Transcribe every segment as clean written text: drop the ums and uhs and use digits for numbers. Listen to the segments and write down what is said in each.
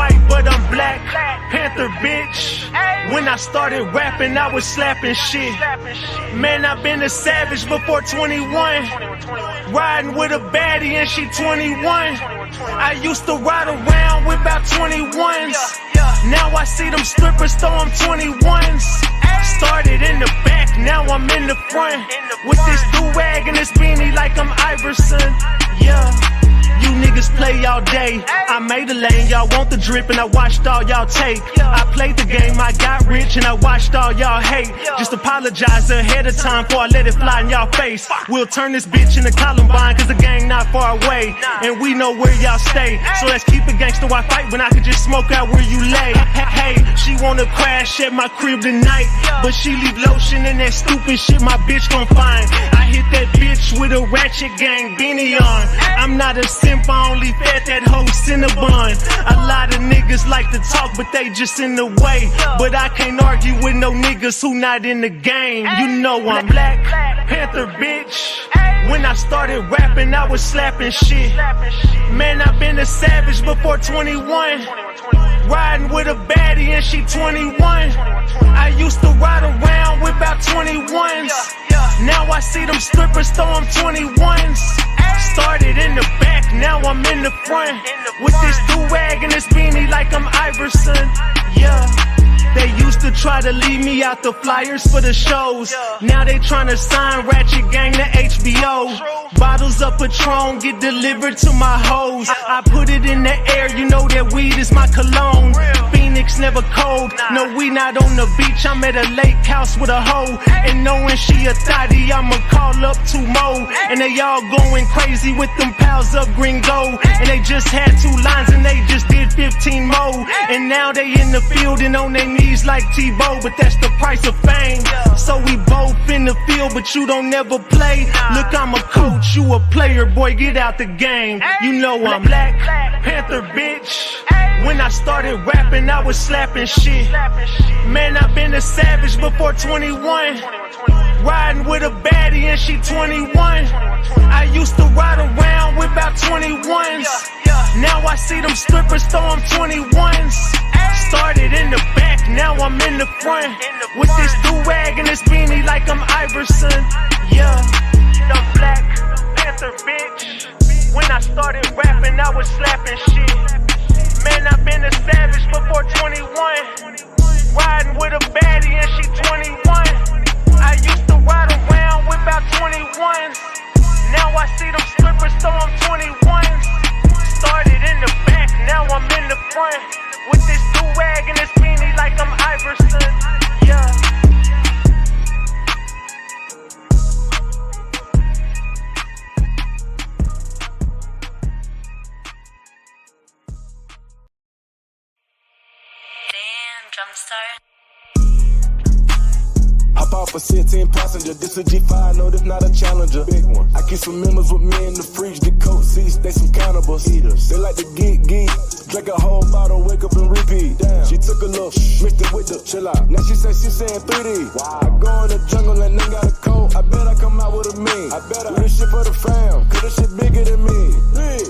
white, but I'm Black Panther, bitch. When I started rapping, I was slapping shit. Man, I've been a savage before 21. Riding with a baddie and she 21. I used to ride around with about 21s. Now I see them strippers throw them 21s. Started in the back, now I'm in the front. With this do-rag and this beanie like I'm Iverson. Yeah. You niggas play all day. I made a lane, y'all want the drip, and I watched all y'all take. I played the game, I got rich, and I watched all y'all hate. Just apologize ahead of time before I let it fly in y'all face. We'll turn this bitch into Columbine, cause the gang not far away, and we know where y'all stay. So let's keep it gangsta, why fight when I could just smoke out where you lay? Hey, she wanna crash at my crib tonight, but she leave lotion in that stupid shit my bitch gon' find. I hit that bitch with a ratchet gang beanie on. I'm not a simp, I only fed that whole Cinnabon. A lot of niggas like to talk, but they just in the way. But I can't argue with no niggas who not in the game. You know I'm Black Panther, bitch. When I started rapping, I was slapping shit. Man, I've been a savage before 21. Riding with a baddie and she 21. I used to ride around with about 21s. Now I see them strippers throw them 21s. Started in the back, now I'm in the front. With this do-rag and this beanie like I'm Iverson. Yeah. They used to try to leave me out the flyers for the shows. Now they tryna sign Ratchet Gang to HBO. Bottles of Patron get delivered to my hoes. I put it in the air, you know that weed is my cologne. Phoenix never cold, no we not on the beach. I'm at a lake house with a hoe, and knowing she a thotty, I'ma call up 2 more. And they all going crazy with them pals of green gold. And they just had 2 lines and they just did 15 more. And now they in the field and on their knees like Tebow, but that's the price of fame. So we both in the field, but you don't never play. Look, I'm a coach, you a player, boy, get out the game. You know I'm Black Panther, bitch. When I started rapping, I was slapping shit. Man, I've been a savage before 21. Riding with a baddie and she 21. I used to ride around with about 21s. Now I see them strippers throw them 21s. Started in the back, now I'm in the front. With this do-rag and this beanie like I'm Iverson. Yeah, I'm Black Panther, bitch. When I started rapping, I was slapping shit. Man, I've been a savage before 21. Riding with a baddie and she 21. I used to ride around with about 21s. Now I see them strippers throw them 21s. Started in the back, now I'm in the front. With this do-rag and this beanie like I'm Iverson. Yeah. Hop off a 16 passenger, this a G5, no, this not a Challenger. Big one. I keep some members with me in the fridge, the coat seats, they some cannibals. Eaters. They like to geek, drink a whole bottle, wake up and repeat. Damn. She took a look, mixed it with the chill out. Now she said she saying 3D. Wow. I go in the jungle and then got a coat. I bet I come out with a mean. I bet I do this shit for the fam, cause this shit bigger than me.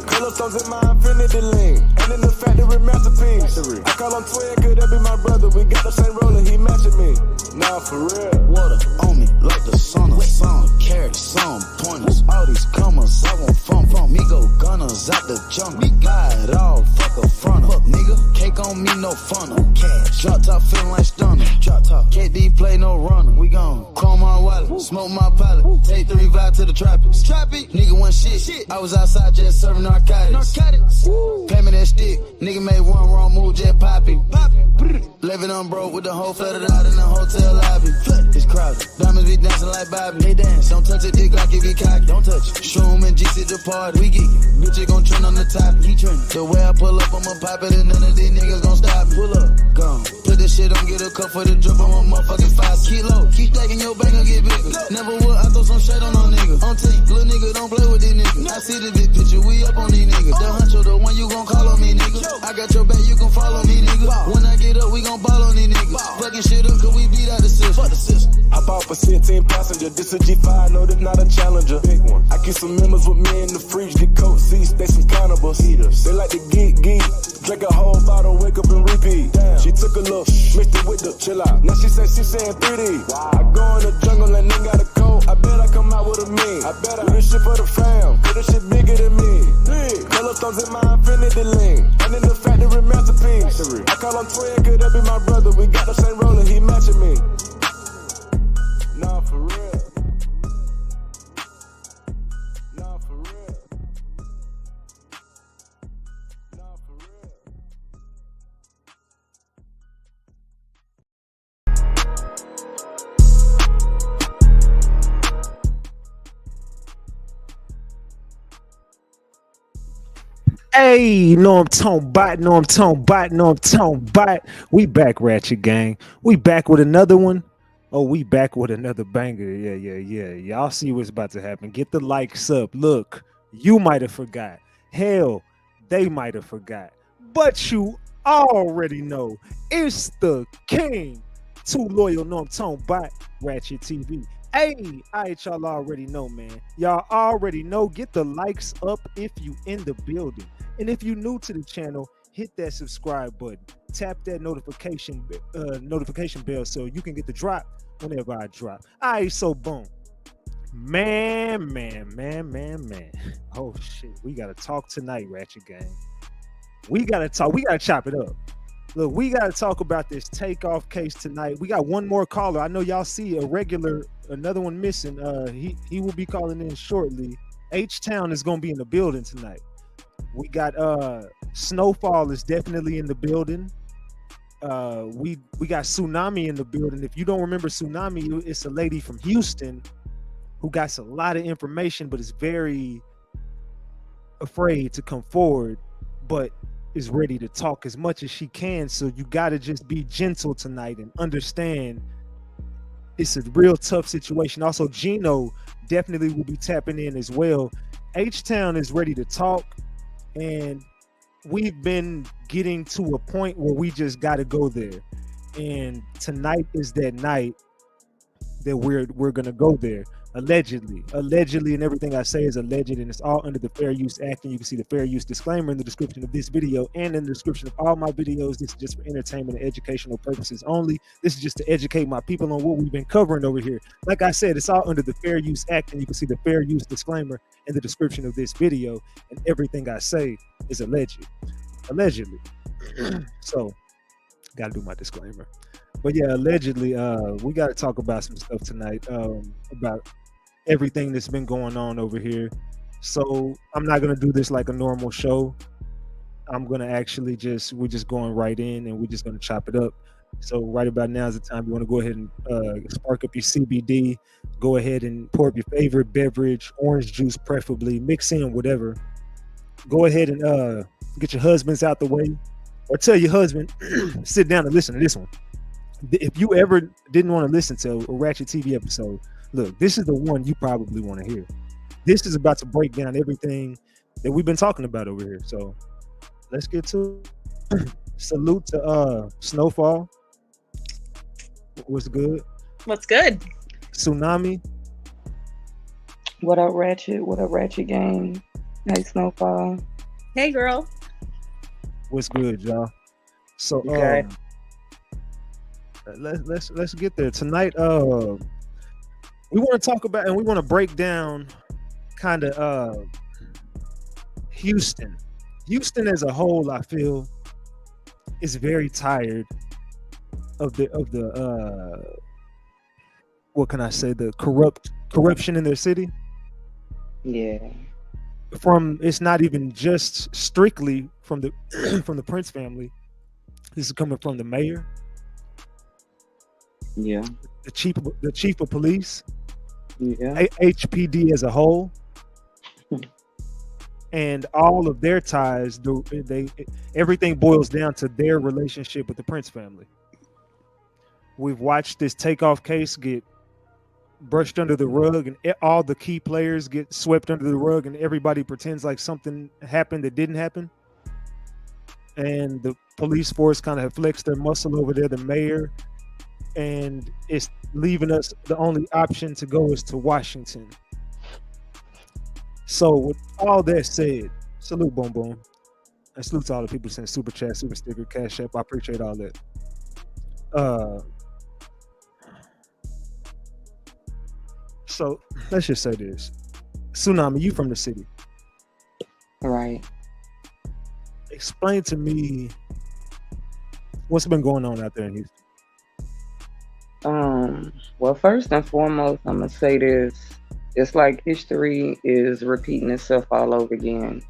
Color stones in my infinity link, and in the factory masterpiece. I call him twin, could that be my brother? We got the same roller, he matching me. Nah, for real. Water on me like the sun of sun. Carrots, some pointers. All these comers, I want from me go gunners out the jungle. We got it all, fuck a fronter. Fuck nigga, cake on me, no funner. Cash, drop top feeling like stunner. Drop top, KD play no runner. We gon' chrome my wallet, smoke my pilot. Take 3 vibe to the tropics. Nigga one shit. I was outside just serving narcotics. Pay me that stick. Nigga made one wrong move, just popping. Living on broke with the whole flooded out in the hotel lobby. It's crowded. Diamonds be dancing like Bobby. They dance. Don't touch it, dick like it be cocky. Don't touch it. Shroom and GC the party. We geek. Bitch, it gon' trend on the top. He trend. The way I pull up, I'ma pop it and none of these niggas gon' stop me. Pull up. Gone. Put this shit on, get a cup for the drip on my motherfucking 5 kilo. Keep stacking your bank and get bigger. Never would, I throw some shade on niggas. On team. Little nigga, don't play with these niggas. I see the big picture, we up on these niggas. The huncho, the one you gon' call on me, nigga. I got your back, you gon' follow me, nigga. When I get up, we gon' gon' ball on these niggas. Fucking shit up, cause we beat out the system. Fuck the system. I bought for 16 passenger, this a G5, no, this not a Challenger. Big one. I keep some members with me in the fridge, get coat seats, they some cannibals. Eaters. They like to geek, drink a whole bottle, wake up and repeat. Damn. She took a look, mixed it with the chill out. Now she say she saying 3D. Wow. I go in the jungle and ain't got a coat, I bet I come out with a mean. I bet I do this shit for the fam, cause this shit bigger than me. Color stones in my infinity link, and in the factory masterpiece. I call him twin, could that be my brother? We got the same roller, he matching me. Nah, for real. Nah, for real. Nah, for real. Hey, know I'm talking about. We back, Ratchet Gang. We back with another one. Oh, we back with another banger. Yeah. Y'all see what's about to happen. Get the likes up. Look, you might have forgot. Hell, they might have forgot. But you already know it's the king. Too loyal, know I'm talking about RatchetTV. Hey, all right, y'all already know, man. Y'all already know. Get the likes up if you in the building. And if you new to the channel, hit that subscribe button. Tap that notification bell so you can get the drop whenever I drop. All right, so boom. Man. Oh, shit. We got to talk tonight, Ratchet Gang. We got to talk. We got to chop it up. Look, we got to talk about this Takeoff case tonight. We got one more caller. I know y'all see another one missing. He will be calling in shortly. H-Town is going to be in the building tonight. We got Snowfall is definitely in the building. We got Tsunami in the building. If you don't remember Tsunami, it's a lady from Houston who got a lot of information, but is very afraid to come forward, but is ready to talk as much as she can. So you got to just be gentle tonight and understand it's a real tough situation. Also, Gino definitely will be tapping in as well. H-Town is ready to talk, and we've been getting to a point where we just got to go there. And tonight is that night that we're gonna go there. Allegedly, and everything I say is alleged, and it's all under the Fair Use Act. And you can see the Fair Use disclaimer in the description of this video and in the description of all my videos. This is just for entertainment and educational purposes only. This is just to educate my people on what we've been covering over here. Like I said, it's all under the Fair Use Act, and you can see the Fair Use disclaimer in the description of this video. And everything I say is allegedly. So, gotta do my disclaimer. But yeah, allegedly, we got to talk about some stuff tonight, about everything that's been going on over here. So I'm not going to do this like a normal show. I'm going to actually we're just going right in, and we're just going to chop it up. So right about now is the time you want to go ahead and spark up your CBD. Go ahead and pour up your favorite beverage, orange juice preferably, mix in whatever. Go ahead and get your husbands out the way, or tell your husband, sit down and listen to this one. If you ever didn't want to listen to a RatchetTV episode, look, this is the one you probably want to hear. This is about to break down everything that we've been talking about over here. So let's get to it. Salute to Snowfall. What's good? What's good? Tsunami. What up, Ratchet? What up, Ratchet Gang? Hey, Snowfall. Hey, girl. What's good, y'all? So Okay. Let's get there tonight. We want to talk about, and we want to break down kind of Houston as a whole. I feel is very tired of the what can I say, the corruption in their city. Yeah. It's not even just strictly from the from the Prince family. This is coming from the mayor, Yeah. the chief of police, Yeah. HPD as a whole, and all of their ties. Everything boils down to their relationship with the Prince family. We've watched this Takeoff case get brushed under the rug, and all the key players get swept under the rug, and everybody pretends like something happened that didn't happen. and the police force kind of have flexed their muscle over there, the mayor, and it's leaving us the only option to go is to Washington. So with all that said, salute Boom Boom. And salute to all the people saying super chat, super sticker, cash app. I appreciate all that. So let's just say this. Tsunami, you from the city. Right. Explain to me what's been going on out there in Houston. Well, first and foremost, I'm gonna say this. It's like history is repeating itself all over again.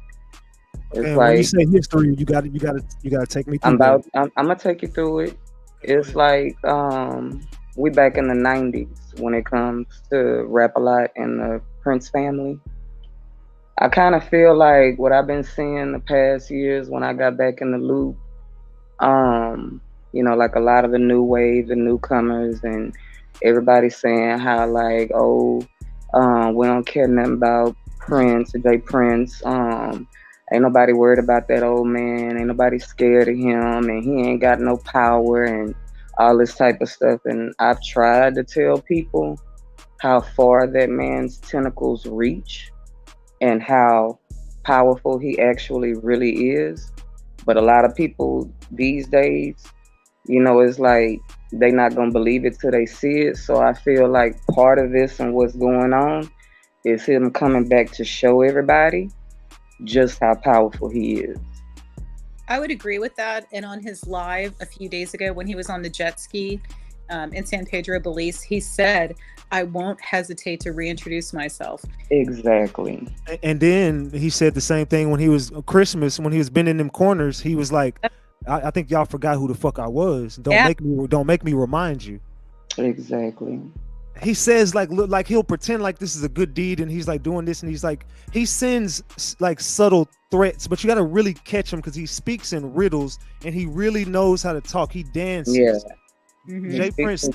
It's And like when you say history, you gotta take me through that. I'm gonna take you through it. It's like we back in the 90s when it comes to Rap-A-Lot and the Prince family. I kind of feel like what I've been seeing the past years when I got back in the loop, like a lot of the new wave, the newcomers, and everybody saying how like, we don't care nothing about Prince, Jay Prince. Ain't nobody worried about that old man. Ain't nobody scared of him, and he ain't got no power and all this type of stuff. And I've tried to tell people how far that man's tentacles reach and how powerful he actually really is. But a lot of people these days, it's like they not gonna believe it till they see it. So I feel like part of this and what's going on is him coming back to show everybody just how powerful he is. I would agree with that. And on his live a few days ago when he was on the jet ski in San Pedro Belize, he said, I won't hesitate to reintroduce myself. Exactly. And then he said the same thing when he was Christmas, when he was bending them corners. He was like, I think y'all forgot who the fuck I was. Don't make me remind you. Exactly. He says like he'll pretend like this is a good deed and he's like doing this, and he's like, he sends like subtle threats, but you got to really catch him because he speaks in riddles and he really knows how to talk. He dances. Yeah. Mm-hmm. Jay Prince,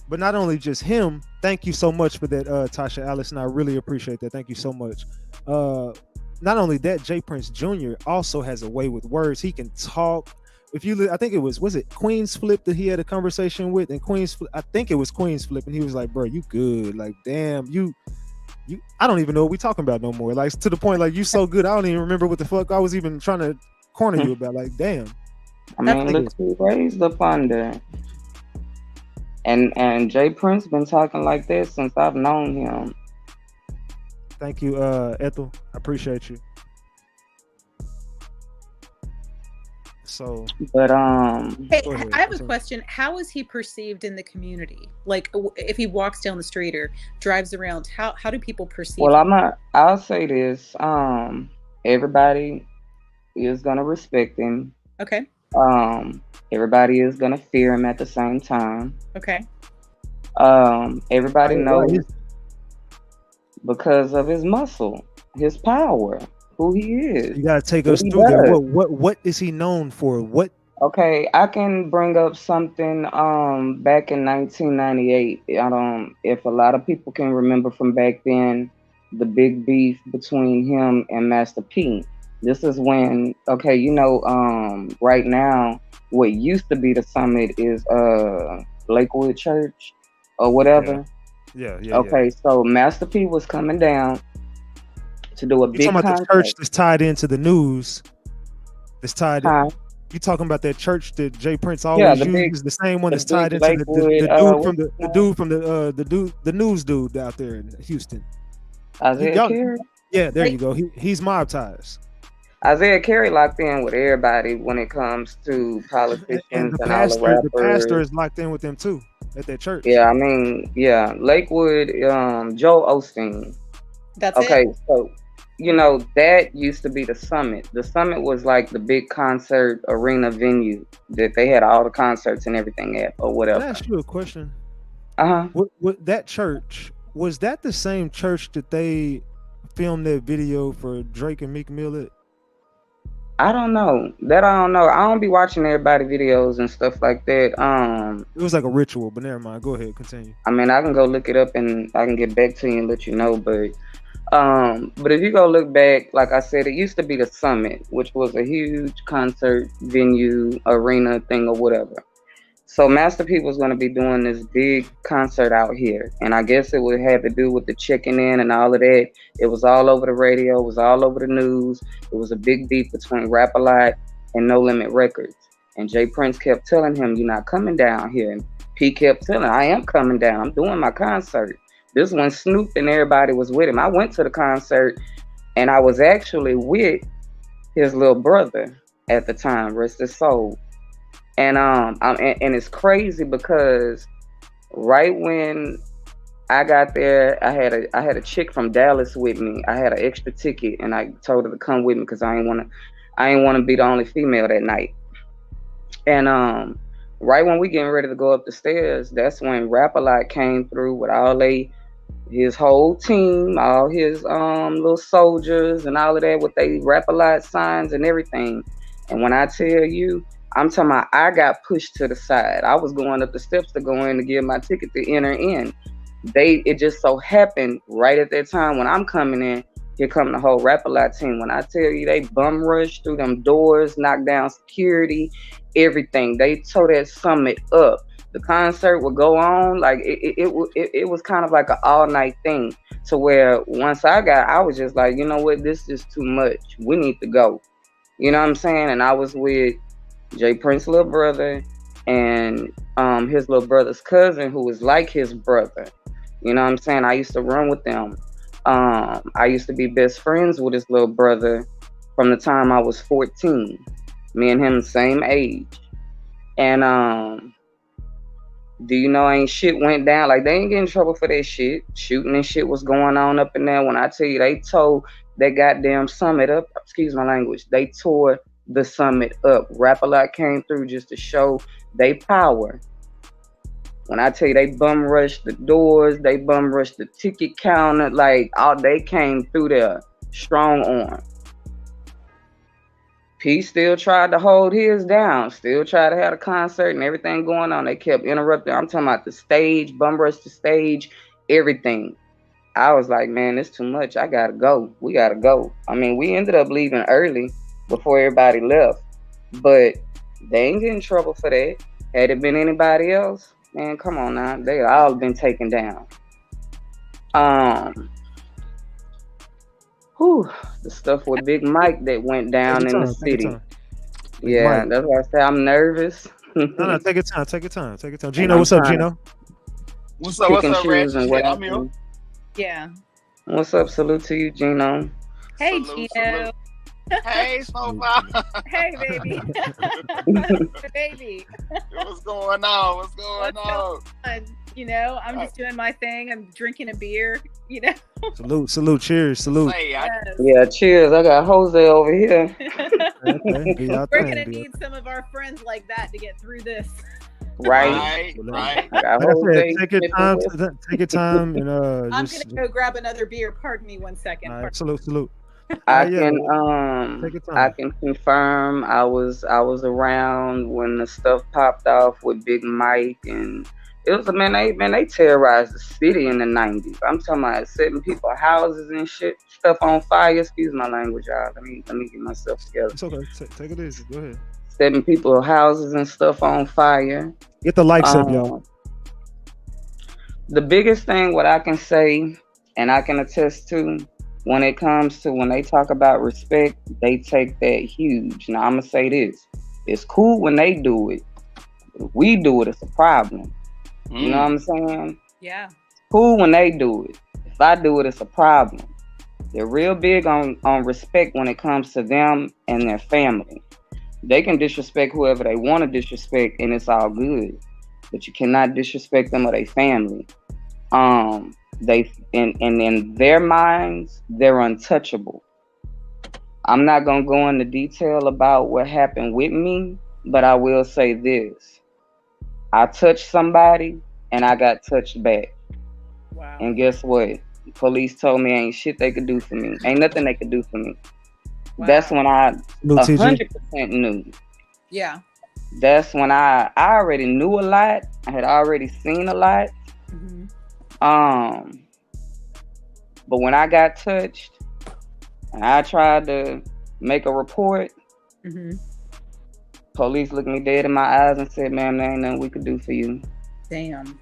but not only just him. Thank you so much for that, Tasha Allison. I really appreciate that. Thank you so much. Not only that, Jay Prince Jr. also has a way with words. He can talk. I think it was it Queen's Flip that he had a conversation with, and I think it was Queen's Flip, and he was like, bro, you good. Like, damn, you, I don't even know what we talking about no more. Like, to the point, like, you so good, I don't even remember what the fuck I was even trying to corner you about. Like, damn. I mean, look who raised up under. And Jay Prince been talking like this since I've known him. Thank you, Ethel. I appreciate you. So, but hey, I have a question. How is he perceived in the community? Like, if he walks down the street or drives around, how do people perceive him? I'll say this. Everybody is gonna respect him. Okay. Everybody is gonna fear him at the same time. Okay. Everybody knows because of his muscle, his power, who he is. You gotta take us through that. What is he known for? What? Okay, I can bring up something back in 1998. If a lot of people can remember from back then, the big beef between him and Master P. This is when, right now, what used to be the Summit is Lakewood Church or whatever. Yeah. Okay, so Master P was coming down to do a big concert. Talking about the church that's tied into the news. That's tied in. You talking about that church that Jay Prince always uses, the same one that's tied into the dude from the news dude out there in Houston. Isaiah Carey? Yeah, there you go. He's mob ties. Isaiah Carey locked in with everybody when it comes to politicians and all the rappers. The pastor is locked in with them too at that church. Yeah, I mean, Lakewood, Joel Osteen. That's okay, so that used to be the Summit. The Summit was like the big concert arena venue that they had all the concerts and everything at, or whatever. Can I ask you a question? What that church, was that the same church that they filmed that video for Drake and Meek Mill at? I don't know. I don't be watching everybody videos and stuff like that. It was like a ritual, but never mind. Go ahead, continue. I mean, I can go look it up and I can get back to you and let you know. But But if you go look back, like I said, it used to be the Summit, which was a huge concert venue, arena thing or whatever. So Master P was going to be doing this big concert out here, and I guess it would have to do with the checking in and all of that. It was all over the radio, it was all over the news. It was a big beef between Rap-A-Lot and No Limit Records. And Jay Prince kept telling him, "You're not coming down here." And P kept telling, "I am coming down. I'm doing my concert." This one, Snoop and everybody was with him. I went to the concert, and I was actually with his little brother at the time, rest his soul. And and it's crazy because right when I got there, I had a chick from Dallas with me. I had an extra ticket, and I told her to come with me because I ain't want to be the only female that night. And right when we getting ready to go up the stairs, that's when Rap-A-Lot came through with his whole team, all his little soldiers and all of that with they Rap-A-Lot signs and everything. And when I tell you, I'm talking about I got pushed to the side. I was going up the steps to go in to get my ticket to enter in. It just so happened right at that time when I'm coming in, here come the whole Rap-A-Lot team. When I tell you they bum rushed through them doors, knocked down security, everything. They tore that Summit up. The concert would go on like it was kind of like an all night thing. To where once I was just like, you know what, this is too much. We need to go. You know what I'm saying? And I was with Jay Prince's little brother and his little brother's cousin, who was like his brother. You know what I'm saying? I used to run with them. I used to be best friends with his little brother from the time I was 14. Me and him the same age. And do you know ain't shit went down? Like, they ain't get in trouble for that shit. Shooting and shit was going on up in there. When I tell you, they tore that goddamn Summit up. Excuse my language. They tore the Summit up. Rap-A-Lot came through just to show they power. When I tell you, they bum rushed the doors, they bum rushed the ticket counter, like they came through there strong arm. P still tried to hold his down, still tried to have a concert and everything going on. They kept interrupting. I'm talking about the stage, bum rushed the stage, everything. I was like, man, it's too much. I gotta go. We gotta go. I mean, we ended up leaving early before everybody left, but they ain't get in trouble for that. Had it been anybody else, man, come on now. They all been taken down. The stuff with Big Mike that went down in the city. Yeah, that's why I say I'm nervous. No, take your time. Take your time. Gino, what's up, Gino? What's up, Ratchet? I'm here. Yeah. What's up? Salute to you, Gino. Hey, Salute, Gino. salute. Hey, Snowfall. Hey, baby. Baby. What's going on? What's going on? You know, I'm just doing my thing. I'm drinking a beer, you know. Salute, cheers, salute. Yeah, cheers. I got Jose over here. Okay, we're going to need some of our friends like that to get through this. Right. Take your time, and I'm gonna go grab another beer. Pardon me 1 second. All right, salute. I can confirm I was around when the stuff popped off with Big Mike, and it was they terrorized the city in the 90s. I'm talking about setting people's houses and shit, stuff on fire. Excuse my language, y'all. Let me get myself together. It's okay. Take it easy. Go ahead. Setting people's houses and stuff on fire. Get the likes up, y'all. The biggest thing, what I can say, and I can attest to, when it comes to when they talk about respect, they take that huge. Now, I'm going to say this. It's cool when they do it. If we do it, it's a problem. You know what I'm saying? Yeah. It's cool when they do it. If I do it, it's a problem. They're real big on respect when it comes to them and their family. They can disrespect whoever they want to disrespect, and it's all good. But you cannot disrespect them or their family. They in their minds, they're untouchable. I'm not gonna go into detail about what happened with me, but I will say this: I touched somebody, and I got touched back. Wow. And guess what? Police told me ain't shit they could do for me. Ain't nothing they could do for me. Wow. That's when I 100% knew. Yeah. That's when I already knew a lot. I had already seen a lot. Mm-hmm. But when I got touched and I tried to make a report, police looked me dead in my eyes and said, "Ma'am, there ain't nothing we could do for you." Damn.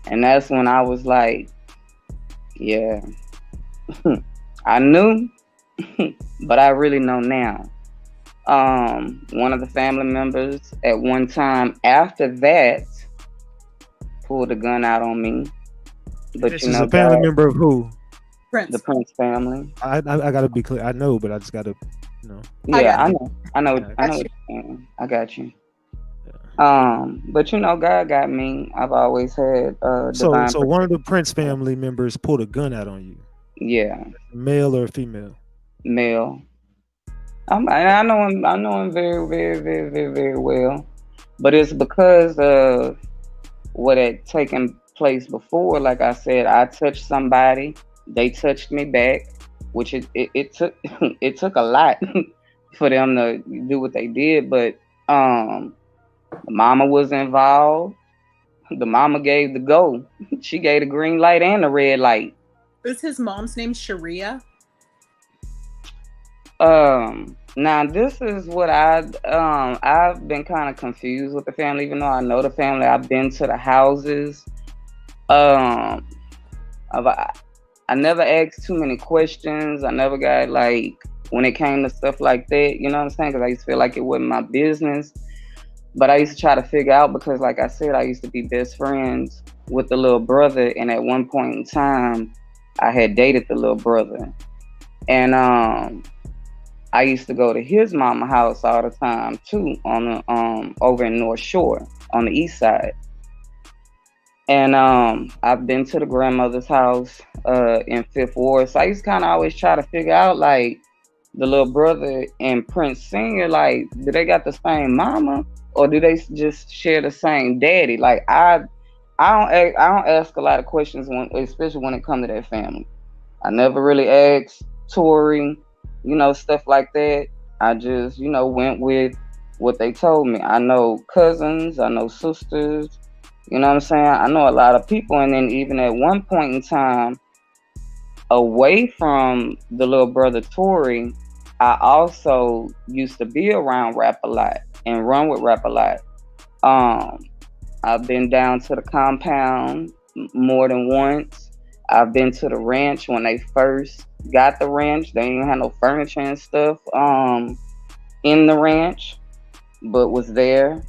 And that's when I was like, yeah, I knew, but I really know now. One of the family members at one time after that pulled a gun out on me. But this is a family member of who? Prince. The Prince family. I gotta be clear. I know, but I just gotta, Yeah, I know. I know what you're saying. I got you. But God got me. I've always had divine. So one of the Prince family members pulled a gun out on you. Yeah. Male or female? Male. I know him very, very, very, very, very well. But it's because of what had taken place before. Like I said, I touched somebody, they touched me back, which it took it took a lot for them to do what they did. But the mama was involved. The mama gave the go. She gave the green light and the red light. Is his mom's name Sharia? Now this is what I've been kind of confused with the family, even though I know the family. I've been to the houses. I never asked too many questions. I never got like when it came to stuff like that, you know what I'm saying? Because I used to feel like it wasn't my business. But I used to try to figure out because, like I said, I used to be best friends with the little brother, and at one point in time, I had dated the little brother, and I used to go to his mama house all the time too, on the over in North Shore on the east side. And I've been to the grandmother's house in Fifth Ward. So I used to kind of always try to figure out like the little brother and Prince Senior, like, do they got the same mama or do they just share the same daddy? Like I don't ask a lot of questions especially when it comes to that family. I never really asked Tori, stuff like that. I just, went with what they told me. I know cousins, I know sisters, you know what I'm saying? I know a lot of people. And then even at one point in time, away from the little brother Tori, I also used to be around rap a lot and run with rap a lot. I've been down to the compound more than once. I've been to the ranch when they first got the ranch. They didn't have no furniture and stuff in the ranch, but was there.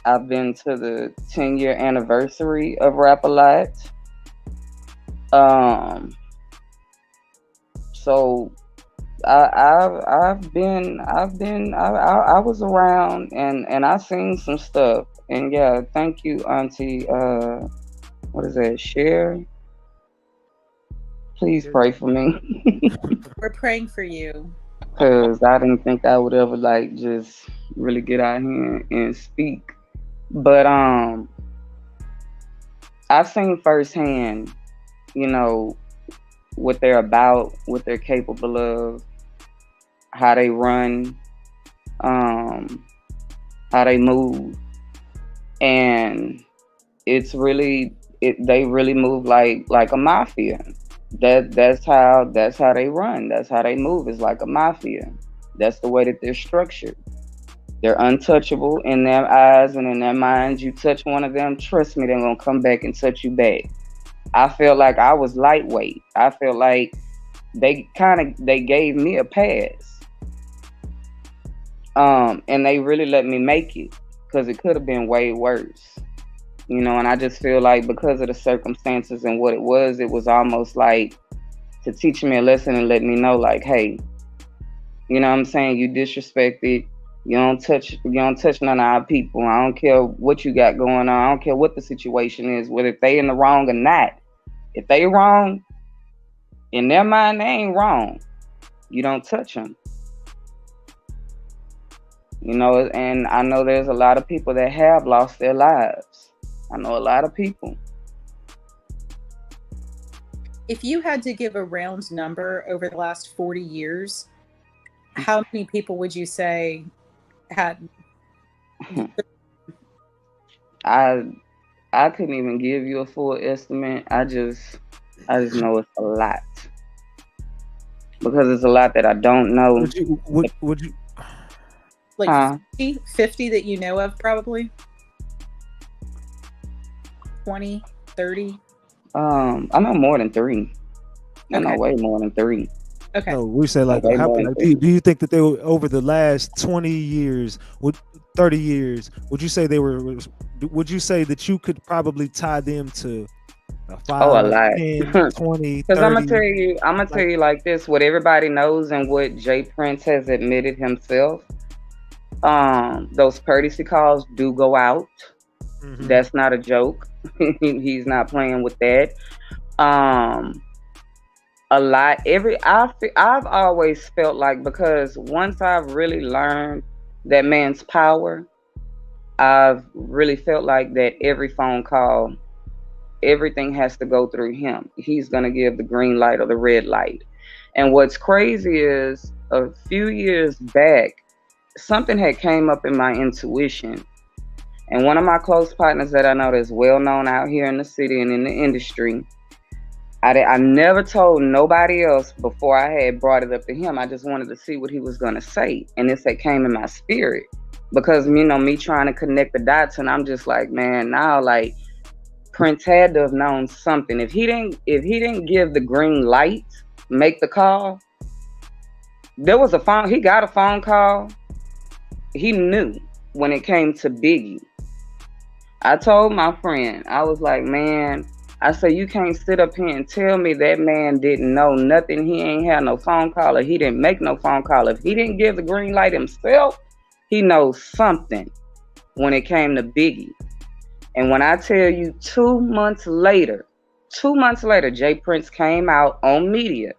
I've been to the 10-year anniversary of Rap-A-Lot. So I was around and I seen some stuff. And yeah, thank you, Auntie. What is that? Cher? Please pray for me. We're praying for you. Cause I didn't think I would ever like just really get out here and speak. But I've seen firsthand, what they're about, what they're capable of, how they run, how they move. And it's really they really move like a mafia. That's how they run. That's how they move. It's like a mafia. That's the way that they're structured. They're untouchable in their eyes and in their minds. You touch one of them, trust me, they're gonna come back and touch you back. I felt like I was lightweight. I felt like they gave me a pass. And they really let me make it because it could have been way worse. And I just feel like because of the circumstances and what it was almost like to teach me a lesson and let me know like, hey, you know what I'm saying? You disrespected. You don't touch none of our people. I don't care what you got going on. I don't care what the situation is, whether if they in the wrong or not. If they wrong, in their mind, they ain't wrong. You don't touch them. And I know there's a lot of people that have lost their lives. I know a lot of people. If you had to give a round number over the last 40 years, how many people would you say had? I couldn't even give you a full estimate. I just know it's a lot because it's a lot that I don't know. Would you like 50 that you know of, probably 20, 30? I know more than 3. I know way more than 3. Okay. No, we say like, do you think that they were over the last 20 years, 30 years? Would you say they were? Would you say that you could probably tie them to 5, a lot. 10, 20, Because 30? I'm gonna tell you like this: what everybody knows and what Jay Prince has admitted himself. Those courtesy calls do go out. Mm-hmm. That's not a joke. He's not playing with that. A lot. I've always felt like, because once I've really learned that man's power, I've really felt like that every phone call, everything has to go through him. He's gonna give the green light or the red light. And what's crazy is, a few years back, something had came up in my intuition. And one of my close partners that I know that's well known out here in the city and in the industry, I never told nobody else before I had brought it up to him. I just wanted to see what he was going to say. And this had came in my spirit because, me trying to connect the dots. And I'm just like, man, now like Prince had to have known something. If he didn't give the green light, make the call, he got a phone call. He knew when it came to Biggie. I told my friend, I was like, man, I said, you can't sit up here and tell me that man didn't know nothing. He ain't had no phone call, or he didn't make no phone call. If he didn't give the green light himself, he knows something when it came to Biggie. And when I tell you 2 months later, Jay Prince came out on media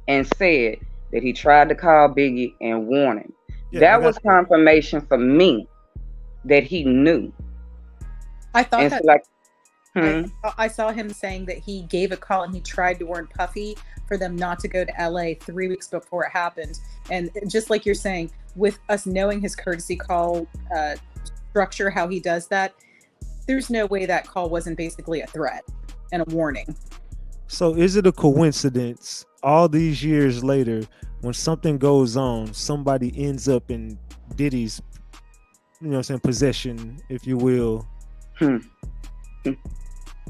and said that he tried to call Biggie and warn him. Yeah, that was confirmation for me that he knew. I thought I saw him saying that he gave a call and he tried to warn Puffy for them not to go to LA 3 weeks before it happened. And just like you're saying, with us knowing his courtesy call structure, how he does that, there's no way that call wasn't basically a threat and a warning. So is it a coincidence all these years later, when something goes on, somebody ends up in Diddy's, possession, if you will?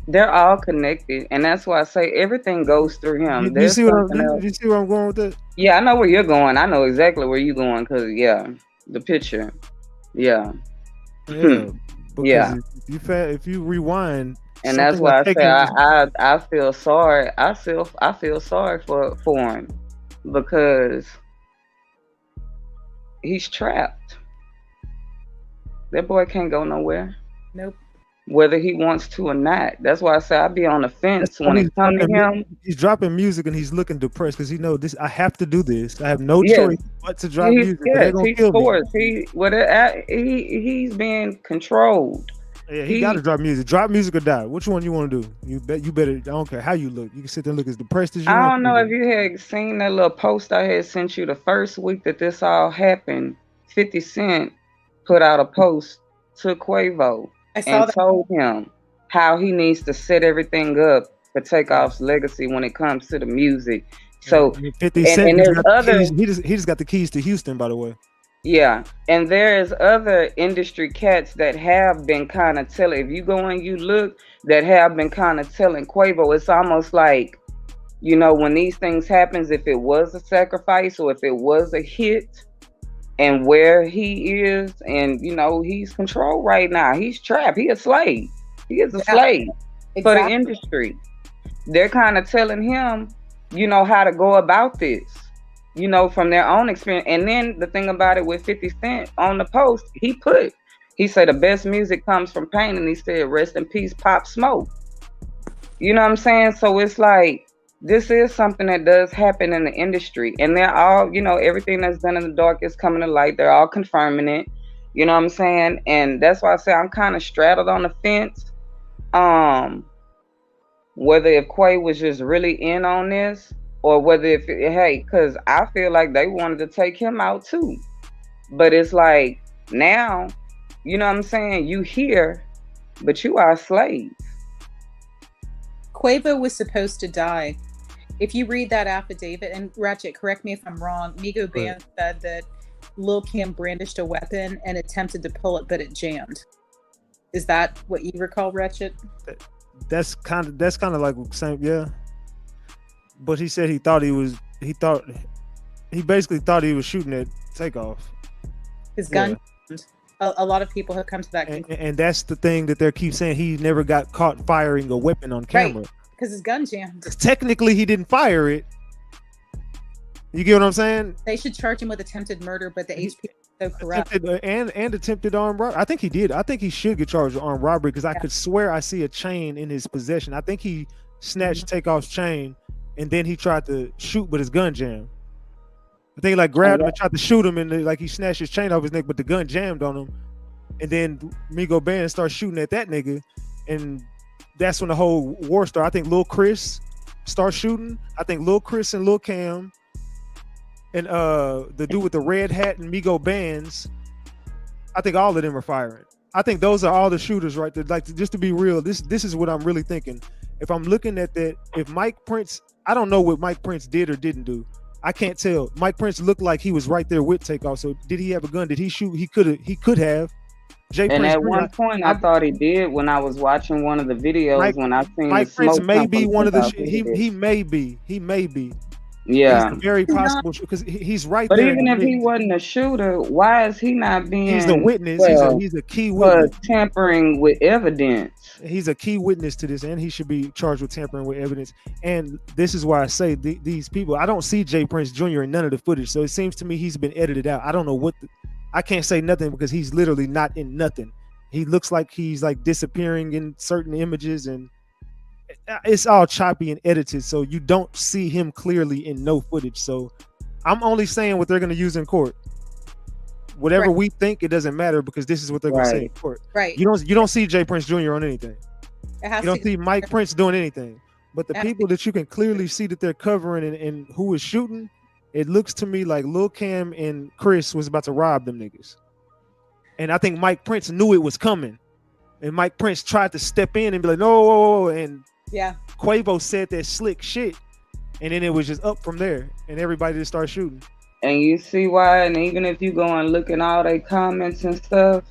They're all connected, and that's why I say everything goes through him. You see where I'm going with that? Yeah, I know where you're going. I know exactly where you're going, because the picture. Yeah. If you rewind, and that's why I say I feel sorry. I feel sorry for him, because he's trapped. That boy can't go nowhere. Nope. Whether he wants to or not. That's why I say I be on the fence when it comes to him. He's dropping music and he's looking depressed because he knows this. I have to do this. I have no choice but to drop music. They're gonna kill me. He's being controlled. Yeah, he got to drop music. Drop music or die. Which one you want to do? You better. I don't care how you look. You can sit there and look as depressed as you want. I don't know if you had seen that little post I had sent you the first week that this all happened. 50 Cent put out a post to Quavo. Told him how he needs to set everything up for Takeoff's legacy when it comes to the music. So 50 Cent, and there's other. He just got the keys to Houston, by the way. Yeah, and there's other industry cats that have been kind of telling. If you go and you look, that have been kind of telling Quavo. It's almost like, when these things happens, if it was a sacrifice or if it was a hit. And where he is, and he's controlled right now. He's trapped. He a slave. He is a slave for the industry. They're kind of telling him, how to go about this, from their own experience. And then the thing about it with 50 Cent on the post, he said the best music comes from pain, and he said, rest in peace, Pop Smoke. You know what I'm saying? So it's like, this is something that does happen in the industry, and they're all, everything that's done in the dark is coming to light. They're all confirming it. You know what I'm saying? And that's why I say I'm kind of straddled on the fence. Whether if Quay was just really in on this, or whether because I feel like they wanted to take him out too. But it's like, now, you know what I'm saying? You hear but you are a slave. Quavo was supposed to die. If you read that affidavit, and Ratchet, correct me if I'm wrong, Migo Band said that Lil Kim brandished a weapon and attempted to pull it, but it jammed. Is that what you recall, Ratchet? That's kind of like same, yeah. But he said he basically thought he was shooting at Takeoff. His gun. Yeah. A lot of people have come to that conclusion. And that's the thing that they keep saying, he never got caught firing a weapon on camera. Right, because his gun jammed. Technically, he didn't fire it. You get what I'm saying? They should charge him with attempted murder, but the HP is so corrupt. And attempted armed robbery. I think he did. I think he should get charged with armed robbery because I could swear I see a chain in his possession. I think he snatched Takeoff's chain and then he tried to shoot, but his gun jammed. I think he like grabbed him and tried to shoot him, and like he snatched his chain off his neck, but the gun jammed on him. And then Migo Band started shooting at that nigga, and that's when the whole war started. I think Lil Chris started shooting. I think Lil Chris and Lil Cam and the dude with the red hat and Migo Bands, I think all of them are firing. I think those are all the shooters right there. Like, just to be real, this is what I'm really thinking. If I'm looking at that, if Mike Prince, I don't know what Mike Prince did or didn't do. I can't tell. Mike Prince looked like he was right there with Takeoff. So did he have a gun? Did he shoot? He could have. And at one point, I thought he did when I was watching one of the videos. When I seen Mike Prince may be one of the. He may be. Yeah, it's very possible because he's right but there. But even if he wasn't a shooter, why is he not being? He's a witness. He's a key witness. Tampering with evidence. He's a key witness to this, and he should be charged with tampering with evidence. And this is why I say these people. I don't see Jay Prince Jr. in none of the footage, so it seems to me he's been edited out. I don't know what. I can't say nothing because he's literally not in nothing. He looks like he's like disappearing in certain images, and it's all choppy and edited, so you don't see him clearly in no footage. So I'm only saying what they're going to use in court. Whatever we think, it doesn't matter because this is what they're going to say in court. Right. You don't see Jay Prince Jr. on anything. You don't see Mike Prince doing anything. But the people that you can clearly see that they're covering and who is shooting, it looks to me like Lil Cam and Chris was about to rob them niggas. And I think Mike Prince knew it was coming. And Mike Prince tried to step in and be like, no, and Quavo said that slick shit. And then it was just up from there. And everybody just started shooting. And you see why, and even if you go and look at all their comments and stuff,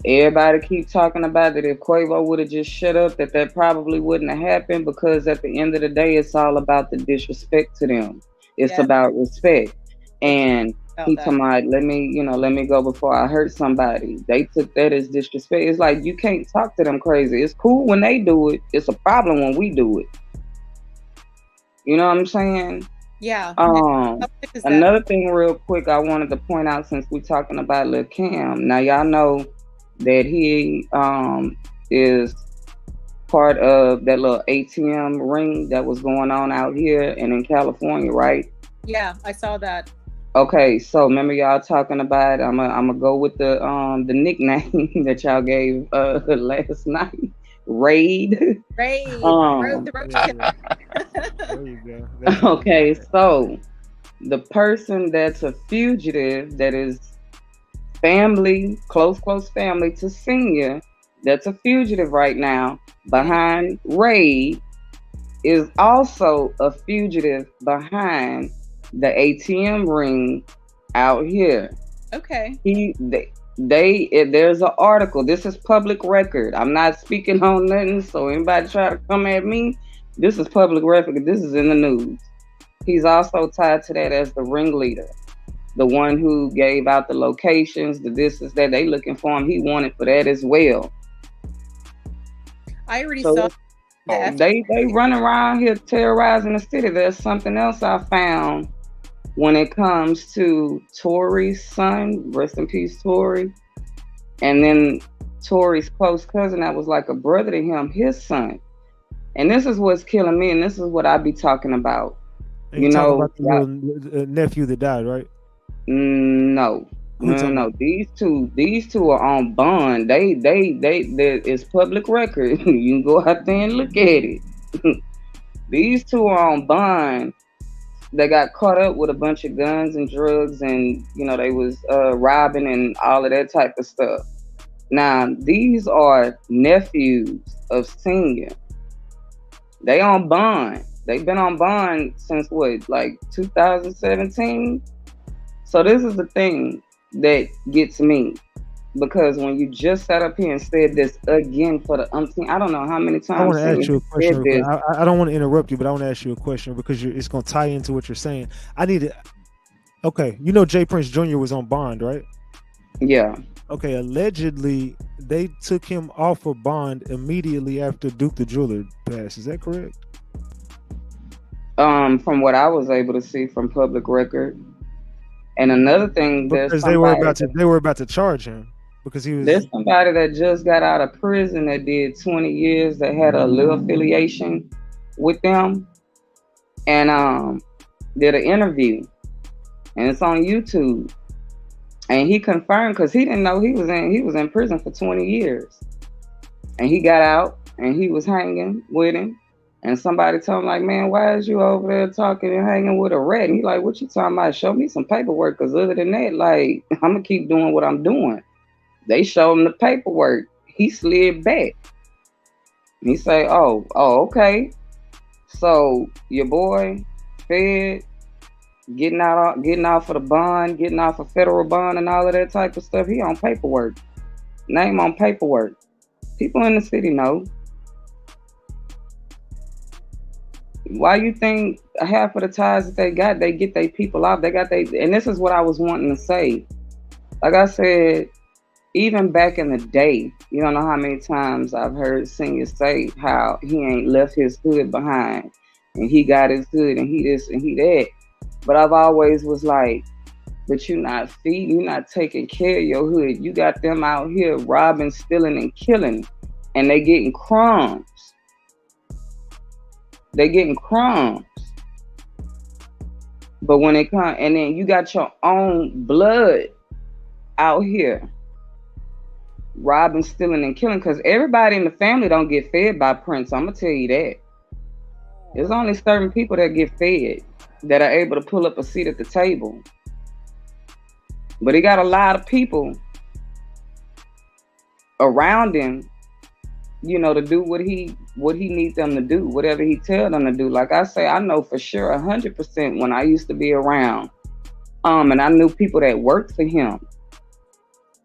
everybody keep talking about that if Quavo would have just shut up, that probably wouldn't have happened, because at the end of the day, it's all about the disrespect to them. It's about respect. And he talking about, let me go before I hurt somebody. They took that as disrespect. It's like, you can't talk to them crazy. It's cool when they do it. It's a problem when we do it. You know what I'm saying? Yeah. Another thing real quick I wanted to point out, since we're talking about Lil Cam. Now y'all know that he is part of that little ATM ring that was going on out here and in California, right? Yeah, I saw that. Okay, so remember y'all talking about, I'm gonna go with the nickname that y'all gave last night. Raid. There you go. Okay, so the person that's a fugitive, that is family, close family to Senior, that's a fugitive right now behind Raid, is also a fugitive behind the ATM ring out here. Okay. There's an article. This is public record. I'm not speaking on nothing, so anybody try to come at me, this is public record. This is in the news. He's also tied to that as the ringleader, the one who gave out the locations, the this is that. They looking for him. He wanted for that as well. I already saw. They run around here terrorizing the city. There's something else I found when it comes to Tory's son, rest in peace, Tory, and then Tory's close cousin that was like a brother to him, his son. And this is what's killing me, and this is what I be talking about. And you know, about the nephew that died, right? No. These two are on bond. They it's public record. You can go out there and look at it. These two are on bond. They got caught up with a bunch of guns and drugs, and they was robbing and all of that type of stuff. Now, these are nephews of Senior. They on bond. They've been on bond since what, like 2017? So this is the thing that gets me. Because when you just sat up here and said this again for the umpteenth, I don't know how many times I want to ask you a question. I don't want to interrupt you, but I want to ask you a question because it's going to tie into what you're saying. I need to. Okay, you know Jay Prince Jr. was on bond, right? Yeah. Okay, allegedly they took him off of bond immediately after Duke the Jeweler passed. Is that correct? From what I was able to see from public record, and another thing, because they were about to charge him. Because there's somebody that just got out of prison that did 20 years that had a little affiliation with them, and did an interview, and it's on YouTube, and he confirmed because he didn't know he was in prison for 20 years, and he got out and he was hanging with him, and somebody told him like, man, why is you over there talking and hanging with a rat? And he like, what you talking about? Show me some paperwork, because other than that, like, I'm gonna keep doing what I'm doing. They showed him the paperwork. He slid back. And he say, oh, okay. So your boy, Fed, getting out for the bond, getting out for federal bond and all of that type of stuff. He on paperwork. Name on paperwork. People in the city know. Why you think half of the ties that they get their people out? And this is what I was wanting to say. Like I said, even back in the day, you don't know how many times I've heard singers say how he ain't left his hood behind and he got his hood and he this and he that. But I've always was like, but you're not feeding, you're not taking care of your hood. You got them out here robbing, stealing, and killing, and they getting crumbs. They getting crumbs. But when it comes, and then you got your own blood out here robbing, stealing, and killing, because everybody in the family don't get fed by Prince. I'm gonna tell you that. There's only certain people that get fed, that are able to pull up a seat at the table. But he got a lot of people around him, you know, to do what he needs them to do, whatever he tell them to do. Like I say, I know for sure 100% when I used to be around, and I knew people that worked for him,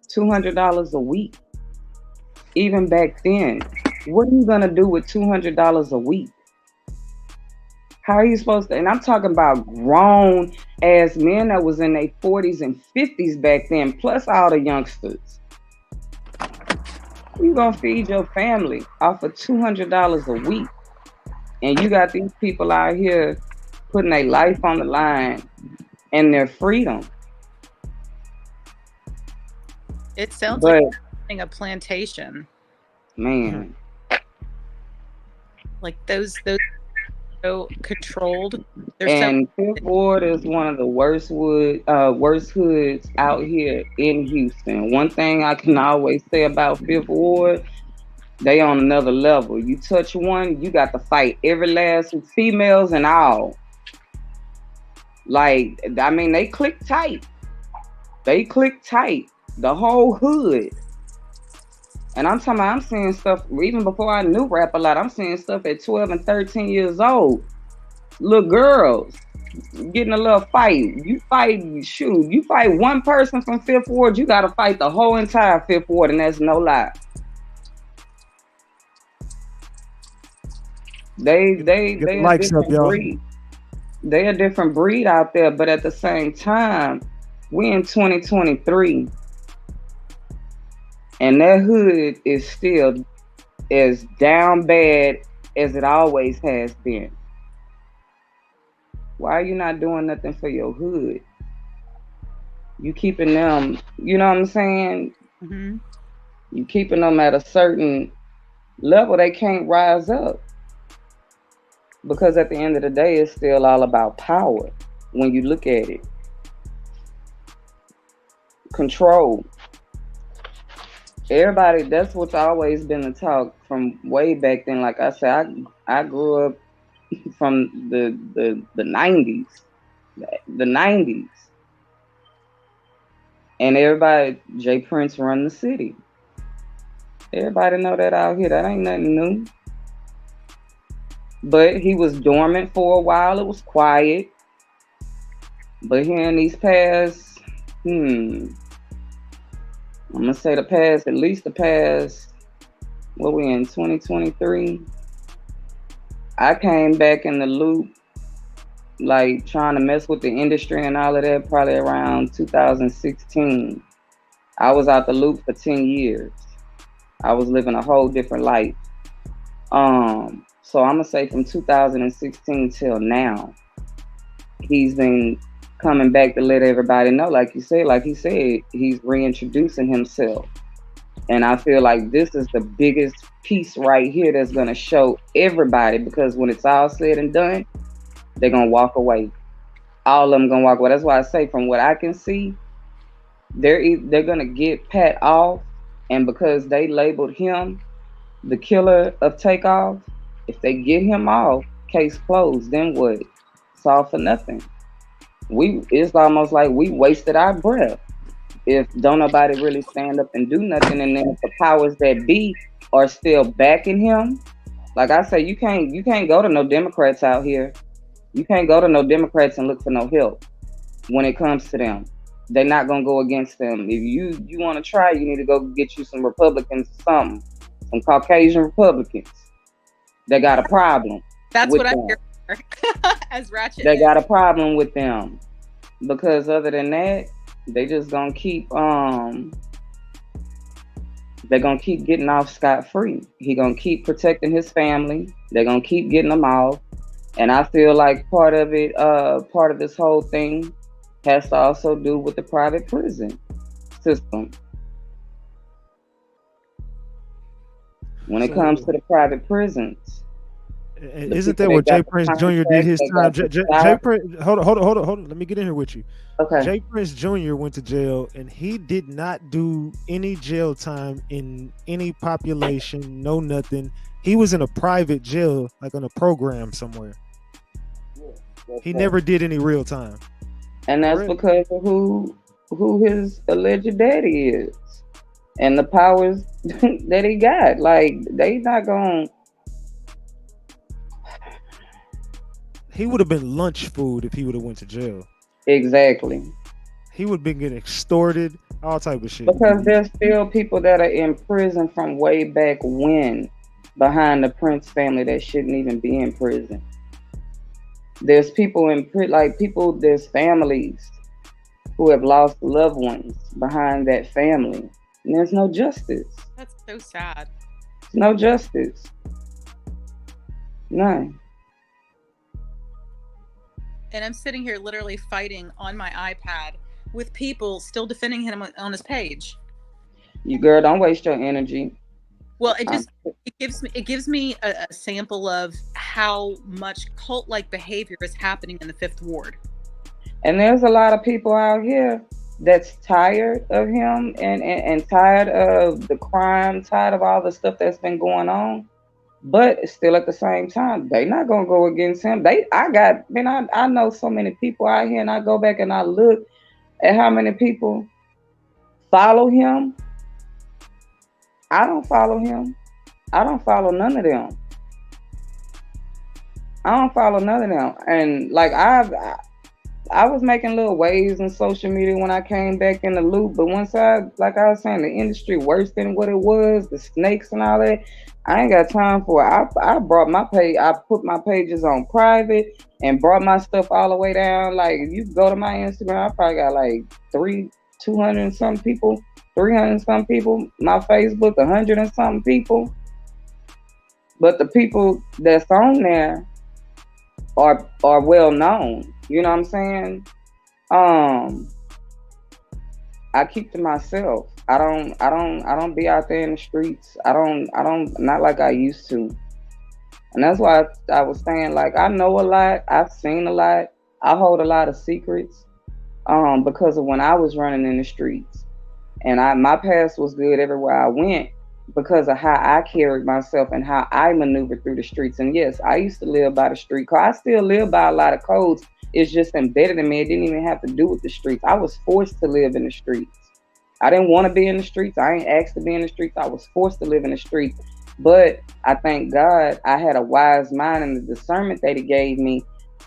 $200 a week. Even back then, what are you gonna do with $200 a week? How are you supposed to? And I'm talking about grown ass men that was in their 40s and 50s back then, plus all the youngsters. You gonna feed your family off of $200 a week, and you got these people out here putting their life on the line and their freedom. It sounds like a plantation. Man. Like those so controlled. And Fifth Ward is one of the worst hoods out here in Houston. One thing I can always say about Fifth Ward, they on another level. You touch one, you got to fight every last females and all. Like, I mean, they click tight. The whole hood. And I'm talking about, I'm seeing stuff even before I knew rap a lot. I'm seeing stuff at 12 and 13 years old. Little girls getting a little fight. You fight one person from Fifth Ward, you got to fight the whole entire Fifth Ward, and that's no lie. They a different breed. They a different breed out there, but at the same time, we in 2023. And that hood is still as down bad as it always has been. Why are you not doing nothing for your hood? You keeping them, you know what I'm saying? Mm-hmm. You keeping them at a certain level, they can't rise up. Because at the end of the day, it's still all about power when you look at it. Control. Everybody, that's what's always been the talk from way back then. Like I said, I grew up from the 90s. The 90s. And everybody, Jay Prince run the city. Everybody know that out here. That ain't nothing new. But he was dormant for a while. It was quiet. But here in these past, I'm gonna say at least the past, what we in 2023. I came back in the loop, like trying to mess with the industry and all of that, probably around 2016. I was out the loop for 10 years. I was living a whole different life. So I'm gonna say from 2016 till now, he's been coming back to let everybody know, like he said, he's reintroducing himself. And I feel like this is the biggest piece right here that's gonna show everybody, because when it's all said and done, they're gonna walk away. All of them gonna walk away. That's why I say, from what I can see, they're gonna get Pat off, and because they labeled him the killer of Takeoff, if they get him off, case closed. Then what? It's all for nothing. It's almost like we wasted our breath if don't nobody really stand up and do nothing. And then if the powers that be are still backing him, like I say, you can't go to no Democrats out here. You can't go to no Democrats and look for no help when it comes to them. They're not gonna go against them. If you want to try, you need to go get you some Republicans or something, some Caucasian Republicans. They got a problem. That's what I'm here for. As Ratchet. They got a problem with them, because other than that, they just gonna keep they're gonna keep getting off scot-free. He gonna keep protecting his family. They're gonna keep getting them off. And I feel like part of this whole thing has to also do with the private prison system. When it comes to the private prisons. Isn't that what Jay Prince Jr. did his time? Jay Prince, hold on. Let me get in here with you. Okay. Jay Prince Jr. went to jail, and he did not do any jail time in any population, no nothing. He was in a private jail, like on a program somewhere. He never did any real time. And that's because of who his alleged daddy is and the powers that he got. Like, they not gonna. He would have been lunch food if he would have went to jail. Exactly. He would have been getting extorted, all type of shit. Because there's still people that are in prison from way back when, behind the Prince family, that shouldn't even be in prison. There's people there's families who have lost loved ones behind that family. And there's no justice. That's so sad. No justice. None. And I'm sitting here literally fighting on my iPad with people still defending him on his page. You girl, don't waste your energy. Well, it gives me a sample of how much cult-like behavior is happening in the Fifth Ward. And there's a lot of people out here that's tired of him and tired of the crime, tired of all the stuff that's been going on. But still at the same time, they not gonna go against him. I know so many people out here, and I go back and I look at how many people follow him. I don't follow him. I don't follow none of them. And like I was making little waves on social media when I came back in the loop, but once like I was saying, the industry worse than what it was, the snakes and all that, I ain't got time for it. I brought my page, I put my pages on private and brought my stuff all the way down. Like, if you go to my Instagram, I probably got like 200 and some people, 300 and some people. My Facebook, 100 and something people. But the people that's on there are well known. You know what I'm saying? I keep to myself. I don't be out there in the streets. I don't not like I used to. And that's why I was saying, like, I know a lot, I've seen a lot, I hold a lot of secrets, because of when I was running in the streets. And my past was good everywhere I went because of how I carried myself and how I maneuvered through the streets. And yes, I used to live by the street code. I still live by a lot of codes. It's just embedded in me. It didn't even have to do with the streets. I was forced to live in the streets. I didn't want to be in the streets. I ain't asked to be in the streets. I was forced to live in the streets. But I thank God I had a wise mind, and the discernment that he gave me,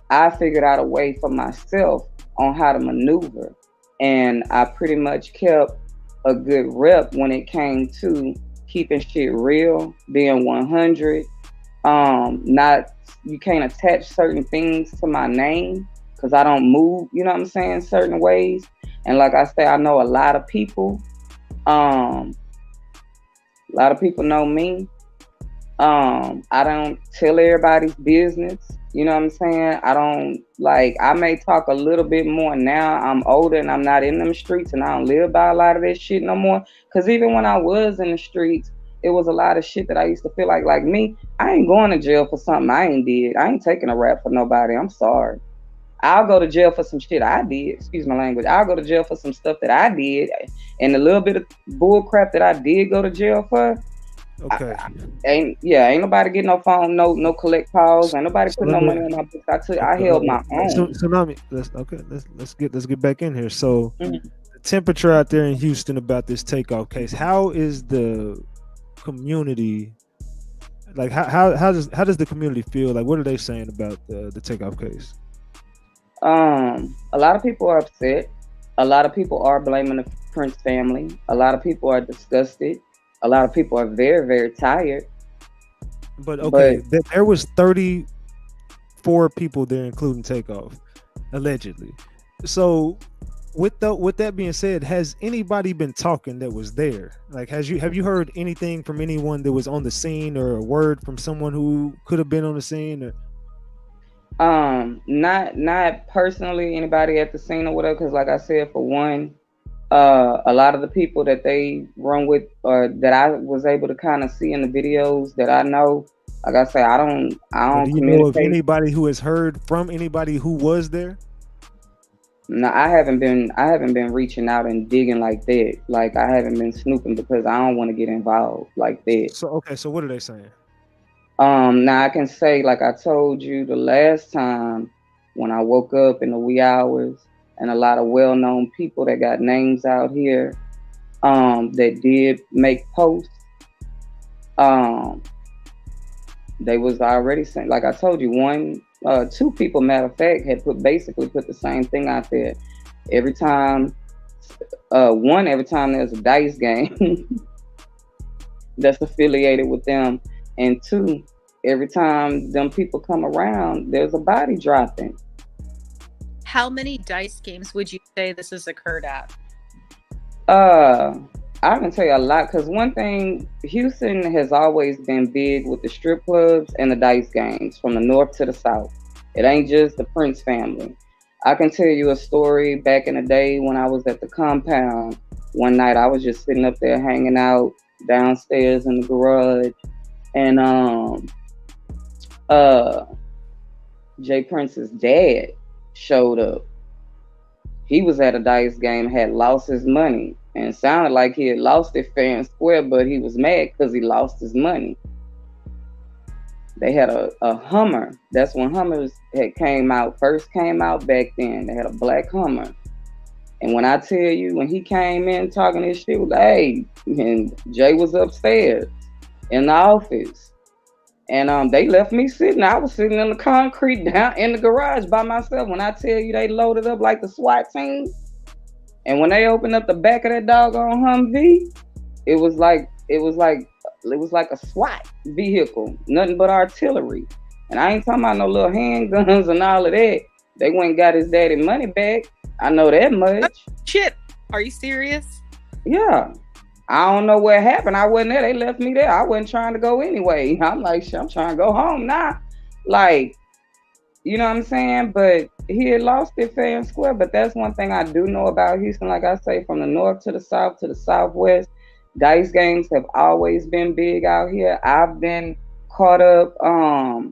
I figured out a way for myself on how to maneuver. And I pretty much kept a good rep when it came to keeping shit real, being 100. You can't attach certain things to my name because I don't move, you know what I'm saying, certain ways. And like I say, I know a lot of people. A lot of people know me. I don't tell everybody's business. You know what I'm saying? I may talk a little bit more now. I'm older and I'm not in them streets, and I don't live by a lot of that shit no more. Because even when I was in the streets, it was a lot of shit that I used to feel like me, I ain't going to jail for something I ain't did. I ain't taking a rap for nobody. I'm sorry. I'll go to jail for some shit I did. Excuse my language. I'll go to jail for some stuff that I did. And a little bit of bull crap that I did go to jail for. Okay. Ain't nobody getting no phone, no collect calls. Ain't nobody putting no money on my books. I held my own. So now let's get back in here. So the temperature out there in Houston about this Takeoff case. How is the community? Like how does the community feel? Like what are they saying about the Takeoff case? A lot of people are upset. A lot of people are blaming the Prince family. A lot of people are disgusted. A lot of people are very, very tired. But there was 34 people there, including Takeoff, allegedly. So, with that being said, has anybody been talking that was there? Like, have you heard anything from anyone that was on the scene, or a word from someone who could have been on the scene? Or not personally anybody at the scene or whatever. Because, like I said, for one. A lot of the people that they run with, or that I was able to kind of see in the videos that I know, like I say, I don't. Do you know of anybody who has heard from anybody who was there? No, I haven't been reaching out and digging like that. Like I haven't been snooping because I don't want to get involved like that. So what are they saying? Now I can say, like I told you the last time when I woke up in the wee hours. And a lot of well-known people that got names out here that did make posts. They was already saying, like I told you, two people, matter of fact, had put the same thing out there. Every time there's a dice game that's affiliated with them, and two, every time them people come around, there's a body dropping. How many dice games would you say this has occurred at? I can tell you a lot, because one thing, Houston has always been big with the strip clubs and the dice games from the north to the south. It ain't just the Prince family. I can tell you a story back in the day when I was at the compound. One night I was just sitting up there hanging out downstairs in the garage, and Jay Prince's dad showed up. He was at a dice game, had lost his money, and it sounded like he had lost it fair and square, but he was mad because he lost his money. They had a Hummer. That's when Hummers first came out back then. They had a black Hummer. And when I tell you, when he came in talking this shit, was like, hey, and Jay was upstairs in the office. And they left me sitting. I was sitting in the concrete down in the garage by myself. When I tell you they loaded up like the SWAT team, and when they opened up the back of that doggone Humvee, it was like a SWAT vehicle, nothing but artillery. And I ain't talking about no little handguns and all of that. They went and got his daddy money back. I know that much. Shit, are you serious? Yeah. I don't know what happened. I wasn't there. They left me there. I wasn't trying to go anyway. I'm like, shit, I'm trying to go home now. Like, you know what I'm saying? But he had lost it fair and square. But that's one thing I do know about Houston. Like I say, from the north to the south to the southwest, dice games have always been big out here. I've been caught up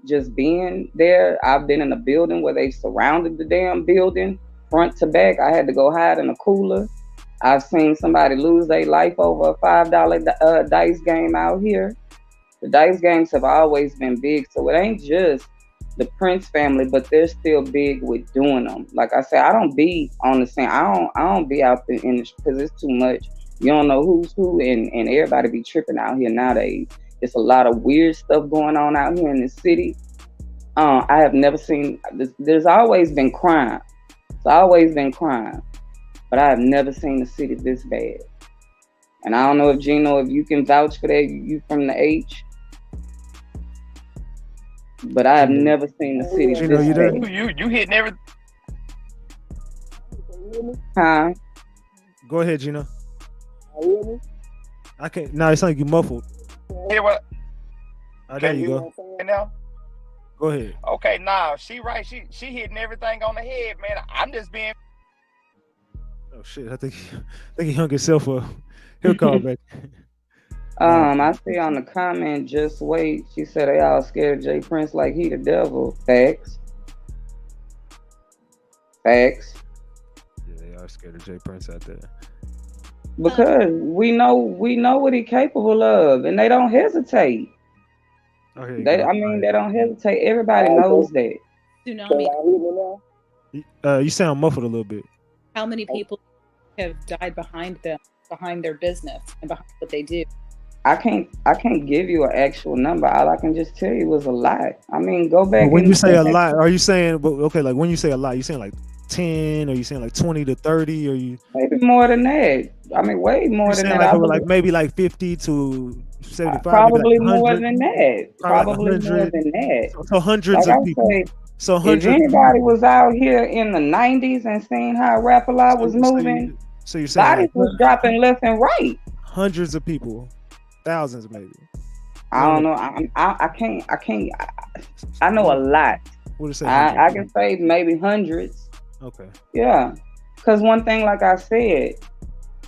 just being there. I've been in a building where they surrounded the damn building front to back. I had to go hide in a cooler. I've seen somebody lose their life over a $5 dice game out here. The dice games have always been big, so it ain't just the Prince family, but they're still big with doing them. Like I said, I don't be on the scene. I don't be out there in the, because it's too much. You don't know who's who, and everybody be tripping out here nowadays. It's a lot of weird stuff going on out here in the city. I have never seen. There's always been crime. It's always been crime, but I have never seen the city this bad. And I don't know if Gino, if you can vouch for that. You from the H, but I have never seen the city Gino, this bad. You hitting everything. Huh? Go ahead, Gino. I can't. No, it's like you muffled. Hear what? There you go. Now? Go ahead. Okay, nah, she right. She hitting everything on the head, man. I'm just being. Oh shit! I think he hung himself up. He'll call back. I see on the comment, just wait. She said they all scared of Jay Prince like he the devil. Facts. Yeah, they are scared of Jay Prince out there. Because we know what he's capable of, and they don't hesitate. Okay, they don't hesitate. Everybody knows that. Tsunami. You sound muffled a little bit. How many people have died behind their business and behind what they do? I can't give you an actual number. All I can just tell you was a lot. I mean, go back. But when you say a lot, are you saying okay? Like when you say a lot, you saying like 10, or you saying like 20 to 30, or you maybe more than that? I mean, way more than that. Like maybe like 50 to 75. Probably like more than that. Probably more than that. So hundreds of people. So if anybody was out here in the 90s and seen how Rap-A-Lot was moving, so you're saying bodies was dropping left and right. Hundreds of people, thousands maybe. I don't know. I can't. I know a lot. What do you say? I can say maybe hundreds. Okay. Yeah, because one thing, like I said,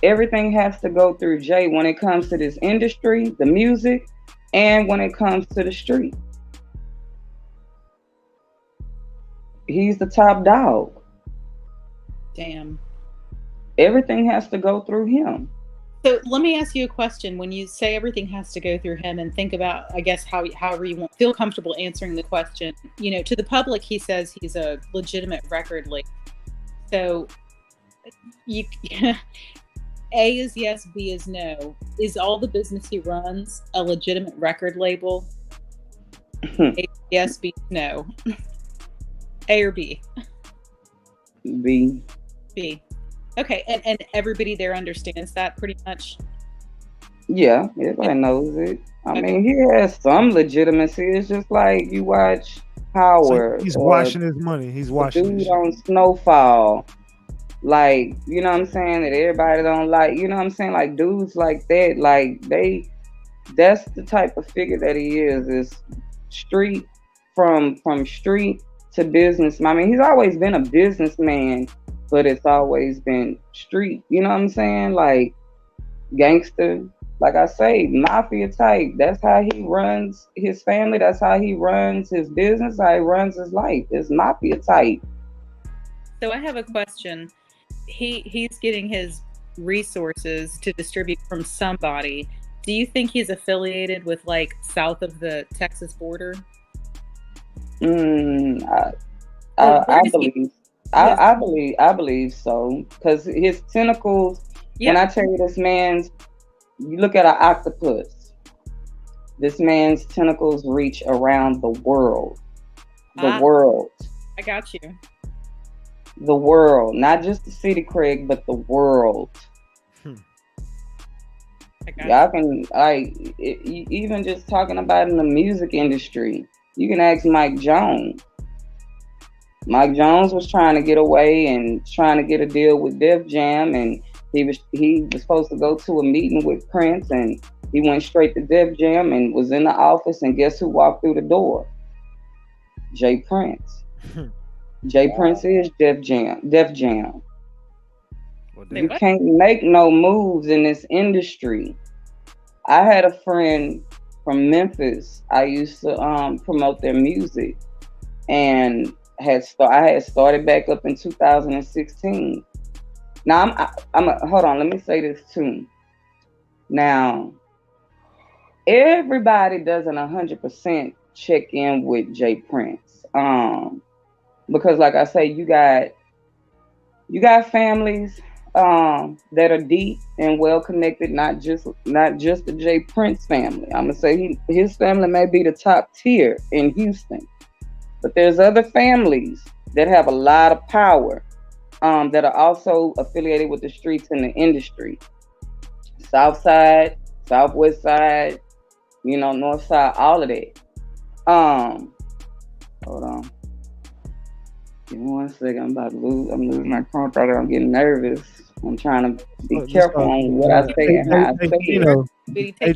everything has to go through Jay when it comes to this industry, the music, and when it comes to the street. He's the top dog. Damn. Everything has to go through him. So let me ask you a question. When you say everything has to go through him, and think about, I guess, however you feel comfortable answering the question. You know, to the public, he says he's a legitimate record label. So, A is yes, B is no. Is all the business he runs a legitimate record label? A, yes, B, no. A or B? B. B. Okay, and everybody there understands that pretty much? Yeah, everybody knows it. I mean, he has some legitimacy. It's just like you watch Howard. So he's washing his money. He's washing dude on Snowfall. Like, you know what I'm saying? That everybody don't like, you know what I'm saying? Like dudes like that, like that's the type of figure that he is street from street to business. I mean, he's always been a businessman, but it's always been street. You know what I'm saying? Like gangster, like I say, mafia type. That's how he runs his family. That's how he runs his business. How he runs his life. It's mafia type. So I have a question. He's getting his resources to distribute from somebody. Do you think he's affiliated with like south of the Texas border? I believe so, because his tentacles. When I tell you this man's, you look at an octopus. This man's tentacles reach around the world. The world. I got you. The world, not just the city, Craig, but the world. Y'all can even just talking about in the music industry. You can ask Mike Jones. Mike Jones was trying to get away and trying to get a deal with Def Jam, and he was supposed to go to a meeting with Prince, and he went straight to Def Jam and was in the office, and guess who walked through the door? Jay Prince. Jay Prince is Def Jam. You can't make no moves in this industry. I had a friend from Memphis. I used to promote their music, and I had started back up in 2016. Now hold on. Let me say this too. Now, everybody doesn't 100% check in with Jay Prince, because like I say, you got families. that are deep and well connected, not just the J Prince family. I'm gonna say his family may be the top tier in Houston, but there's other families that have a lot of power, that are also affiliated with the streets and the industry. South side, southwest side, north side, all of that. Hold on. Give me 1 second. I'm losing my contact. I'm getting nervous. I'm trying to be careful on what I say and how I say it. Hey,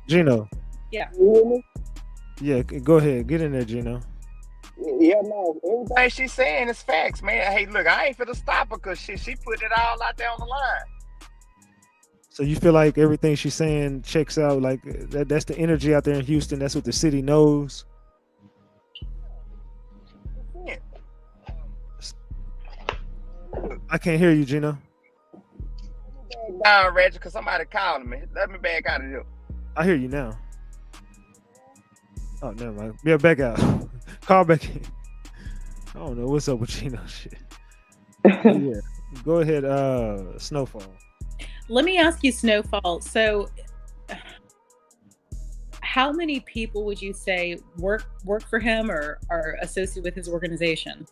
Gino. Yeah. Yeah, go ahead. Get in there, Gino. Yeah, no. Everything she's saying is facts, man. Hey, look, I ain't finna stop her because she put it all out there on the line. So you feel like everything she's saying checks out, like that's the energy out there in Houston. That's what the city knows. Yeah. I can't hear you, Gino. Down, Reggie, because somebody calling me. Let me back out of here. I hear you now. Oh, never mind. Yeah, back out. Call back in. I don't know what's up with Gino shit. Yeah. Go ahead, Snowfall. Let me ask you, Snowfall. So, how many people would you say work for him or are associated with his organization?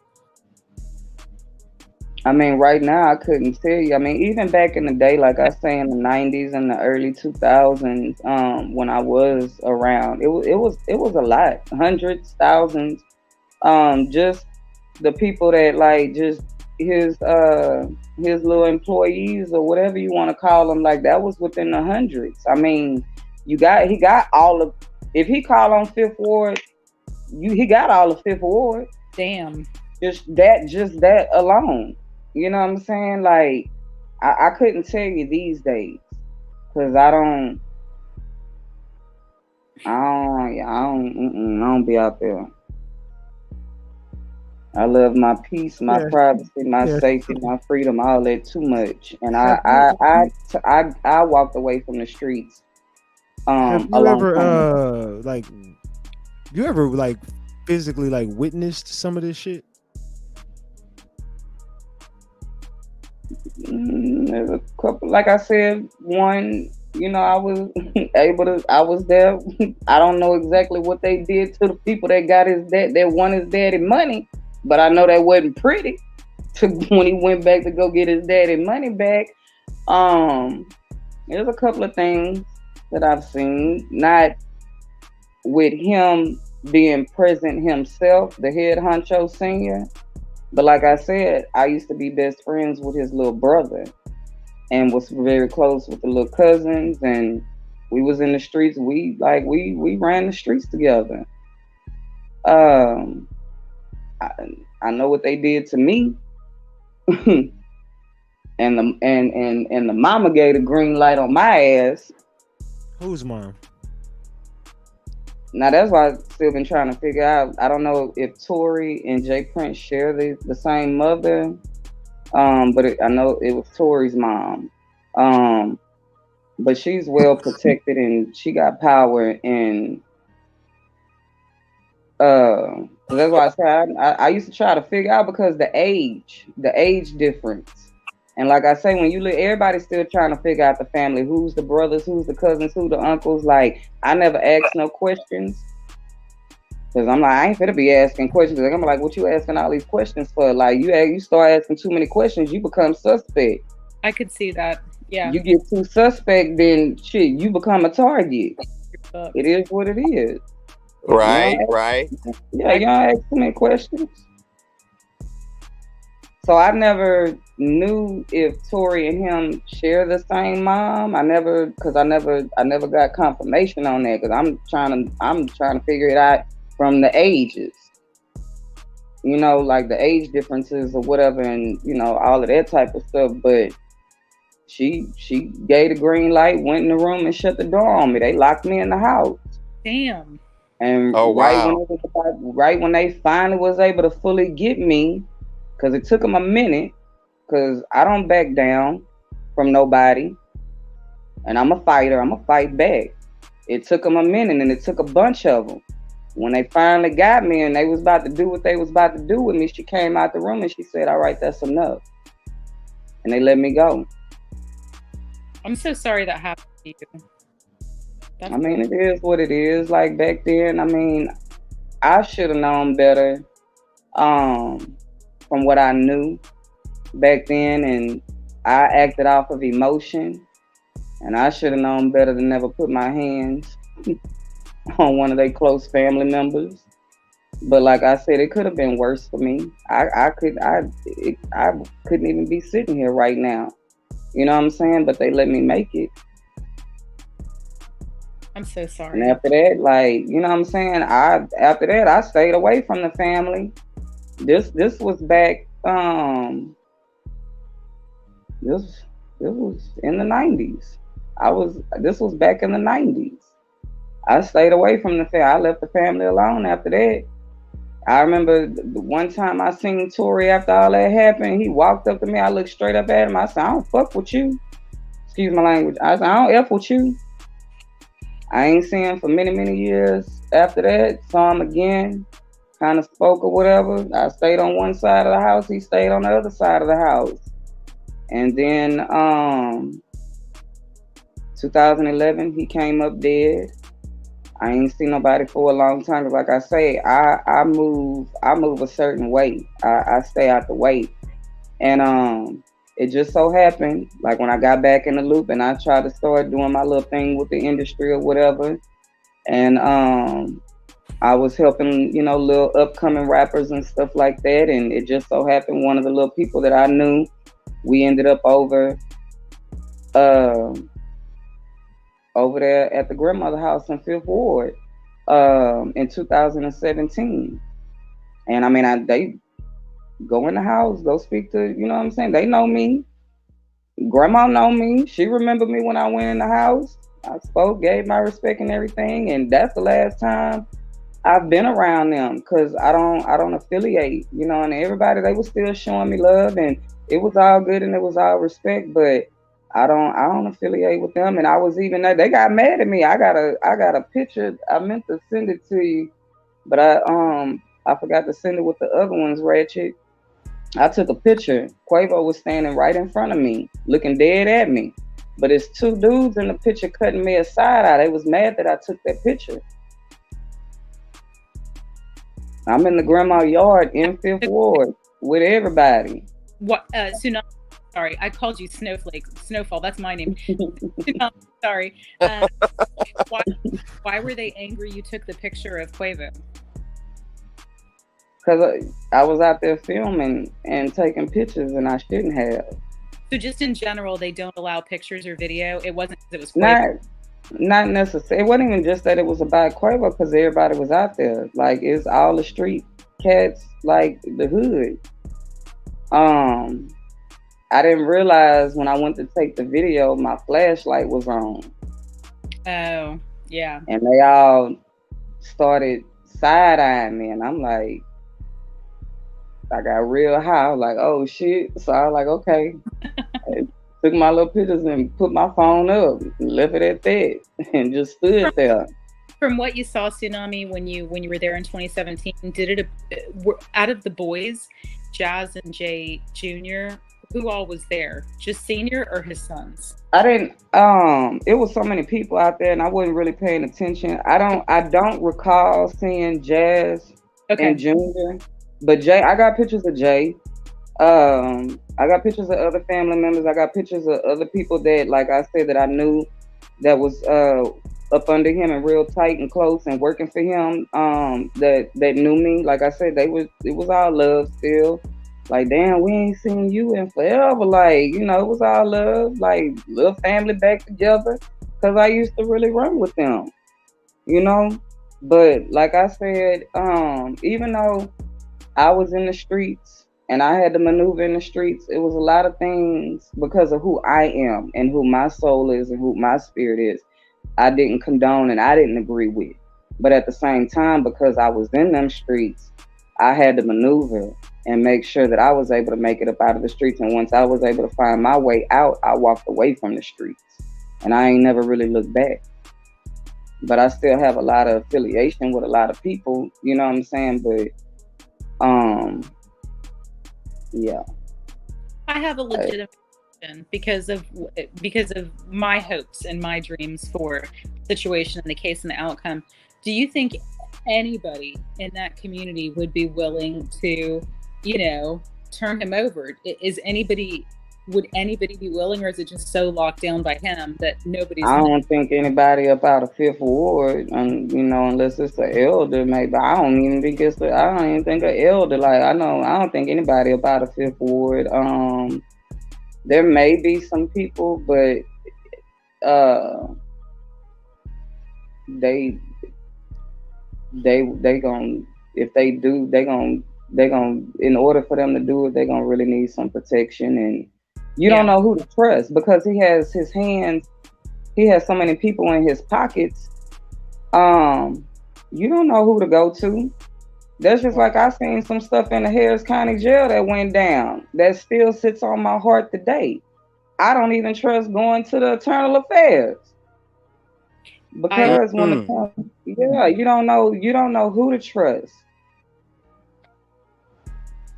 I mean, right now I couldn't tell you. I mean, even back in the day, like I say, in the 90s and the early 2000s, when I was around, it was a lot, hundreds, thousands. Just the people that like just his little employees or whatever you want to call them, like that was within the hundreds. I mean, he got all of. If he called on Fifth Ward, he got all of Fifth Ward. Damn. Just that alone. You know what I'm saying? Like, I couldn't tell you these days because I don't be out there. I love my peace, my privacy, my safety, my freedom, all that too much. And I walked away from the streets. Have you ever physically witnessed some of this shit? There's a couple, like I said, one, I was I was there. I don't know exactly what they did to the people that got that won his daddy money, but I know that wasn't pretty when he went back to go get his daddy money back. There's a couple of things that I've seen, not with him being present himself, the head honcho senior. But like I said, I used to be best friends with his little brother and was very close with the little cousins, and we was in the streets. We ran the streets together. I know what they did to me. and the mama gave the green light on my ass. Whose mom? Now that's why I've still been trying to figure out. I don't know if Tory and J Prince share the same mother, but I know it was Tory's mom. But she's well protected and she got power, and that's why I said I used to try to figure out, because the age difference. And like I say, when you look, everybody's still trying to figure out the family. Who's the brothers, who's the cousins, who the uncles. Like, I never asked no questions. Because I'm like, I ain't finna be asking questions. Like, I'm like, what you asking all these questions for? Like, you start asking too many questions, you become suspect. I could see that. Yeah. You get too suspect, then shit, you become a target. It is what it is. Right, right. Yeah, y'all ask too many questions. So I never knew if Tory and him share the same mom. I never got confirmation on that, because I'm trying to figure it out from the ages. Like the age differences or whatever, and all of that type of stuff. But she gave the green light, went in the room and shut the door on me. They locked me in the house. Damn. And right when they finally was able to fully get me, because it took them a minute, because I don't back down from nobody. And I'm a fighter. I'm going to fight back. It took them a minute, and it took a bunch of them. When they finally got me and they was about to do what they was about to do with me, she came out the room and she said, all right, that's enough. and they let me go. I'm so sorry that happened to you. I mean, it is what it is. Like back then, I mean, I should have known better from what I knew back then, and I acted off of emotion, and I should have known better to never put my hands on one of their close family members. But like I said, it could have been worse for me. I couldn't even be sitting here right now. You know what I'm saying? But they let me make it. I'm so sorry. And after that, like, you know what I'm saying? After that, I stayed away from the family. This was back this was in the 90s. This was back in the 90s. I stayed away from the family. I left the family alone after that. I remember the one time I seen Tory after all that happened. He walked up to me. I looked straight up at him. I said, I don't fuck with you. Excuse my language. I said, I don't F with you. I ain't seen him for many, many years after that. Saw him again. Kind of spoke or whatever. I stayed on one side of the house. He stayed on the other side of the house. And then 2011, he came up dead. I ain't seen nobody for a long time. Like I say, I move a certain way. I stay out the way. And it just so happened, like when I got back in the loop and I tried to start doing my little thing with the industry or whatever, and I was helping, you know, little upcoming rappers and stuff like that. And it just so happened one of the little people that I knew, we ended up over there at the grandmother house in Fifth Ward in 2017. And I mean, they go in the house, go speak to, you know what I'm saying? They know me. Grandma know me. She remembered me when I went in the house. I spoke, gave my respect and everything. And that's the last time I've been around them, because I don't affiliate, you know, and everybody, they was still showing me love, and it was all good and it was all respect, but I don't affiliate with them. And I was even there, they got mad at me. I got a picture. I meant to send it to you, but I forgot to send it with the other ones, Ratchet. I took a picture. Quavo was standing right in front of me, looking dead at me. But it's two dudes in the picture cutting me a side eye. They was mad that I took that picture. I'm in the grandma yard in Fifth Ward with everybody. What? Tsunami. Sorry, I called you Snowflake. Snowfall. That's my name. Sorry. Why were they angry you took the picture of Quavo? Because I was out there filming and taking pictures, and I shouldn't have. So just in general, they don't allow pictures or video? It wasn't because it was Quavo? Not necessarily. It wasn't even just that it was about Quavo, because everybody was out there. Like, it's all the street cats, like the hood. I didn't realize when I went to take the video, my flashlight was on. Oh, yeah. And they all started side-eyeing me, and I'm like, I got real high. I was like, oh shit. So I was like, okay. I took my little pictures and put my phone up, left it at that, and just stood there. From what you saw, Tsunami, when you were there in 2017, did it out of the boys, Jazz and Jay Jr., who all was there? Just Senior or his sons? I didn't. It was so many people out there, and I wasn't really paying attention. I don't recall seeing Jazz and Junior, but Jay. I got pictures of Jay. I got pictures of other family members. I got pictures of other people that, like I said, that I knew that was up under him and real tight and close and working for him. That knew me. Like I said, it was all love still. Like, damn, we ain't seen you in forever. Like, you know, it was all love, like little family back together. Cause I used to really run with them, you know. But like I said, even though I was in the streets and I had to maneuver in the streets, it was a lot of things because of who I am and who my soul is and who my spirit is, I didn't condone and I didn't agree with. But at the same time, because I was in them streets, I had to maneuver and make sure that I was able to make it up out of the streets. And once I was able to find my way out, I walked away from the streets. And I ain't never really looked back. But I still have a lot of affiliation with a lot of people, you know what I'm saying? But, yeah. I have a legitimate because of my hopes and my dreams for the situation and the case and the outcome. Do you think anybody in that community would be willing to, turn him over? Would anybody be willing, or is it just so locked down by him that nobody's? I don't think anybody up out of Fifth Ward, unless it's an elder, maybe. I don't even think an elder. I don't think anybody up out of Fifth Ward. There may be some people, but they gonna, if they do, they gonna, in order for them to do it, they gonna really need some protection. And you don't know who to trust, because he has so many people in his pockets. You don't know who to go to. That's just like I seen some stuff in the Harris County Jail that went down that still sits on my heart today. I don't even trust going to the Internal Affairs, because when it comes, you don't know who to trust.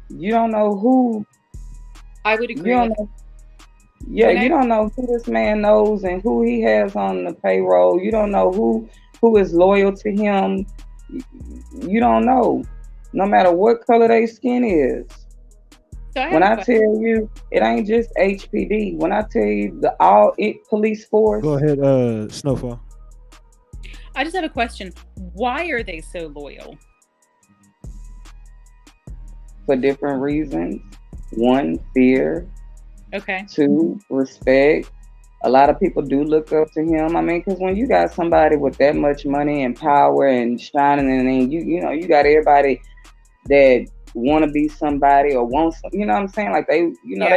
You don't know who. I would agree. You don't know who this man knows and who he has on the payroll. You don't know who is loyal to him. You don't know, no matter what color their skin is. So when I tell you, it ain't just HPD. When I tell you the police force. Go ahead, Snowfall. I just have a question. Why are they so loyal? For different reasons. One, fear. Okay. Two, respect. A lot of people do look up to him. I mean, because when you got somebody with that much money and power and shining, and then you got everybody that want to be somebody or wants, you know what I'm saying? Like they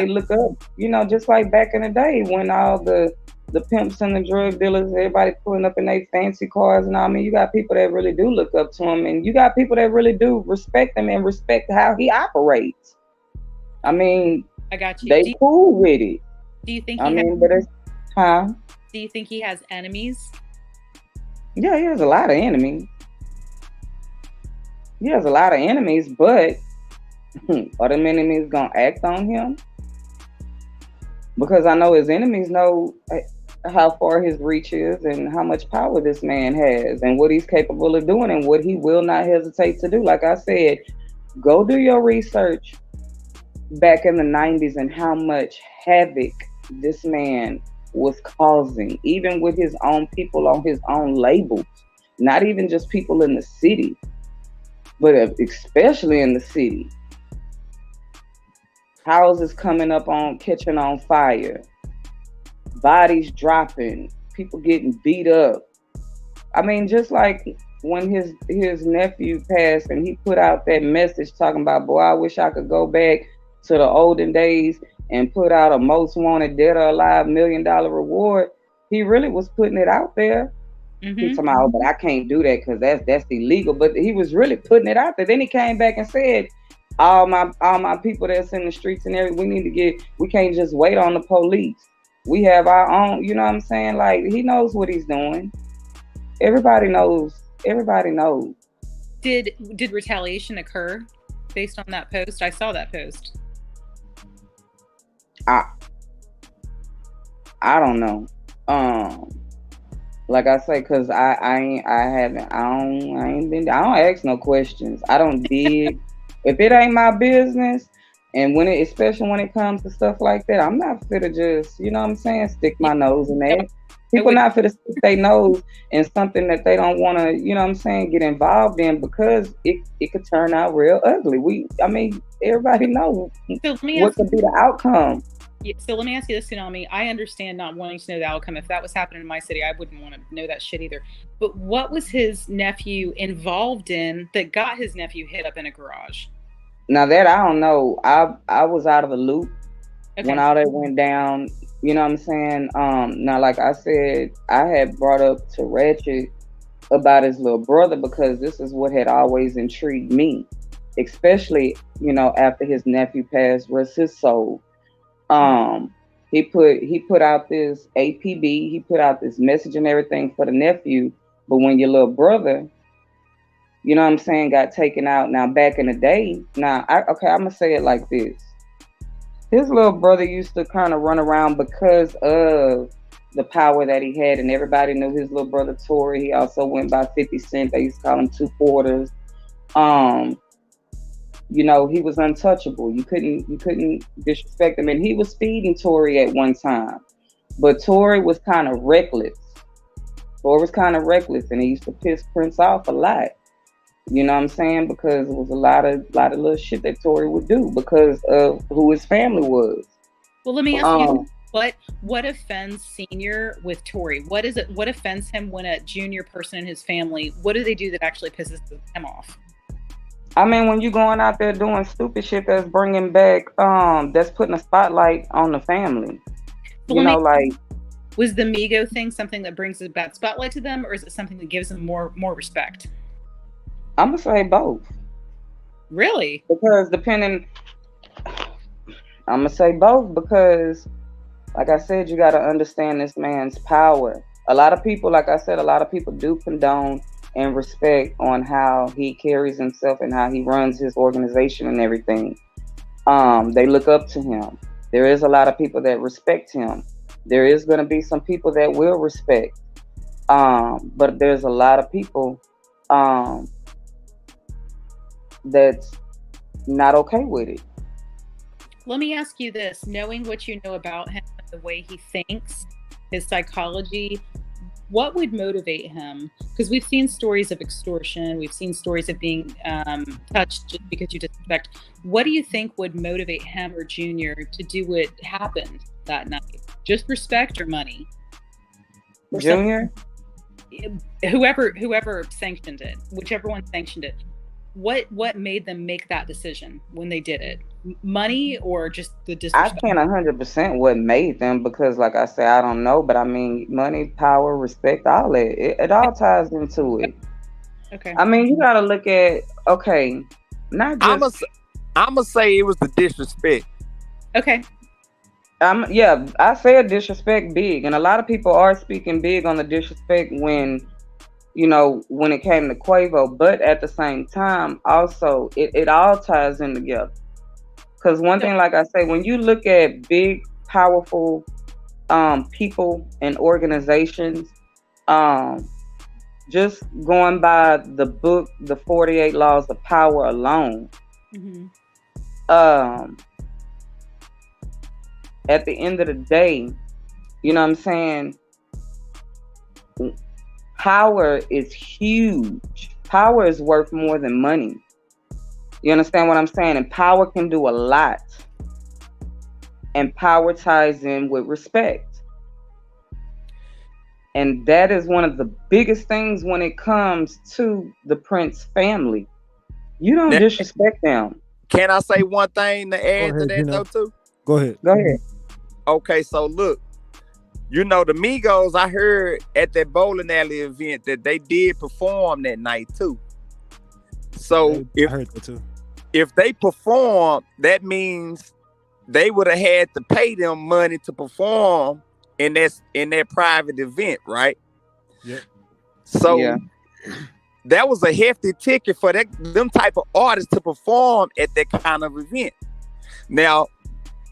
look up, just like back in the day when all the pimps and the drug dealers, everybody pulling up in their fancy cars and all. I mean, you got people that really do look up to him, and you got people that really do respect him and respect how he operates. I mean, I got you. They cool with it. Do you think? Do you think he has enemies? Yeah, he has a lot of enemies. But are them enemies gonna act on him? Because I know his enemies know how far his reach is and how much power this man has and what he's capable of doing and what he will not hesitate to do. Like I said, go do your research back in the 90s and how much havoc this man was causing, even with his own people on his own labels, not even just people in the city, but especially in the city. Houses coming up catching on fire, bodies dropping, people getting beat up. I mean, just like when his nephew passed and he put out that message talking about, boy, I wish I could go back to the olden days and put out a most wanted dead or alive $1 million reward. He really was putting it out there. Mm-hmm. He's talking about, but I can't do that because that's illegal. But he was really putting it out there. Then he came back and said, all my people that's in the streets and everything, we can't just wait on the police. We have our own, you know what I'm saying? Like, he knows what he's doing. Everybody knows. Did retaliation occur based on that post? I saw that post. I don't know. Like I say, cause I don't ask no questions. I don't dig. If it ain't my business, and especially when it comes to stuff like that, I'm not fit to just, you know what I'm saying, stick my nose in that. People not fit to stick their nose in something that they don't want to, you know what I'm saying, get involved in, because it could turn out real ugly. Everybody knows what could be the outcome. Yeah, so let me ask you this, Tsunami. I understand not wanting to know the outcome. If that was happening in my city, I wouldn't want to know that shit either. But what was his nephew involved in that got his nephew hit up in a garage? Now that I don't know. I was out of the loop when all that went down. You know what I'm saying? Now, like I said, I had brought up to Ratchet about his little brother because this is what had always intrigued me, especially, after his nephew passed, rest his soul. He put out this APB, he put out this message and everything for the nephew, but when your little brother, you know what I'm saying, got taken out. Now, back in the day, I'm gonna say it like this. His little brother used to kind of run around because of the power that he had, and everybody knew his little brother Tory. He also went by 50 Cent. They used to call him Two Quarters. You know, he was untouchable. You couldn't disrespect him. And he was feeding Tory at one time. But Tory was kind of reckless. And he used to piss Prince off a lot. You know what I'm saying? Because it was a lot of little shit that Tory would do because of who his family was. Well, let me ask you, what offends Senior with Tory? What offends him when a junior person in his family, what do they do that actually pisses him off? I mean, when you're going out there doing stupid shit that's bringing back, that's putting a spotlight on the family. Was the Migo thing something that brings a bad spotlight to them, or is it something that gives them more respect? I'm gonna say both. Really? Because I'm gonna say both because, like I said, you got to understand this man's power. A lot of people do condone and respect on how he carries himself and how he runs his organization and everything. They look up to him. There is a lot of people that respect him. There is going to be some people that will respect. But there's a lot of people that's not okay with it. Let me ask you this, knowing what you know about him, the way he thinks, his psychology, what would motivate him? Because we've seen stories of extortion, we've seen stories of being touched just because you disrespect. What do you think would motivate him or Junior to do what happened that night? Just respect or money? Or Junior? Whoever sanctioned it, whichever one sanctioned it. What made them make that decision when they did it? Money or just the disrespect? I can't 100% what made them, because like I said, I don't know, but I mean, money, power, respect, all that, it all ties into it. Okay. I mean, you gotta look at, not just... I'm gonna say it was the disrespect. Okay. I said disrespect big, and a lot of people are speaking big on the disrespect when it came to Quavo, but at the same time, also, it all ties in together. Because one thing, like I say, when you look at big, powerful people and organizations, just going by the book, The 48 Laws of Power alone, at the end of the day, you know what I'm saying? Power is huge. Power is worth more than money. You understand what I'm saying? And power can do a lot. And power ties in with respect. And that is one of the biggest things when it comes to the Prince family. You don't disrespect them. Can I say one thing to add to that, though, too? Go ahead. Okay, so look. The Migos, I heard at that bowling alley event that they did perform that night too. So I heard that too. If they perform, that means they would have had to pay them money to perform in that private event, right? Yeah. So that was a hefty ticket for them type of artists to perform at that kind of event. Now,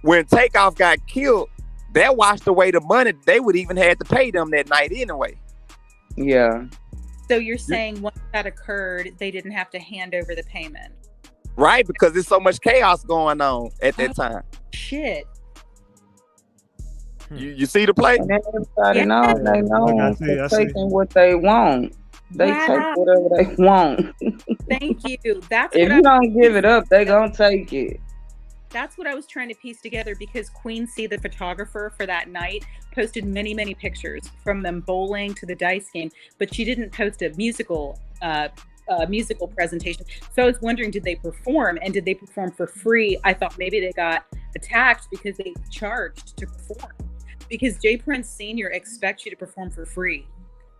when Takeoff got killed, that washed away the money they would even have to pay them that night anyway. Yeah. So you're saying once that occurred, they didn't have to hand over the payment? Right, because there's so much chaos going on at that time. Shit. You see the play? And everybody knows they know. They're taking what they want. They take whatever they want. Thank you. If you don't give it up, they gonna take it. That's what I was trying to piece together, because Queen C, the photographer for that night, posted many, many pictures from them bowling to the dice game, but she didn't post a musical presentation. So I was wondering, did they perform, and did they perform for free? I thought maybe they got attacked because they charged to perform, because J. Prince Sr. expects you to perform for free.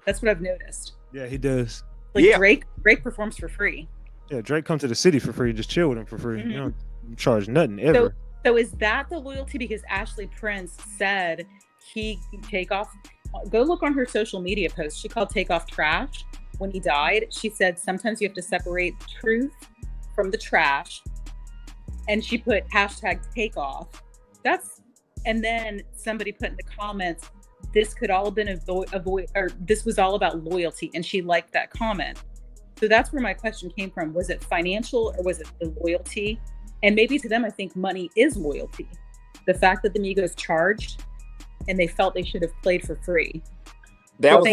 That's what I've noticed. Yeah, he does. Drake performs for free. Yeah, Drake comes to the city for free, just chill with him for free. You don't charge nothing ever. So is that the loyalty? Because Ashley Prince said Takeoff, go look on her social media post. She called Takeoff trash when he died. She said sometimes you have to separate truth from the trash. And she put #Takeoff And then somebody put in the comments, this could all have been or this was all about loyalty, and she liked that comment. So that's where my question came from. Was it financial or was it the loyalty? And maybe to them, I think money is loyalty. The fact that the Migos charged and they felt they should have played for free. That was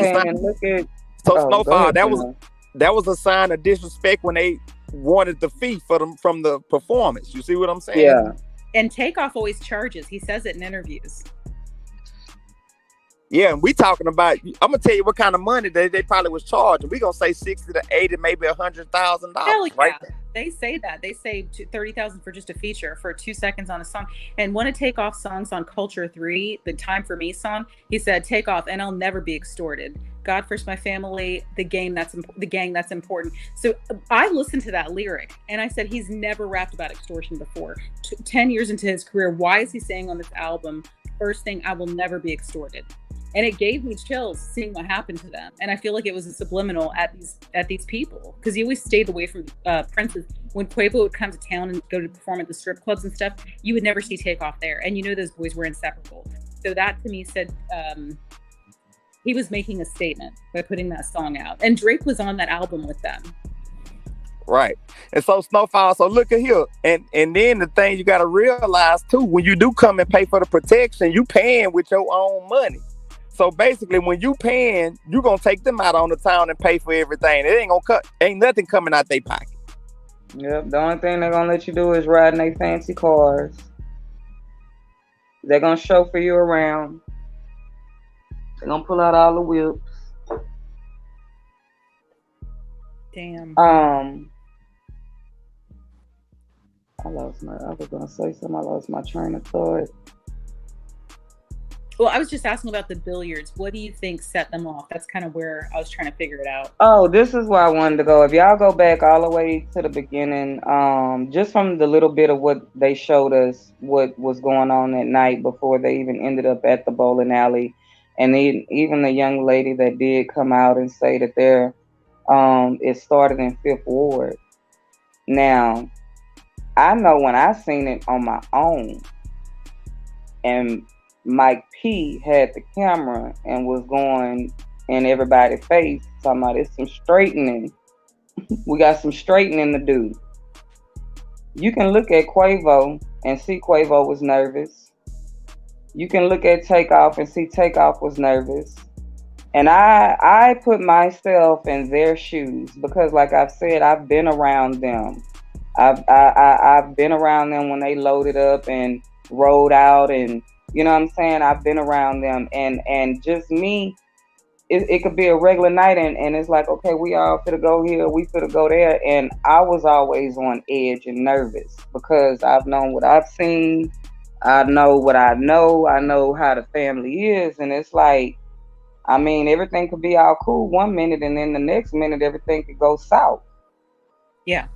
Snowfall. That was a sign of disrespect when they wanted the fee from the performance. You see what I'm saying? Yeah. And Takeoff always charges. He says it in interviews. Yeah, and we talking about. I'm gonna tell you what kind of money they probably was charging. We gonna say $60,000 to $80,000, maybe $100,000. Hell yeah. Right? They say that. They say $30,000 for just a feature for 2 seconds on a song. And one of Takeoff's songs on Culture 3, the Time for Me song, he said, "Takeoff, and I'll never be extorted. God first, my family, the gang that's important." So I listened to that lyric and I said, he's never rapped about extortion before. 10 years into his career, why is he saying on this album, first thing, I will never be extorted? And it gave me chills seeing what happened to them. And I feel like it was a subliminal at these people, because he always stayed away from Prince's. When Quavo would come to town and go to perform at the strip clubs and stuff, you would never see Takeoff there. And those boys were inseparable. So that to me said he was making a statement by putting that song out. And Drake was on that album with them. Right. And so Snowfall, so look at here. And then the thing you got to realize too, when you do come and pay for the protection, you paying with your own money. So basically, when you paying, you gonna take them out on the town and pay for everything. It ain't nothing coming out their pocket. Yep. The only thing they're gonna let you do is ride in their fancy cars. They're gonna chauffeur you around. They're gonna pull out all the whips. Damn. I was gonna say something. I lost my train of thought. Well, I was just asking about the billiards. What do you think set them off? That's kind of where I was trying to figure it out. Oh, this is where I wanted to go. If y'all go back all the way to the beginning, just from the little bit of what they showed us, what was going on that night before they even ended up at the bowling alley, and even the young lady that did come out and say that it started in Fifth Ward. Now, I know when I seen it on my own, and Mike P had the camera and was going in everybody's face, talking about it's some straightening. We got some straightening to do. You can look at Quavo and see Quavo was nervous. You can look at Takeoff and see Takeoff was nervous. And I put myself in their shoes because, like I've said, I've been around them. I've been around them when they loaded up and rolled out, and you know what I'm saying? I've been around them, and just me, it could be a regular night, and it's like, okay, we all finna go here, we finna go there, and I was always on edge and nervous because I've known what I've seen, I know what I know how the family is, and it's like, I mean, everything could be all cool one minute, and then the next minute, everything could go south. Yeah.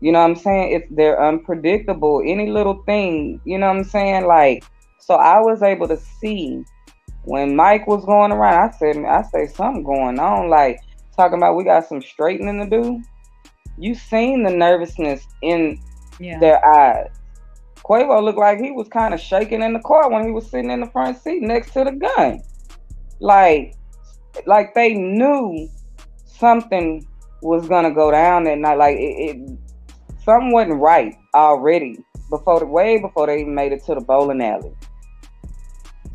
You know what I'm saying? They're unpredictable. Any little thing, you know what I'm saying? Like, so I was able to see when Mike was going around, I say something going on, like talking about we got some straightening to do. You seen the nervousness in their eyes. Quavo looked like he was kind of shaking in the car when he was sitting in the front seat next to the gun. Like they knew something was gonna go down that night. Like something wasn't right already way before they even made it to the bowling alley.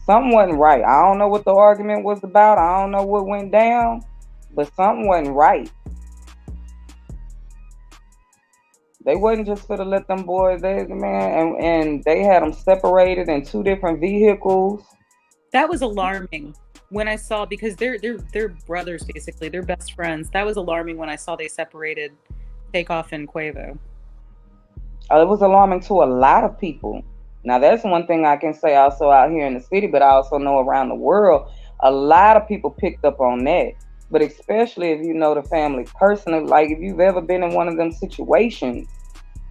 Something wasn't right. I don't know what the argument was about. I don't know what went down, but something wasn't right. They wasn't just for to let them boys there, man, and they had them separated in 2 different vehicles. That was alarming when I saw, because they're brothers basically, they're best friends. That was alarming when I saw they separated Takeoff and Quavo. It was alarming to a lot of people. Now, that's one thing I can say also out here in the city, but I also know around the world, a lot of people picked up on that. But especially if you know the family personally, like if you've ever been in one of them situations.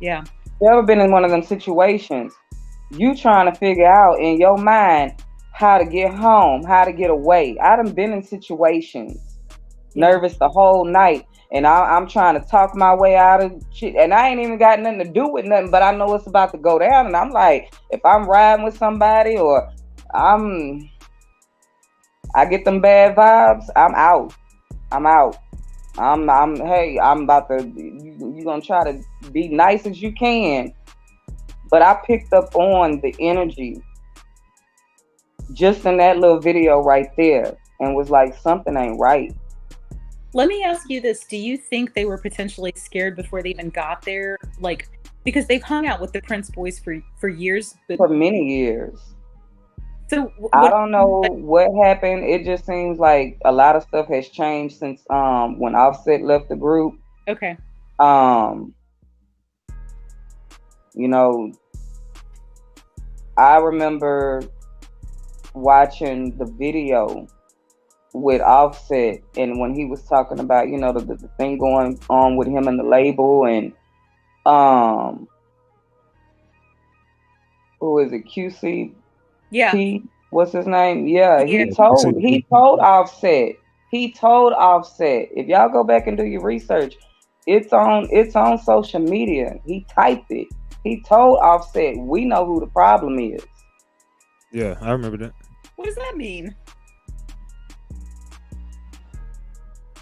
Yeah. You ever been in one of them situations, you trying to figure out in your mind how to get home, how to get away. I done been in situations, nervous the whole night. and I'm trying to talk my way out of shit, and I ain't even got nothing to do with nothing, but I know it's about to go down, and I'm like, if I'm riding with somebody or I get them bad vibes, I'm out. Hey, I'm about to, you gonna try to be nice as you can, but I picked up on the energy just in that little video right there, and was like, something ain't right. Let me ask you this. Do you think they were potentially scared before they even got there? Like, because they've hung out with the Prince boys for years. For many years. So I don't know what happened. It just seems like a lot of stuff has changed since when Offset left the group. Okay. You know, I remember watching the video with Offset, and when he was talking about, you know, the thing going on with him and the label, and who is it, QC? Yeah. What's his name? Yeah, he told Offset. He told Offset, if y'all go back and do your research, it's on social media. He typed it. He told Offset, we know who the problem is. Yeah, I remember that. What does that mean?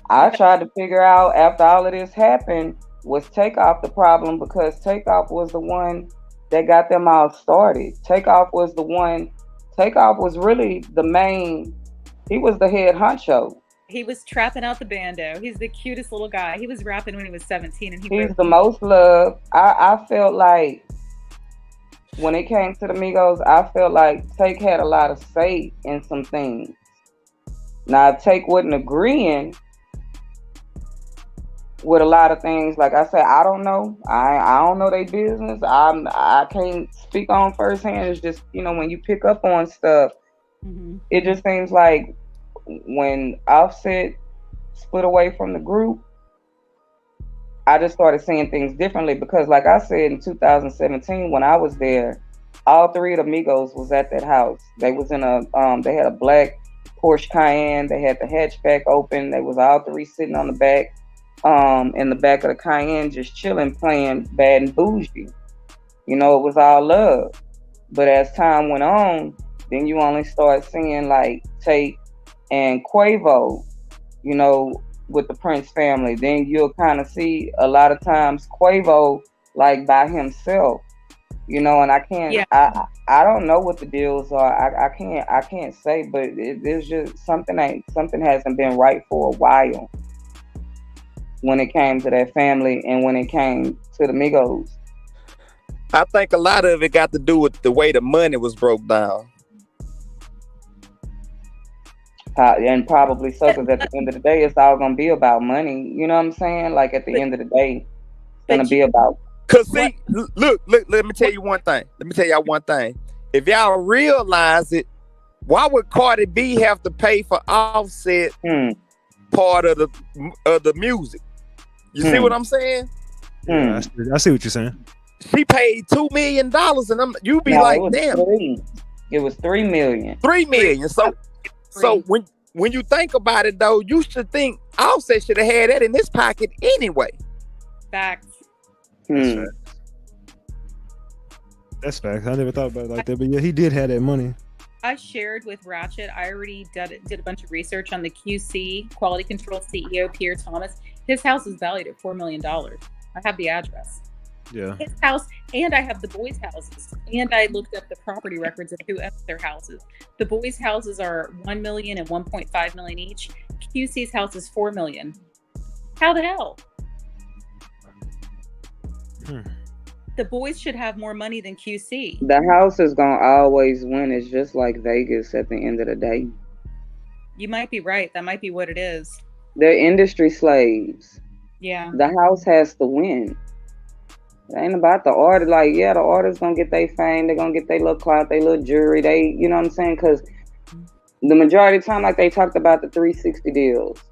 I tried to figure out after all of this happened, was Takeoff the problem, because Takeoff was the one that got them all started. Takeoff was really the main, he was the head honcho. He was trapping out the bando. He's the cutest little guy. He was rapping when he was 17, and he's the most loved. I felt like when it came to the Migos, I felt like Take had a lot of say in some things. Now, if Take wasn't agreeing with a lot of things, like I said, I don't know. I don't know their business. I can't speak on firsthand. It's just, you know, when you pick up on stuff, it just seems like when Offset split away from the group, I just started seeing things differently, because like I said, in 2017, when I was there, all three of the Migos was at that house. They was in they had a black Porsche Cayenne. They had the hatchback open. They was all three sitting on the back, in the back of the Cayenne, just chilling, playing Bad and Bougie. You know, it was all love. But as time went on, then you only start seeing like Tate and Quavo, you know, with the Prince family. Then you'll kind of see a lot of times Quavo like by himself, you know, and I can't, I don't know what the deals are. I can't say, but there's just something hasn't been right for a while when it came to that family and when it came to the Migos. I think a lot of it got to do with the way the money was broke down. And probably so, because at the end of the day, it's all going to be about money. You know what I'm saying? Like, at the end of the day, it's going to be about... Because, see, look, let me tell you one thing. Let me tell y'all one thing. If y'all realize it, why would Cardi B have to pay for Offset part of the music? You see what I'm saying? Yeah, I see what you're saying. She paid $2 million, and you be like, damn. It was $3 million. $3 million. So when you think about it, though, you should think Offset should have had that in his pocket anyway. Facts. That's facts. I never thought about it like that, but yeah, he did have that money. I shared with Ratchet. I already did a bunch of research on the QC Quality Control CEO Pierre Thomas. His house is valued at $4 million. I have the address. Yeah. His house, and I have the boys' houses, and I looked up the property records of who owns their houses. The boys' houses are $1 million and $1.5 million each. QC's house is $4 million. How the hell? The boys should have more money than QC. The house is gonna always win. It's just like Vegas at the end of the day. You might be right. That might be what it is. They're industry slaves. Yeah. The house has to win. It ain't about the artist. Like, yeah, the artist gonna get their fame. They're gonna get their little clout, their little jewelry. They, you know what I'm saying? Because the majority of the time, like they talked about the 360 deals.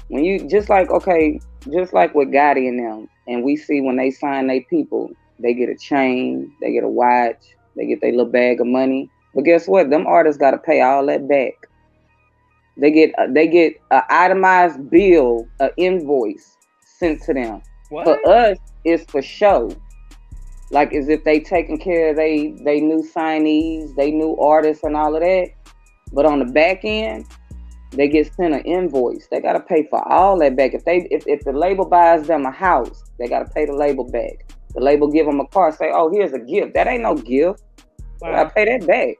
When you, just like with Gotti and them, and we see when they sign their people, they get a chain, they get a watch, they get their little bag of money. But guess what? Them artists got to pay all that back. They get an itemized bill, an invoice sent to them. What? For us, it's for show. Like as if they taking care of they new signees, they new artists and all of that. But on the back end, they get sent an invoice. They gotta pay for all that back. If the label buys them a house, they gotta pay the label back. The label give them a car, say, "Oh, here's a gift." That ain't no gift. Wow. You gotta pay that back.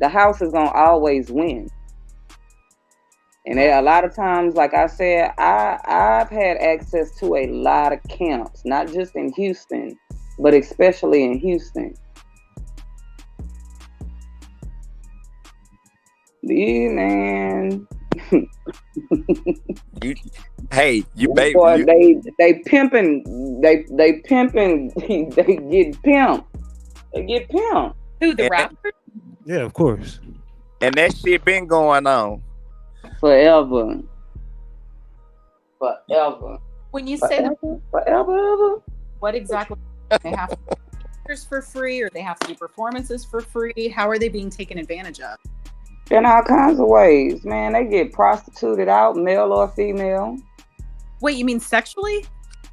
The house is gonna always win. And a lot of times, like I said, I've had access to a lot of camps, not just in Houston, but especially in Houston. Yeah, man. Baby. Boy, they pimping, they pimping, they get pimped. They get pimped. Who, the rapper? Yeah, of course. And that shit been going on. Forever. When you say forever, what exactly? They have to do for free, or they have to do performances for free? How are they being taken advantage of? In all kinds of ways, man. They get prostituted out, male or female. Wait, you mean sexually?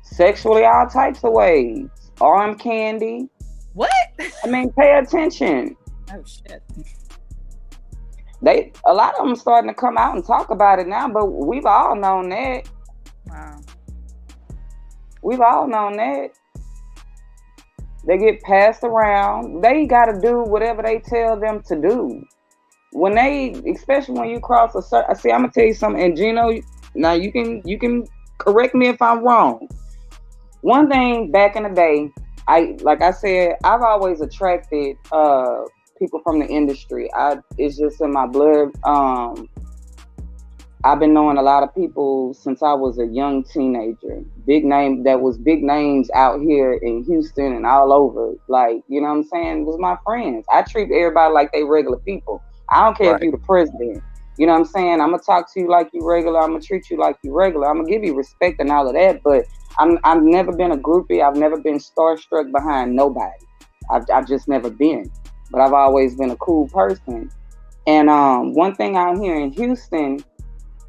Sexually, all types of ways. Arm candy. What? I mean, pay attention. Oh shit. A lot of them starting to come out and talk about it now, but we've all known that. Wow. We've all known that. They get passed around. They got to do whatever they tell them to do. Especially when you cross a certain, see, I'm gonna tell you something, and Gino, now you can correct me if I'm wrong. One thing back in the day, like I said, I've always attracted people from the industry. It's just in my blood. I've been knowing a lot of people since I was a young teenager. Big names out here in Houston and all over. Like, you know what I'm saying? It was my friends. I treat everybody like they regular people. I don't care if you're the president. You know what I'm saying? I'm gonna talk to you like you regular. I'm gonna treat you like you regular. I'm gonna give you respect and all of that. But I've never been a groupie. I've never been starstruck behind nobody. I've just never been. But I've always been a cool person. And one thing out here in Houston,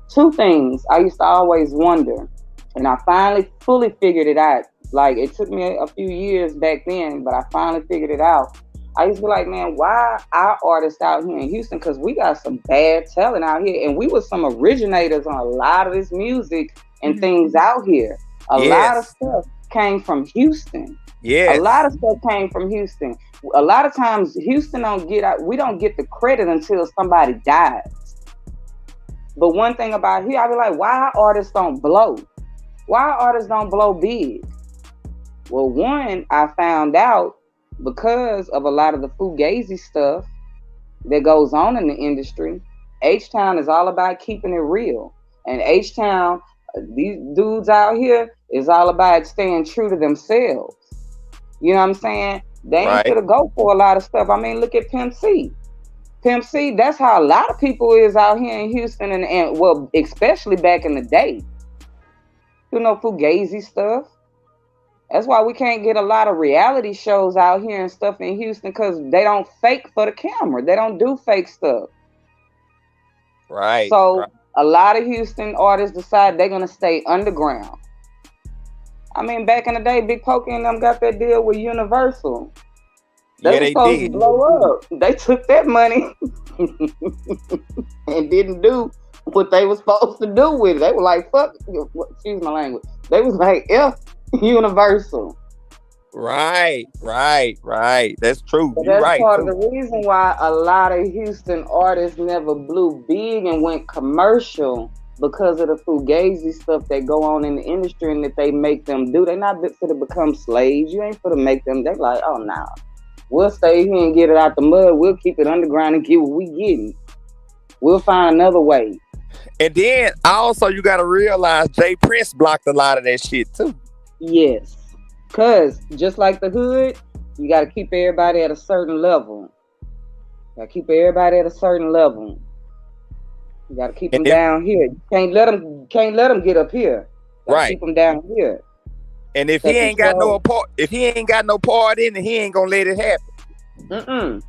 two things I used to always wonder, and I finally fully figured it out. Like, it took me a few years back then, but I finally figured it out. I used to be like, man, why our artists out here in Houston? Because we got some bad talent out here, and we were some originators on a lot of this music and things out here. A lot of stuff came from Houston. Yeah, a lot of stuff came from Houston. A lot of times, Houston we don't get the credit until somebody dies. But one thing about here, I be like, why artists don't blow? Why artists don't blow big? Well, one, I found out because of a lot of the fugazi stuff that goes on in the industry. H-Town is all about keeping it real. And H-Town, these dudes out here, is all about staying true to themselves. You know what I'm saying? They ain't gonna go for a lot of stuff. I mean, look at Pimp C. Pimp C, that's how a lot of people is out here in Houston, and well, especially back in the day. You know, fugazi stuff. That's why we can't get a lot of reality shows out here and stuff in Houston, because they don't fake for the camera. They don't do fake stuff. Right. So a lot of Houston artists decide they're going to stay underground. I mean, back in the day, Big Pokey and them got that deal with Universal. They were supposed to blow up. They took that money and didn't do what they were supposed to do with it. They were like, fuck, excuse my language. They was like, F Universal. Right. That's true. But You're that's right. part of the reason why a lot of Houston artists never blew big and went commercial, because of the fugazi stuff that go on in the industry and that they make them do. They're not for to become slaves. You ain't for to make them. They're like, oh, no. We'll stay here and get it out the mud. We'll keep it underground and get what we getting. We'll find another way. And then also you got to realize Jay Prince blocked a lot of that shit too. Yes. Because just like the hood, you got to keep everybody at a certain level. You got to keep everybody at a certain level. You got to keep them down here. You can't let them get up here. Right. Keep them down here. And if he ain't got no part in it, he ain't gonna let it happen.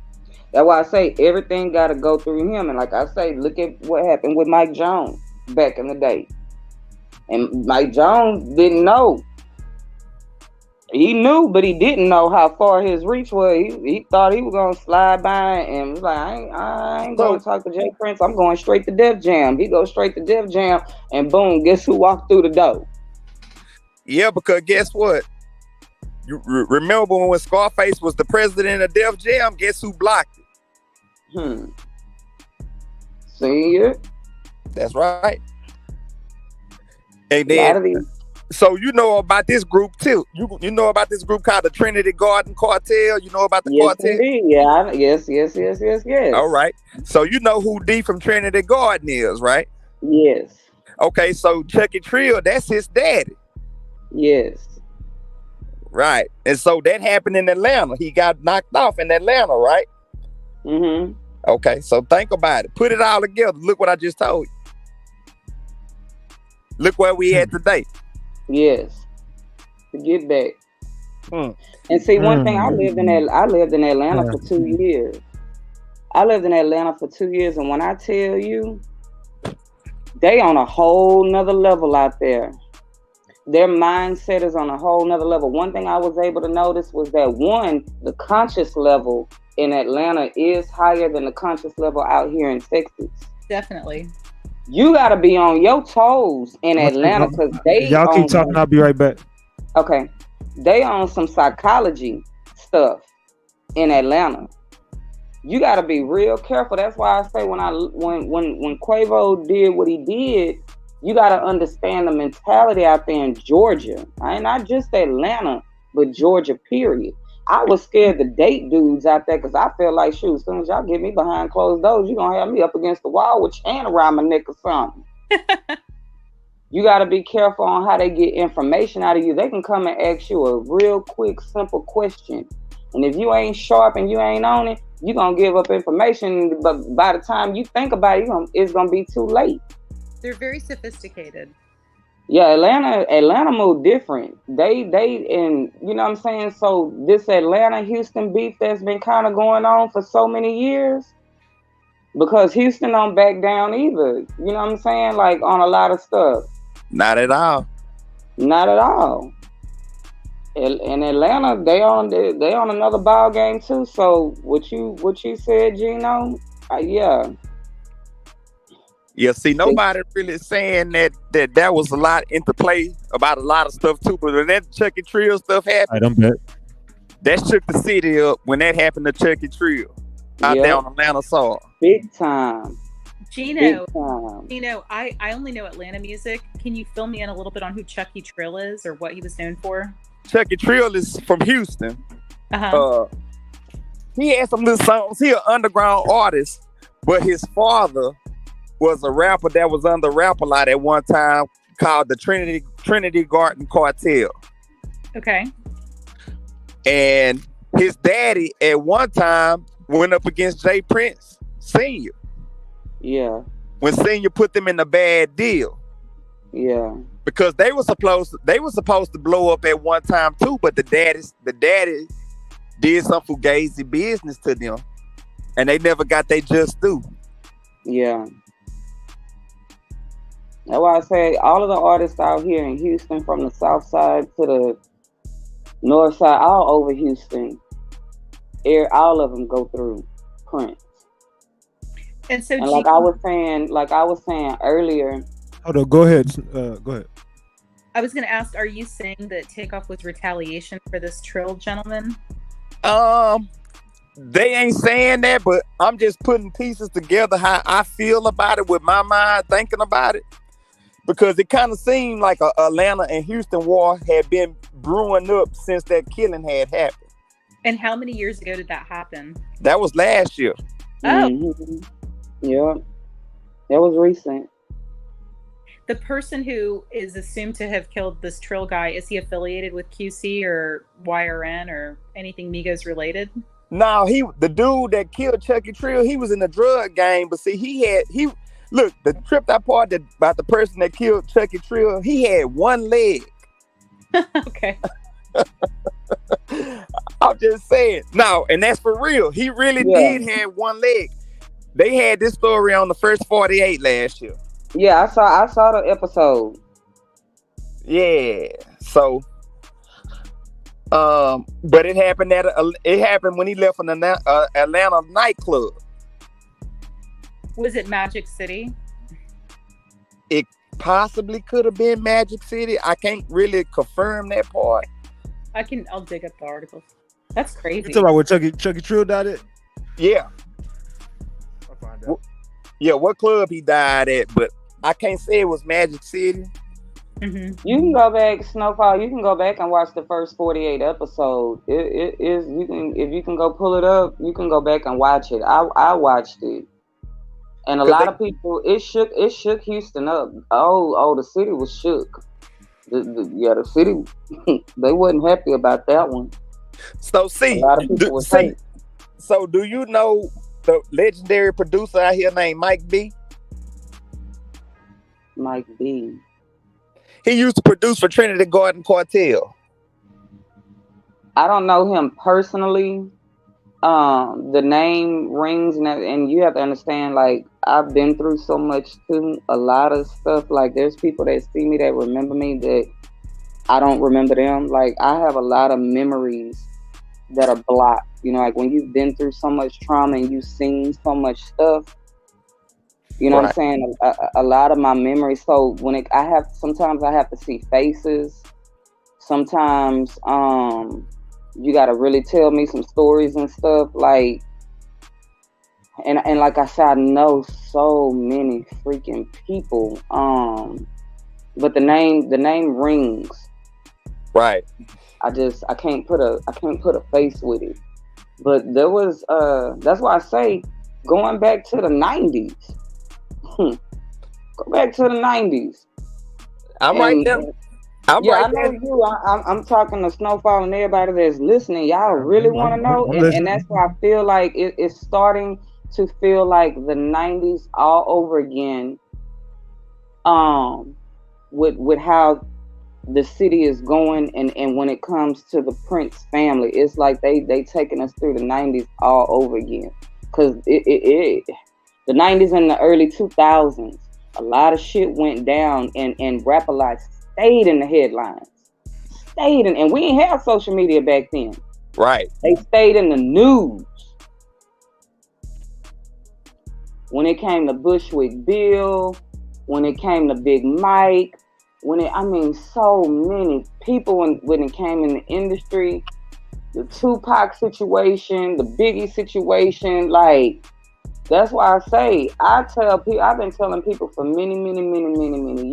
That's why I say everything got to go through him. And like I say, look at what happened with Mike Jones back in the day. And Mike Jones didn't know. He knew, but he didn't know how far his reach was. He thought he was gonna slide by and was like, I ain't going to talk to Jay Prince. I'm going straight to Def Jam. He goes straight to Def Jam, and boom, guess who walked through the door? Yeah, because guess what? You remember when Scarface was the president of Def Jam? Guess who blocked it? See it? That's right. And then, so you know about this group too. You know about this group called the Trinity Garden Cartel. You know about the cartel? Indeed. Yeah. Yes. All right. So you know who D from Trinity Garden is, right? Yes. Okay. So Chucky Trill, that's his daddy. Yes. Right. And so that happened in Atlanta. He got knocked off in Atlanta, right? Mm-hmm. Okay. So think about it. Put it all together. Look what I just told you. Look where we at today. Yes. To get back. And see, one thing, I lived in Atlanta for 2 years. I lived in Atlanta for 2 years, and when I tell you, they on a whole nother level out there. Their mindset is on a whole nother level. One thing I was able to notice was that, one, the conscious level in Atlanta is higher than the conscious level out here in Texas. Definitely. You got to be on your toes in Atlanta because y'all keep talking. I'll be right back. Okay. They on some psychology stuff in Atlanta. You got to be real careful. That's why I say when Quavo did what he did, you got to understand the mentality out there in Georgia. Right? Not just Atlanta, but Georgia, period. I was scared to date dudes out there because I feel like, shoot, as soon as y'all get me behind closed doors, you're going to have me up against the wall with your hand around my neck or something. You got to be careful on how they get information out of you. They can come and ask you a real quick, simple question. And if you ain't sharp and you ain't on it, you're going to give up information. But by the time you think about it, it's going to be too late. They're very sophisticated. Yeah, Atlanta moved different. They and you know what I'm saying? So this Atlanta-Houston beef that's been kind of going on for so many years, because Houston don't back down either. You know what I'm saying? Like on a lot of stuff. Not at all. Not at all. In Atlanta, they on another ball game too. So what you said, Gino? Yeah. Yeah, see, nobody really saying that was a lot interplay about a lot of stuff too. But when that Chucky Trill stuff happened, that shook the city up when that happened to Chucky Trill out there on Atlanta soil. Big time. Gino, I only know Atlanta music. Can you fill me in a little bit on who Chucky Trill is or what he was known for? Chucky Trill is from Houston. He had some little songs. He an underground artist, but his father was a rapper that was under Rap-A-Lot at one time called the Trinity Garden Cartel. Okay. And his daddy at one time went up against Jay Prince Sr. Yeah. When Senior put them in a bad deal. Yeah. Because they were supposed to blow up at one time too, but the daddy did some fugazi business to them, and they never got their just due. Yeah. That's why I say all of the artists out here in Houston, from the south side to the north side, all over Houston, all of them go through Prince. And so, like I was saying earlier. Hold on, go ahead. Go ahead. I was going to ask, are you saying that Takeoff was retaliation for this Trill gentleman? They ain't saying that, but I'm just putting pieces together how I feel about it with my mind thinking about it. Because it kind of seemed like a Atlanta and Houston war had been brewing up since that killing had happened. And how many years ago did that happen? That was last year. Oh. Mm-hmm. Yeah. That was recent. The person who is assumed to have killed this Trill guy, is he affiliated with QC or YRN or anything Migos related? No, the dude that killed Chucky Trill, he was in the drug game, but see, look, the tripped out part about the person that killed Chucky Trill, he had one leg. Okay. I'm just saying. No, and that's for real. He really did have one leg. They had this story on the first 48 last year. Yeah, I saw the episode. Yeah. So, but it happened when he left an Atlanta nightclub. Was it Magic City? It possibly could have been Magic City. I can't really confirm that part. I'll dig up the articles. That's crazy. You talking about what Chucky Trill died at? Yeah. I'll find out. Yeah, what club he died at, but I can't say it was Magic City. Mm-hmm. You can go back, Snowfall. You can go back and watch the first 48 episodes. It is you can if you can go pull it up. You can go back and watch it. I watched it, and a lot of people it shook Houston up. Oh, the city was shook. The city they wasn't happy about that one. So see, a lot of people was hate. So do you know the legendary producer out here named Mike B? Mike B. He used to produce for Trinity Garden Cartel. I don't know him personally. The name rings, and you have to understand, like, I've been through so much too. A lot of stuff, like, there's people that see me that remember me that I don't remember them. Like, I have a lot of memories that are blocked. You know, like when you've been through so much trauma and you've seen so much stuff. You know what I'm saying? A lot of my memories. So when sometimes I have to see faces. Sometimes you got to really tell me some stories and stuff. Like, and like I said, I know so many freaking people. But the name rings. Right. I can't put a face with it. But there was that's why I say going back to the 90s. Go back to the 90s. I'm right there. I know you. I'm talking to Snowfall and everybody that's listening. Y'all really want to know, and that's why I feel like it's starting to feel like the 90s all over again. With how the city is going, and when it comes to the Prince family, it's like they taking us through the 90s all over again. Because the 90s and the early 2000s, a lot of shit went down, and Rap-A-Lot stayed in the headlines. And we ain't have social media back then. Right. They stayed in the news. When it came to Bushwick Bill, when it came to Big Mike, so many people when it came in the industry, the Tupac situation, the Biggie situation, like, that's why I say, I've been telling people for many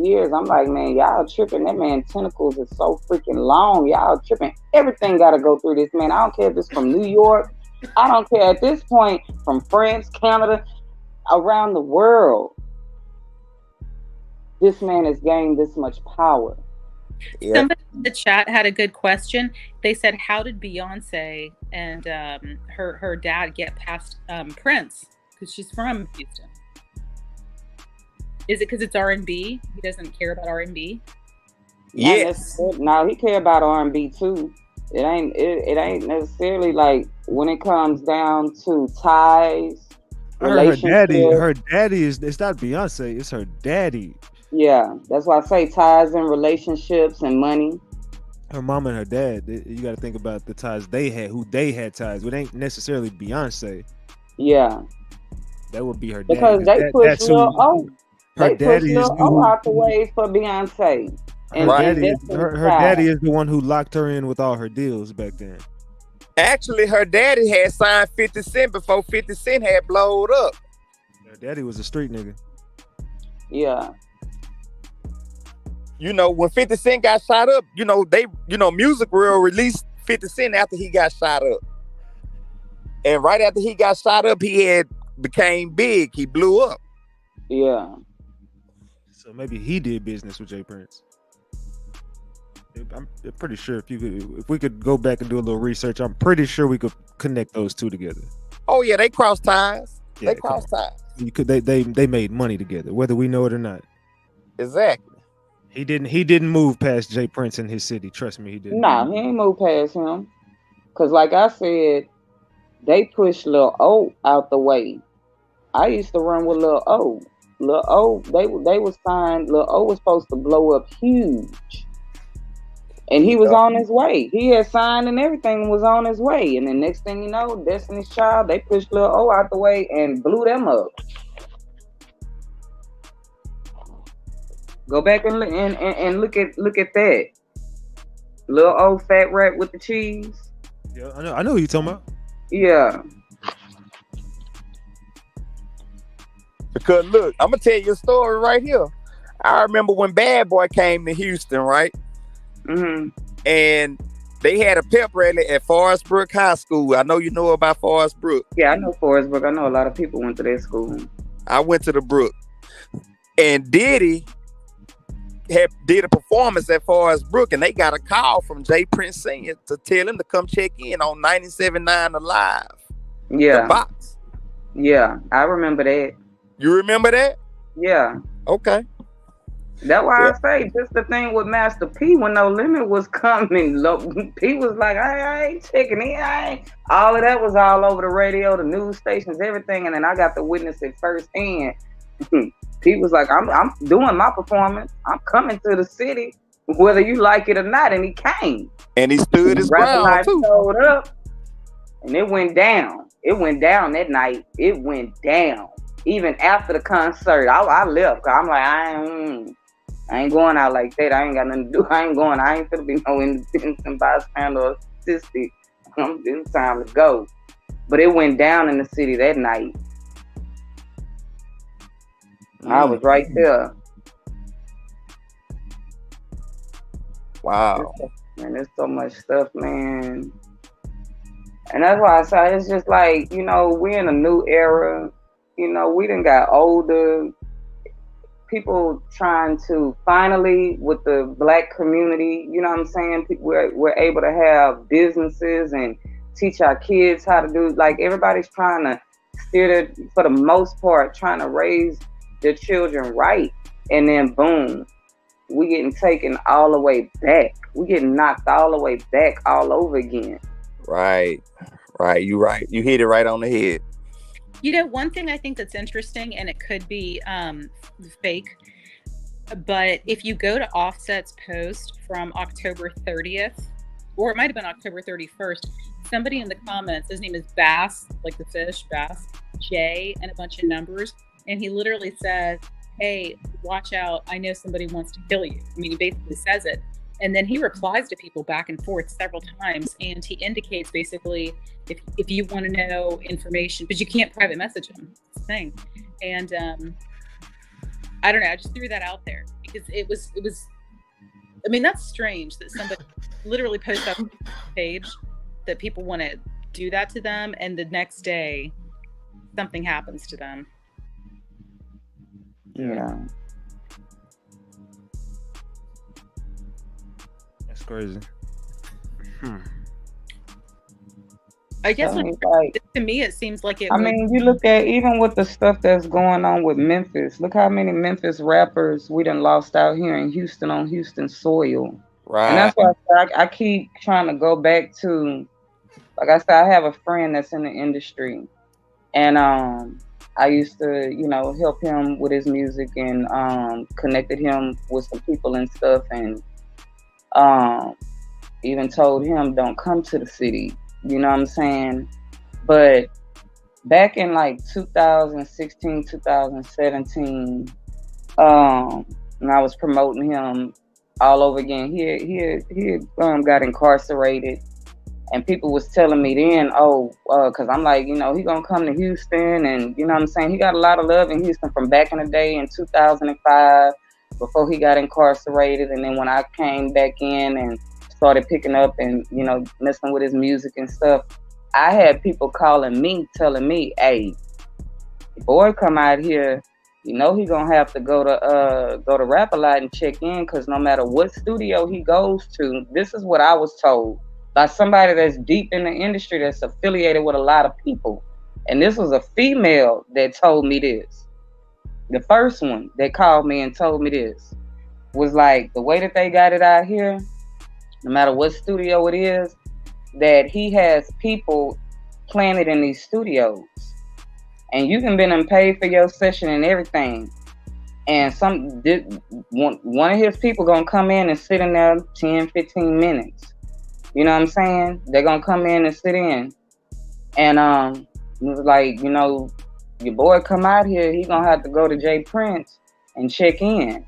years, I'm like, man, y'all tripping. That man tentacles is so freaking long. Y'all tripping. Everything got to go through this man. I don't care if it's from New York. I don't care at this point from France, Canada, around the world. This man has gained this much power. Yep. Somebody in the chat had a good question. They said, how did Beyonce and her dad get past Prince? Because she's from Houston. Is it because it's R&B? He doesn't care about R&B? Yes. No, he care about R&B too. It ain't necessarily like when it comes down to ties. Her daddy is, it's not Beyonce, it's her daddy. Yeah, that's why I say ties and relationships and money. Her mom and her dad, you got to think about the ties they had, who they had ties with. It ain't necessarily Beyonce. Yeah. That would be her dad. Because they pushed Lil O. They pushed Lil O out the way for Beyonce. Her daddy is the one who locked her in with all her deals back then. Actually, her daddy had signed 50 Cent before 50 Cent had blowed up. Her daddy was a street nigga. Yeah. You know, when 50 Cent got shot up, Music World released 50 Cent after he got shot up. And right after he got shot up, he had became big. He blew up. Yeah. So maybe he did business with Jay Prince. I'm pretty sure if we could go back and do a little research, I'm pretty sure we could connect those two together. Oh yeah, they crossed ties. Yeah, they crossed ties. They made money together, whether we know it or not. Exactly. He didn't move past Jay Prince in his city. Trust me, he didn't. Nah, he ain't moved past him. Cause like I said, they pushed Lil O out the way. I used to run with Lil O. Lil O, they was signed. Lil O was supposed to blow up huge. And he was on his way. He had signed and everything and was on his way. And the next thing you know, Destiny's Child, they pushed Lil O out the way and blew them up. Go back and look at that. Lil O fat rat with the cheese. Yeah, I know who you talking about. Yeah. Because look, I'm gonna tell you a story right here. I remember when Bad Boy came to Houston, right? Mm-hmm. And they had a pep rally at Forest Brook High School. I know you know about Forest Brook. Yeah, I know Forest Brook. I know a lot of people went to that school. I went to the Brook. And Diddy did a performance at Forest Brook, and they got a call from Jay Prince Sr. to tell him to come check in on 97.9 Alive. Yeah. The box. Yeah, I remember that. You remember that? Yeah. Okay. That's why I say, just the thing with Master P, when No Limit was coming, P was like, I ain't checking it. All of that was all over the radio, the news stations, everything. And then I got to witness it firsthand. P was like, I'm doing my performance. I'm coming to the city, whether you like it or not. And he came. And he stood his ground, too. Showed up, and it went down. It went down that night. It went down. Even after the concert, I left. I'm like, I ain't going out like that. I ain't got nothing to do. I ain't finna be no independent bystander or statistic. It's time to go. But it went down in the city that night. I was right there. Wow. Man, there's so much stuff, man. And that's why I say it's just like, we're in a new era. We done got older. People trying to finally, with the Black community, you know what I'm saying? We're able to have businesses and teach our kids how to do. Like, everybody's trying to steer, for the most part, trying to raise their children right. And then boom, we getting taken all the way back. We getting knocked all the way back all over again. Right. You right. You hit it right on the head. One thing I think that's interesting, and it could be fake, but if you go to Offset's post from October 30th, or it might have been October 31st, somebody in the comments, his name is Bass, like the fish, Bass, J, and a bunch of numbers, and he literally says, hey, watch out, I know somebody wants to kill you. I mean, he basically says it. And then he replies to people back and forth several times, and he indicates basically if you want to know information, but you can't private message him. That's the thing. And I don't know. I just threw that out there because it was. I mean, that's strange that somebody literally posts up on the page that people want to do that to them, and the next day something happens to them. Yeah. Crazy. I guess to me it seems like it. I mean, you look at even with the stuff that's going on with Memphis. Look how many Memphis rappers we done lost out here in Houston on Houston soil. Right. And that's why I keep trying to go back to. Like I said, I have a friend that's in the industry, and I used to, help him with his music and connected him with some people and stuff, and even told him don't come to the city, you know what I'm saying? But back in like 2016, 2017, and I was promoting him all over again. He got incarcerated, and people was telling me then, cause I'm like, he gonna come to Houston, and you know what I'm saying? He got a lot of love in Houston from back in the day in 2005. Before he got incarcerated, and then when I came back in and started picking up and messing with his music and stuff, I had people calling me, telling me, "Hey, boy, come out here. He gonna have to go to Rap-A-Lot and check in, because no matter what studio he goes to, this is what I was told by somebody that's deep in the industry, that's affiliated with a lot of people, and this was a female that told me this." The first one that called me and told me this was like, the way that they got it out here, no matter what studio it is, that he has people planted in these studios. And you can be and paid for your session and everything. And one of his people gonna come in and sit in there 10, 15 minutes. You know what I'm saying? They're gonna come in and sit in. And it was like, you know, your boy come out here, he gonna have to go to Jay Prince and check in.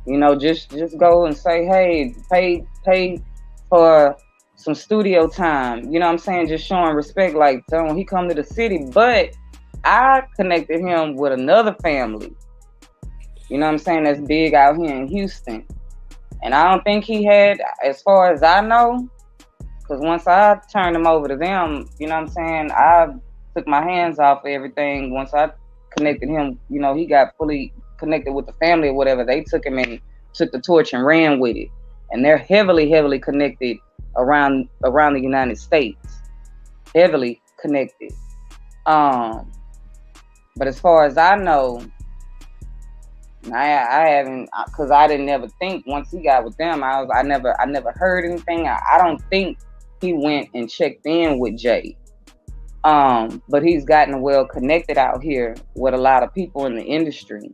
You know, just go and say, hey, pay for some studio time. You know what I'm saying? Just showing respect, like when he come to the city. But I connected him with another family. You know what I'm saying? That's big out here in Houston. And I don't think he had, as far as I know, because once I turned him over to them, you know what I'm saying, I took my hands off of everything. Once I connected him, you know, he got fully connected with the family or whatever. They took him and took the torch and ran with it. And they're heavily connected around the United States. Heavily connected. But as far as I know, I haven't, because I didn't ever think once he got with them, I never heard anything. I don't think he went and checked in with Jay. But he's gotten well connected out here with a lot of people in the industry.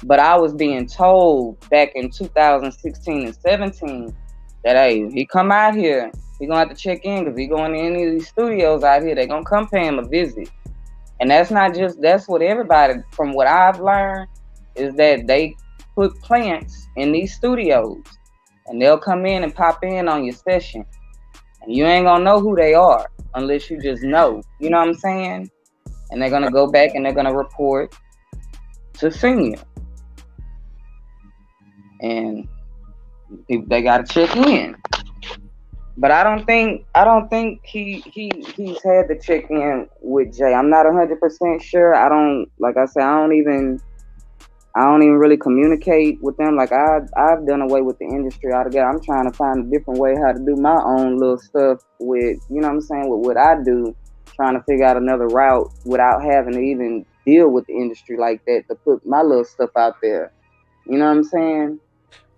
But I was being told back in 2016 and 17 that, hey, he come out here, he gonna have to check in because he going to any of these studios out here, they gonna come pay him a visit. And that's what everybody, from what I've learned, is that they put plants in these studios and they'll come in and pop in on your session. And you ain't gonna know who they are unless you just know. You know what I'm saying? And they're gonna go back and they're gonna report to senior. And they gotta check in. But I don't think he's had to check in with Jay. I'm not 100% sure. I don't even really communicate with them. Like I've done away with the industry altogether. I'm trying to find a different way how to do my own little stuff with, you know what I'm saying, with what I do, trying to figure out another route without having to even deal with the industry like that, to put my little stuff out there. You know what I'm saying?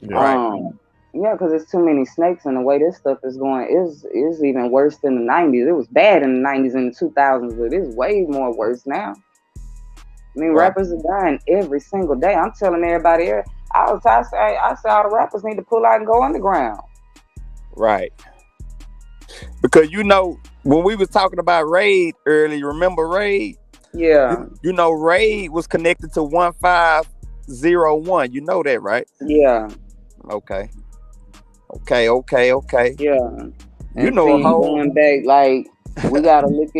Right. Yeah, because there's too many snakes, and the way this stuff is going is even worse than the 90s. It was bad in the 90s and the 2000s, but it's way more worse now. I mean, rappers are dying every single day. I'm telling everybody, I say all the rappers need to pull out and go underground. Right. Because, you know, when we was talking about Raid earlier, remember Raid? Yeah. You know, Raid was connected to 1501. You know that, right? Yeah. Okay. Yeah. You know, a whole going back, like we gotta look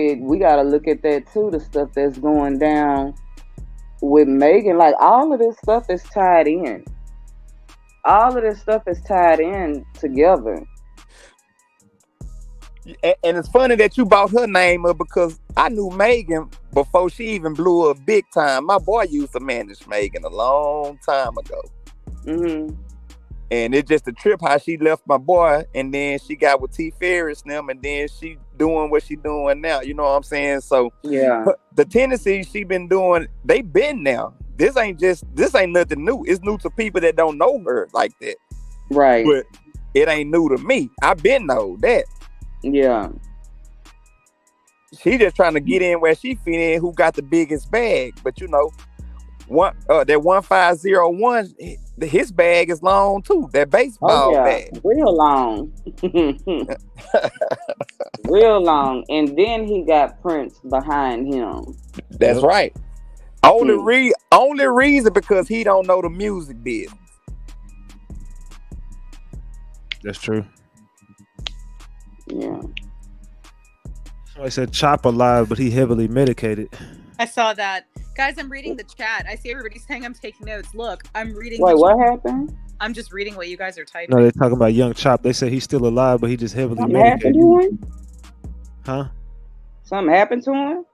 at that too. The stuff that's going down with Megan, like all of this stuff is tied in. All of this stuff is tied in together. And it's funny that you brought her name up because I knew Megan before she even blew up big time. My boy used to manage Megan a long time ago. Mm-hmm. And it's just a trip how she left my boy, and then she got with T Ferris and them, and then she doing what she doing now. You know what I'm saying? So yeah, the tendencies she been doing, they been now. This ain't nothing new. It's new to people that don't know her like that. Right. But it ain't new to me. I been know that. Yeah. She just trying to get in where she fit in, who got the biggest bag. But you know, that 1501, his bag is long too. That baseball bag. Real long. Real long. And then he got Prince behind him. That's right. Only reason because he don't know the music business. That's true. Yeah. I said Chop alive, but he heavily medicated. I saw that. Guys, I'm reading the chat. I see everybody saying I'm taking notes. Look, I'm reading. Wait, what happened? I'm just reading what you guys are typing. No, they're talking about Young Chop. They say he's still alive, but he just heavily medicated. Happened to him? Huh? Something happened to him?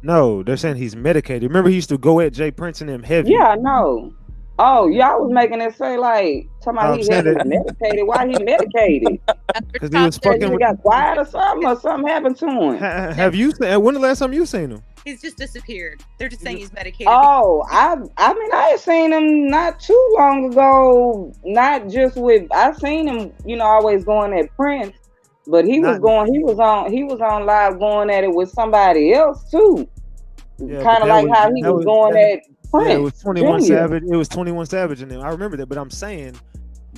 No, they're saying he's medicated. Remember, he used to go at Jay Prince and them heavy. Yeah, I know. Oh, y'all was making it say like, talking about he heavily medicated. Why he medicated? Because he was fucking. He got quiet or something happened to him. Have you seen? When the last time you seen him? He's just disappeared. They're just saying he's medicated. Oh, I mean, I had seen him not too long ago. Not just with, I seen him, you know, always going at Prince, but he was on live going at it with somebody else too. Yeah, kind of like how he was going at Prince. Yeah, it was 21 Junior. Savage. It was 21 Savage, and I remember that. But I'm saying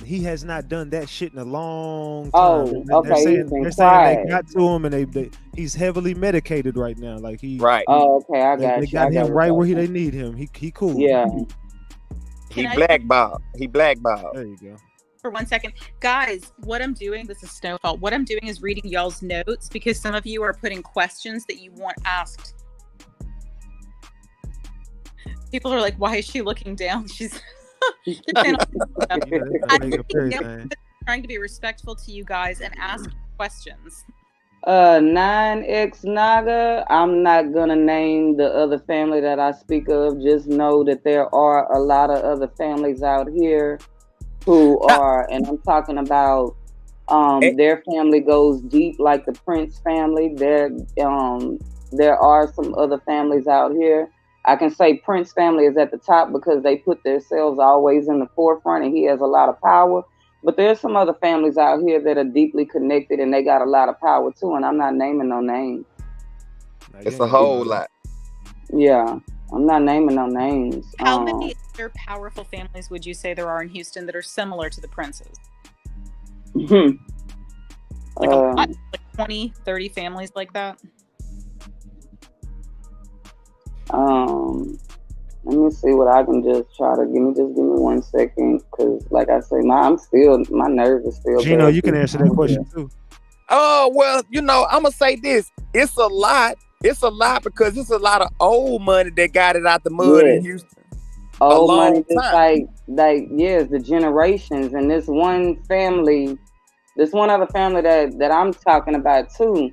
he has not done that shit in a long time. Oh, okay. They're saying they got to him, and he's heavily medicated right now. Like right. Oh, okay. I got they you. got him right where they need him. He cool. Yeah. He blackballed. There you go. For 1 second, guys, what I'm doing, this is Snowfall. What I'm doing is reading y'all's notes because some of you are putting questions that you want asked. People are like, why is she looking down? She's I'm trying to be respectful to you guys and ask questions. 9X Naga, I'm not gonna name the other family that I speak of. Just know that there are a lot of other families out here who are, and I'm talking about their family goes deep, like the Prince family. There are some other families out here. I can say Prince family is at the top because they put themselves always in the forefront, and he has a lot of power. But there's some other families out here that are deeply connected, and they got a lot of power too. And I'm not naming no names. It's a whole lot. Yeah, I'm not naming no names. How many other powerful families would you say there are in Houston that are similar to the Princes? Like 20, 30 families like that? Let me see what I can just try to give me 1 second, because like I say, my nerves are still. Gino, you can answer that question too. Oh well, I'm gonna say this. It's a lot. It's a lot because it's a lot of old money that got it out the mud in Houston. Old money, just like it's the generations, and this one other family that I'm talking about too.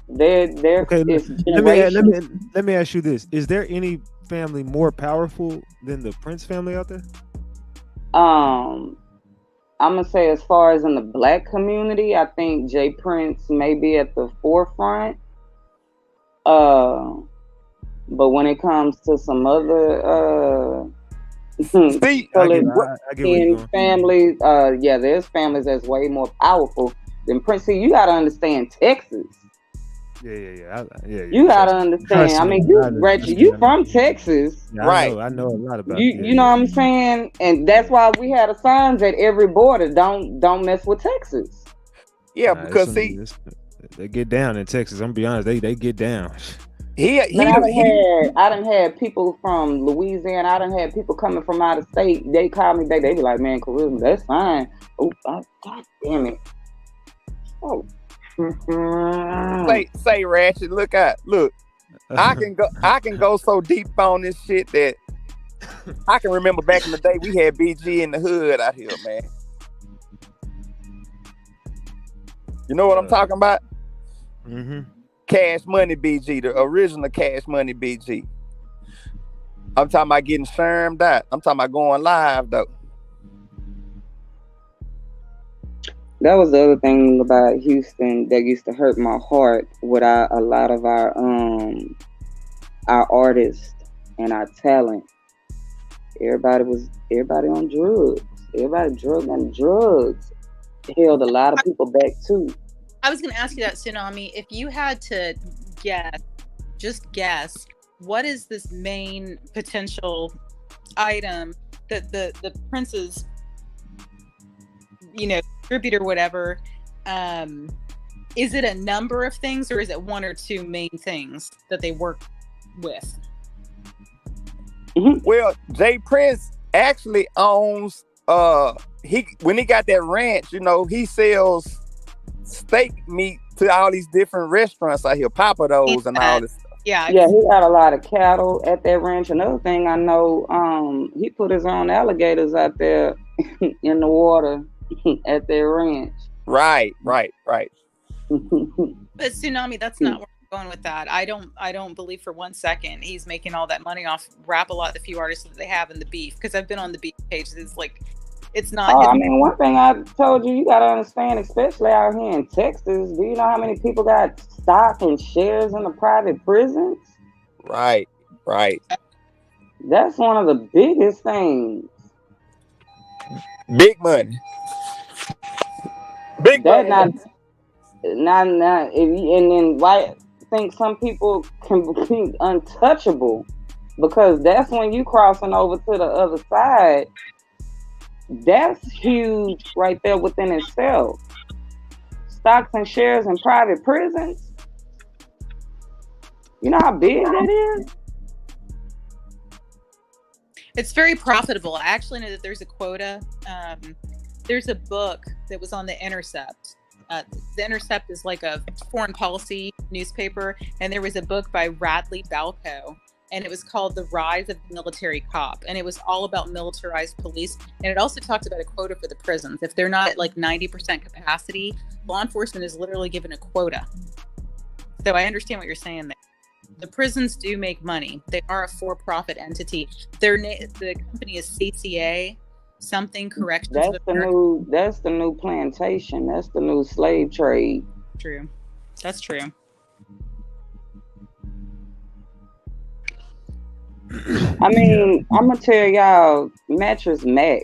They're okay. Let me ask you this: is there any family more powerful than the Prince family out there? I'm gonna say, as far as in the Black community, I think Jay Prince may be at the forefront. But when it comes to some other families, there's families that's way more powerful than Prince. See, you gotta understand Texas. Yeah. You gotta understand. I mean, Ratchet, you from Texas, yeah, right? I know a lot about you know what I'm saying, and that's why we had a signs at every border. Don't mess with Texas. Yeah, because they get down in Texas. I'm gonna be honest, they get down. I done had people from Louisiana. I done had people coming from out of state. They call me back. They be like, "Man, charisma, that's fine." Oh, God damn it! Oh. Say Ratchet, look. I can go so deep on this shit that I can remember back in the day we had BG in the hood out here, man. You know what I'm talking about? Mm-hmm. Cash Money BG, the original Cash Money BG. I'm talking about getting shermed out. I'm talking about going live though. That was the other thing about Houston that used to hurt my heart with a lot of our artists and our talent. Everybody on drugs. Everybody drugs held a lot of people back too. I was going to ask you that, Tsunami. If you had to guess, what is this main potential item that the Prince's, distributor, whatever, is it a number of things, or is it one or two main things that they work with? Well, Jay Prince actually owns when he got that ranch, he sells steak meat to all these different restaurants out here, Papados and all this stuff. Yeah, he got a lot of cattle at that ranch. Another thing I know, he put his own alligators out there in the water at their ranch. Right. But Tsunami, that's not where I'm going with that. I don't believe for 1 second he's making all that money off Rap-A-Lot, the few artists that they have in the beef, because I've been on the beef page. It's like, it's not. I mean, one thing I told you gotta understand, especially out here in Texas, do you know how many people got stock and shares in the private prisons? Right. That's one of the biggest things. Big money. And then why I think some people can be untouchable because that's when you crossing over to the other side. That's huge right there within itself. Stocks and shares in private prisons. You know how big that is? It's very profitable. I actually know that there's a quota. There's a book that was on The Intercept. The Intercept is like a foreign policy newspaper, and there was a book by Radley Balco, and it was called The Rise of the Military Cop, and it was all about militarized police, and it also talked about a quota for the prisons. If they're not at like 90% capacity, law enforcement is literally given a quota. So I understand what you're saying there. The prisons do make money. They are a for-profit entity. The company is CCA, something corrections. That's the new plantation. That's the new slave trade. True. That's true. I mean, I'm gonna tell y'all, Mattress Mac.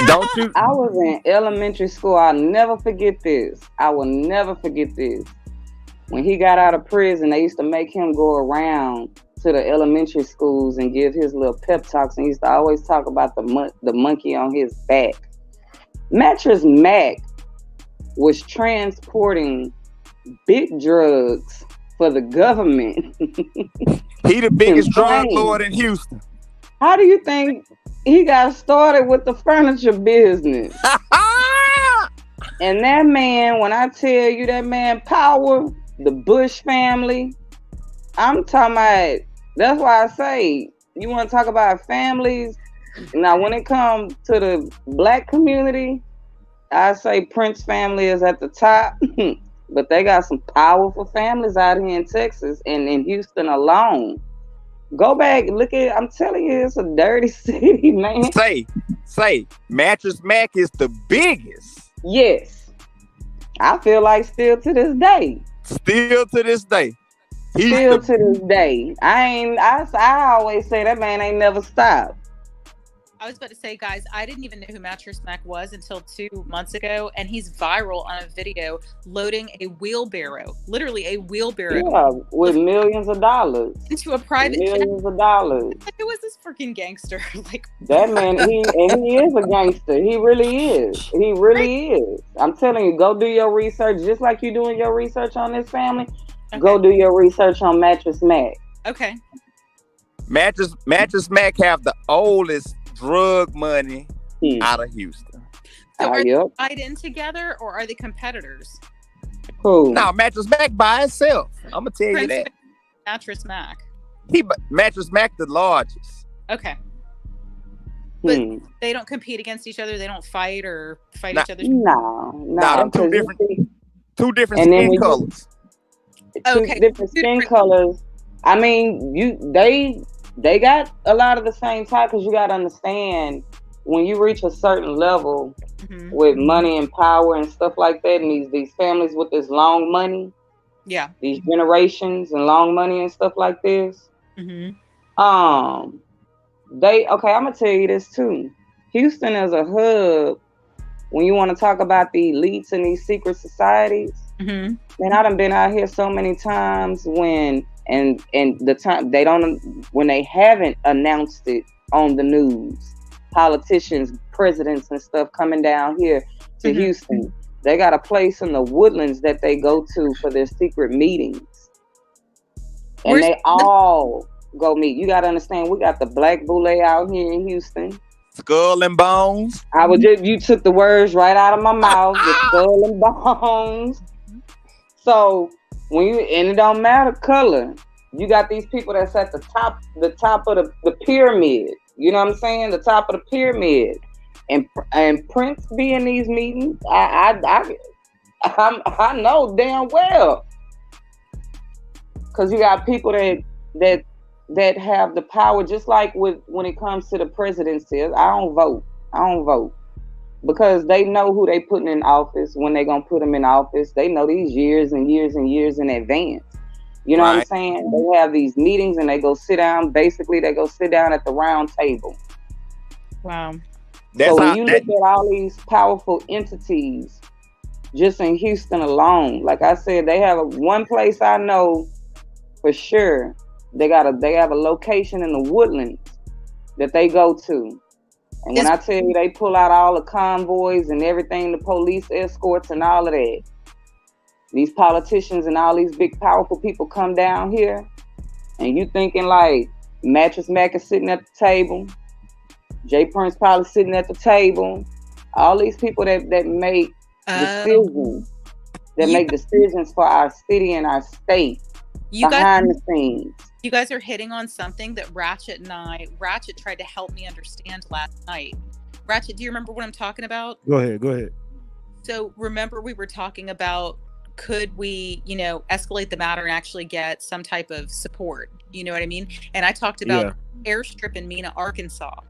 Don't you? I was in elementary school. I'll never forget this. I will never forget this. When he got out of prison, they used to make him go around to the elementary schools and give his little pep talks. And he used to always talk about the monkey on his back. Mattress Mac was transporting big drugs for the government. He the biggest drug lord in Houston. How do you think he got started with the furniture business? And that man, when I tell you that man power, the Bush family, I'm talking about, that's why I say, you want to talk about families? Now, when it comes to the black community, I say Prince family is at the top, but they got some powerful families out here in Texas and in Houston alone. Go back, look at, I'm telling you, it's a dirty city, man. Say, Mattress Mac is the biggest. Yes. I feel like still to this day. Still to this day. To this day. I always say that man ain't never stopped. I was about to say, guys, I didn't even know who Mattress Mac was until 2 months ago, and he's viral on a video loading a wheelbarrow, literally a wheelbarrow. Yeah, with millions of dollars. Into a private millions of dollars. Who is this freaking gangster? Like that man, he is a gangster. He really is. He really is. I'm telling you, go do your research, just like you're doing your research on this family. Okay. Go do your research on Mattress Mac. Okay. Mattress Mac have the oldest drug money out of Houston. So are they tied in together or are they competitors? Who? No, Mattress Mac by itself. I'm gonna tell you that. Mattress Mac. Mattress Mac the largest. Okay. But they don't compete against each other. They don't fight each other. No. Them two different skin colors. Two different skin colors. I mean, they got a lot of the same type, because you got to understand, when you reach a certain level with money and power and stuff like that, and these families with this long money, these generations and long money and stuff like this, I'm gonna tell you this too. Houston is a hub when you want to talk about the elites and these secret societies. Man, I done been out here so many times when the time when they haven't announced it on the news, politicians, presidents and stuff coming down here to Houston, they got a place in the Woodlands that they go to for their secret meetings. And they all go meet. You got to understand, we got the Black Boule out here in Houston. Skull and Bones. You took the words right out of my mouth. The Skull and Bones. So and it don't matter color. You got these people that's at the top of the pyramid. You know what I'm saying? The top of the pyramid. And Prince be in these meetings. I know damn well. Cause you got people that have the power, just like when it comes to the presidency. I don't vote. Because they know who they putting in office, when they gonna put them in office. They know these years and years and years in advance. You know what I'm saying? They have these meetings and they go sit down. Basically, they go sit down at the round table. Wow. So when you look at all these powerful entities, just in Houston alone, like I said, they have one place I know for sure. They have a location in the Woodlands that they go to. And when I tell you they pull out all the convoys and everything, the police escorts and all of that, these politicians and all these big powerful people come down here, and you thinking like Mattress Mac is sitting at the table, Jay Prince probably sitting at the table, all these people that make decisions, make decisions for our city and our state behind the scenes. You guys are hitting on something that Ratchet tried to help me understand last night. Ratchet, do you remember what I'm talking about? Go ahead. So remember we were talking about, could we, escalate the matter and actually get some type of support? You know what I mean? And I talked about airstrip in Mena, Arkansas.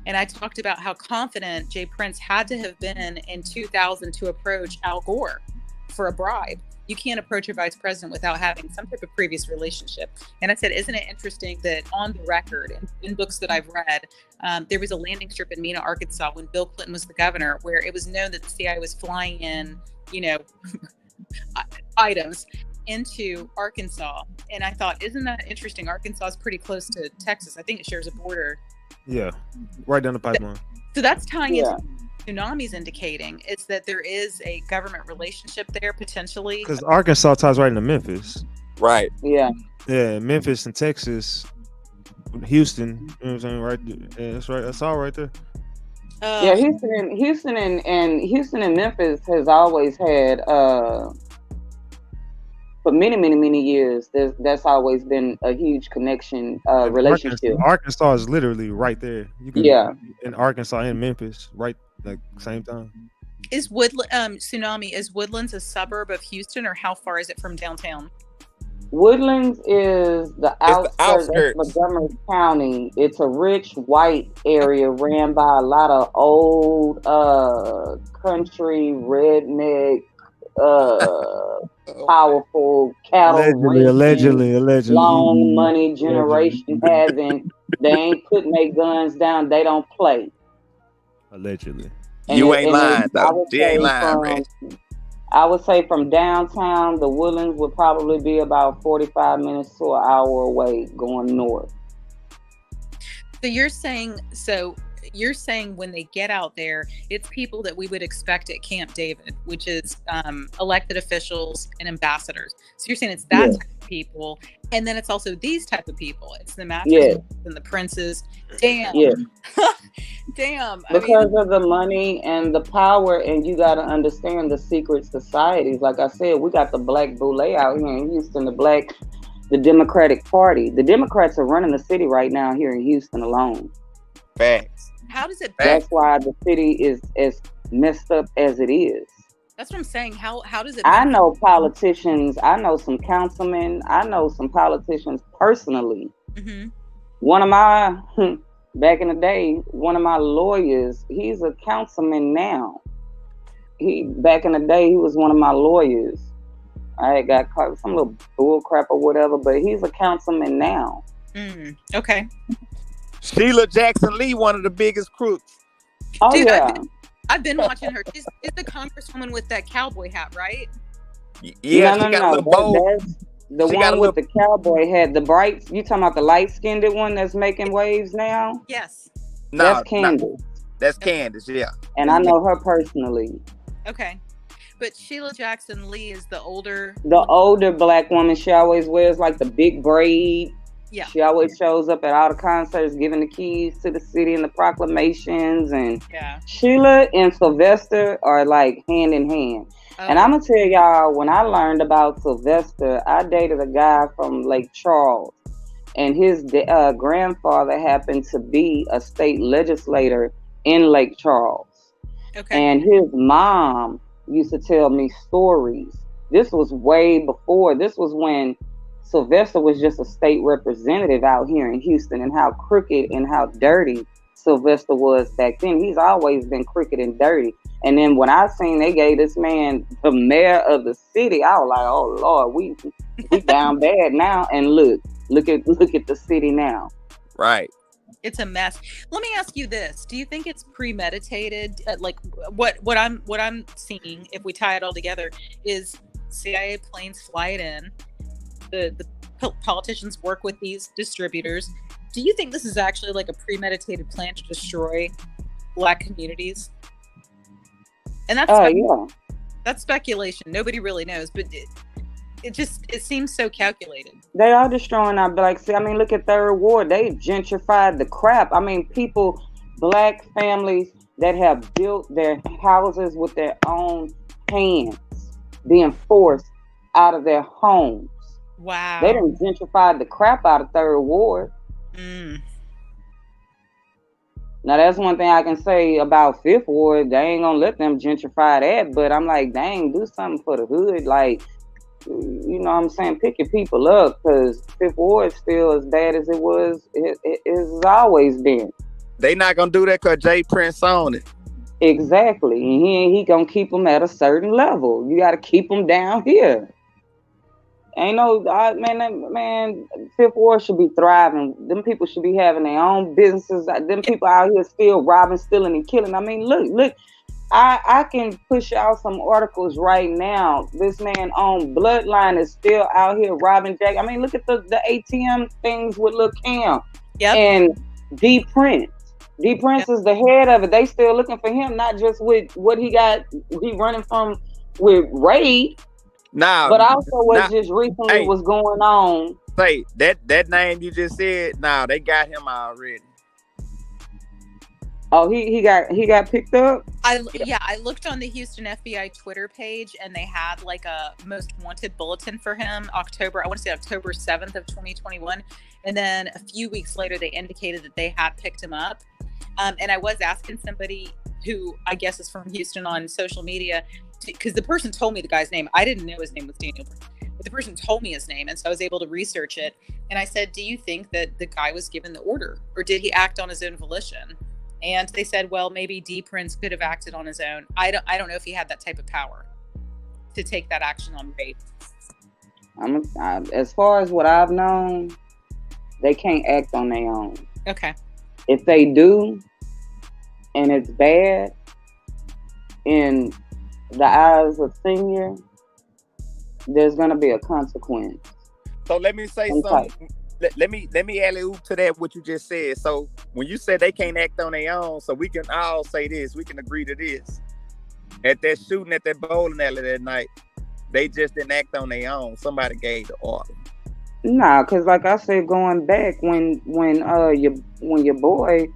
And I talked about how confident Jay Prince had to have been in 2000 to approach Al Gore for a bribe. You can't approach a vice president without having some type of previous relationship. And I said, isn't it interesting that on the record, in books that I've read, there was a landing strip in Mena, Arkansas when Bill Clinton was the governor, where it was known that the CIA was flying in, items into Arkansas. And I thought, isn't that interesting? Arkansas is pretty close to Texas. I think it shares a border. Yeah, right down the pipeline. So that's tying into Tsunami's indicating, is that there is a government relationship there potentially. Because Arkansas ties right into Memphis. Right. Yeah. Yeah, Memphis and Texas, Houston. You know what I'm saying? Right. Yeah, that's right. That's all right there. Houston and Memphis has always had for many years. That's always been a huge connection relationship. Arkansas is literally right there. You can, in Arkansas and Memphis, right, like same time. Is Tsunami, is Woodlands a suburb of Houston, or how far is it from downtown? Woodlands is the outskirts of Montgomery County. It's a rich white area ran by a lot of old country redneck powerful cattle allegedly long money generation having. They ain't putting their guns down. They don't play. Allegedly. You ain't lying though. She ain't lying, Ray. I would say from downtown, the Woodlands would probably be about 45 minutes to an hour away going north. So you're saying when they get out there, it's people that we would expect at Camp David, which is elected officials and ambassadors. So you're saying it's that type of people, and then it's also these type of people. It's the mattresses and the princes. Damn. Yeah. Damn. Because of the money and the power, and you got to understand the secret societies. Like I said, we got the Black Boule out here in Houston, the Democratic Party. The Democrats are running the city right now here in Houston alone. Facts. How does it? That's why the city is as messed up as it is. That's what I'm saying. How does it? I know politicians. I know some councilmen. I know some politicians personally. Mm-hmm. One of my back in the day, one of my lawyers. He's a councilman now. Back in the day, he was one of my lawyers. I got caught some little bull crap or whatever, but he's a councilman now. Okay. Sheila Jackson Lee, one of the biggest crooks. Oh, dude, yeah. I've been watching her. She's the congresswoman with that cowboy hat, right? Yeah, no. That's the one with the cowboy hat. The bright, you talking about the light-skinned one that's making waves now? Yes. No, that's Candace. That's Candace, yeah. And I know her personally. Okay. But Sheila Jackson Lee is the older black woman. She always wears like the big braid. Yeah. She always shows up at all the concerts, giving the keys to the city and the proclamations. And Sheila and Sylvester are like hand in hand. Oh. And I'm going to tell y'all, when I learned about Sylvester, I dated a guy from Lake Charles. And his grandfather happened to be a state legislator in Lake Charles. Okay. And his mom used to tell me stories. This was way before. This was when Sylvester was just a state representative out here in Houston, and how crooked and how dirty Sylvester was back then. He's always been crooked and dirty. And then when I seen they gave this man the mayor of the city, I was like, oh Lord, we down bad now. And look at the city now. Right. It's a mess. Let me ask you this: do you think it's premeditated? Like what I'm seeing, if we tie it all together, is CIA planes fly it in. The politicians work with these distributors. Do you think this is actually like a premeditated plan to destroy Black communities? And that's speculation. Nobody really knows, but it seems so calculated. They are destroying our Blacks. I mean, look at Third Ward. They gentrified the crap. I mean, Black families that have built their houses with their own hands being forced out of their homes. Wow. They done gentrified the crap out of Third Ward. Now, that's one thing I can say about Fifth Ward. They ain't gonna let them gentrify that, but I'm like, dang, do something for the hood. Like, you know what I'm saying? Pick your people up, because Fifth Ward is still as bad as it was. It has always been. They not gonna do that because Jay Prince on it. Exactly. And he gonna keep them at a certain level. You got to keep them down here. Ain't no, man, Fifth Ward should be thriving. Them people should be having their own businesses. Them people out here still robbing, stealing, and killing. I mean, look, I can push out some articles right now. This man on Bloodline is still out here robbing Jack. I mean, look at the ATM things with Lil Cam. Yep. And D Prince. D Prince is the head of it. They still looking for him, not just with what he running from with Raid. Nah, but also what just recently was going on. Say that name you just said. Nah, they got him already. Oh, he got picked up. I looked on the Houston FBI Twitter page, and they had like a most wanted bulletin for him. I want to say October 7th of 2021, and then a few weeks later, they indicated that they had picked him up. And I was asking somebody who I guess is from Houston on social media, because the person told me the guy's name. I didn't know his name was Daniel, but the person told me his name, and so I was able to research it. And I said, do you think that the guy was given the order, or did he act on his own volition? And they said, well, maybe D Prince could have acted on his own. I don't know if he had that type of power to take that action on rape. As far as what I've known, they can't act on their own. Okay. If they do, and it's bad in the eyes of Senior, there's gonna be a consequence. So let me say something. Let me alley-oop to that what you just said. So when you said they can't act on their own, so we can all say this, we can agree to this. At that shooting at that bowling alley that night, they just didn't act on their own. Somebody gave the order. Nah, cause like I said, going back when your boy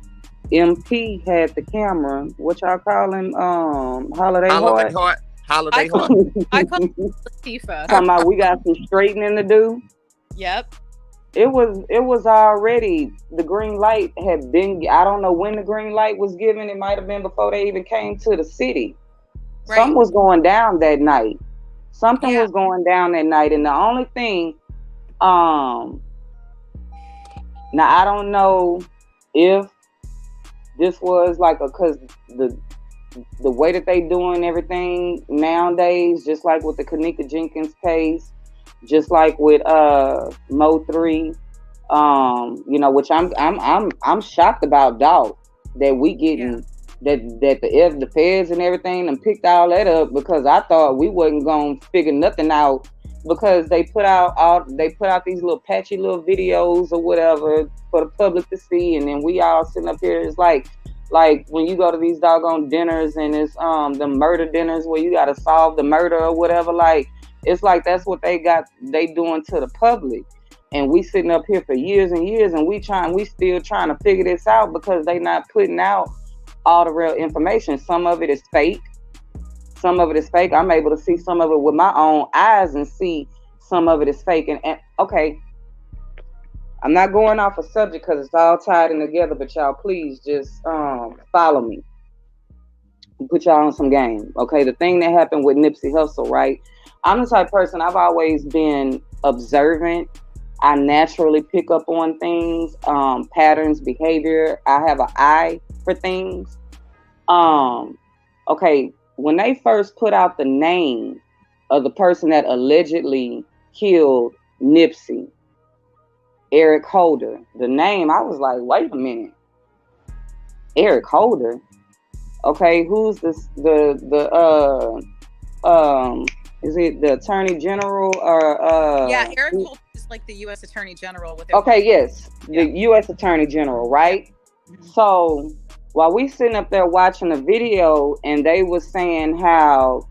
MP had the camera, what y'all call him? Holiday Heart. Holiday Heart. I call him Latifah. Talking about we got some straightening to do. Yep. It was already, the green light had been, I don't know when the green light was given. It might have been before they even came to the city. Right. Something was going down that night. Was going down that night. And the only thing, now I don't know if this was like cause the way that they doing everything nowadays, just like with the Kanika Jenkins case, just like with Mo 3, which I'm shocked about, dog, that we getting that the feds and everything and picked all that up, because I thought we wasn't gonna figure nothing out, because they put out these little patchy little videos or whatever for the public to see, and then we all sitting up here. It's like when you go to these doggone dinners, and it's the murder dinners where you gotta solve the murder or whatever, like. It's like that's what they doing to the public. And we sitting up here for years and years, and we still trying to figure this out, because they not putting out all the real information. Some of it is fake. I'm able to see some of it with my own eyes and see some of it is fake. And okay, I'm not going off a subject because it's all tied in together, but y'all please just follow me. Put y'all on some game. Okay, the thing that happened with Nipsey Hussle, right? I'm the type of person, I've always been observant. I naturally pick up on things, patterns, behavior. I have an eye for things. Okay, when they first put out the name of the person that allegedly killed Nipsey, Eric Holder, the name, I was like, wait a minute. Eric Holder? Okay, who's this? Is it the Attorney General or Yeah, Eric Holder is like the U.S. Attorney General with okay, yes, the U.S. Attorney General, right? Yeah. Mm-hmm. So while we sitting up there watching the video, and they was saying how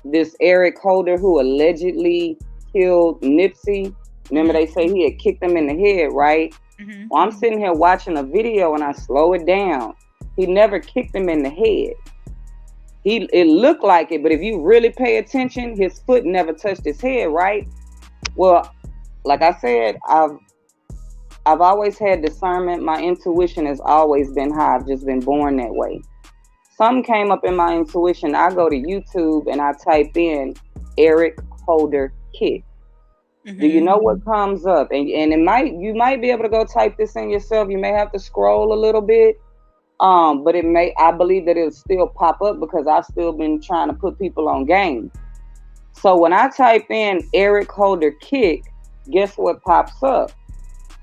this Eric Holder, who allegedly killed Nipsey, remember they say he had kicked him in the head, right? Mm-hmm. Well, I'm sitting here watching a video and I slow it down. He never kicked him in the head. It looked like it, but if you really pay attention, his foot never touched his head, right? Well, like I said, I've always had discernment. My intuition has always been high. I've just been born that way. Something came up in my intuition. I go to YouTube and I type in Eric Holder kick. Mm-hmm. Do you know what comes up? And you might be able to go type this in yourself. You may have to scroll a little bit. But I believe that it'll still pop up because I've still been trying to put people on game. So when I type in Eric Holder kick, guess what pops up?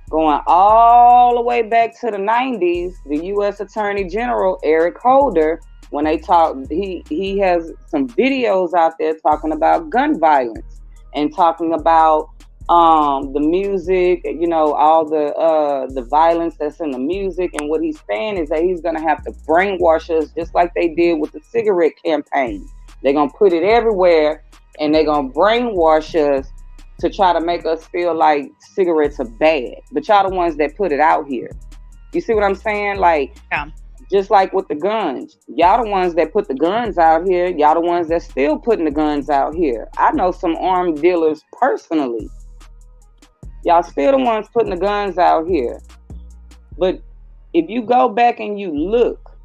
Going all the way back to the 90s, the U.S. Attorney General, Eric Holder, when they talk, he has some videos out there talking about gun violence and talking about the music, you know, all the violence that's in the music. And what he's saying is that he's going to have to brainwash us just like they did with the cigarette campaign. They're going to put it everywhere and they're going to brainwash us to try to make us feel like cigarettes are bad. But y'all the ones that put it out here. You see what I'm saying? Like, just like with the guns. Y'all the ones that put the guns out here. Y'all the ones that still putting the guns out here. I know some armed dealers personally. Y'all still the ones putting the guns out here. But if you go back and you look,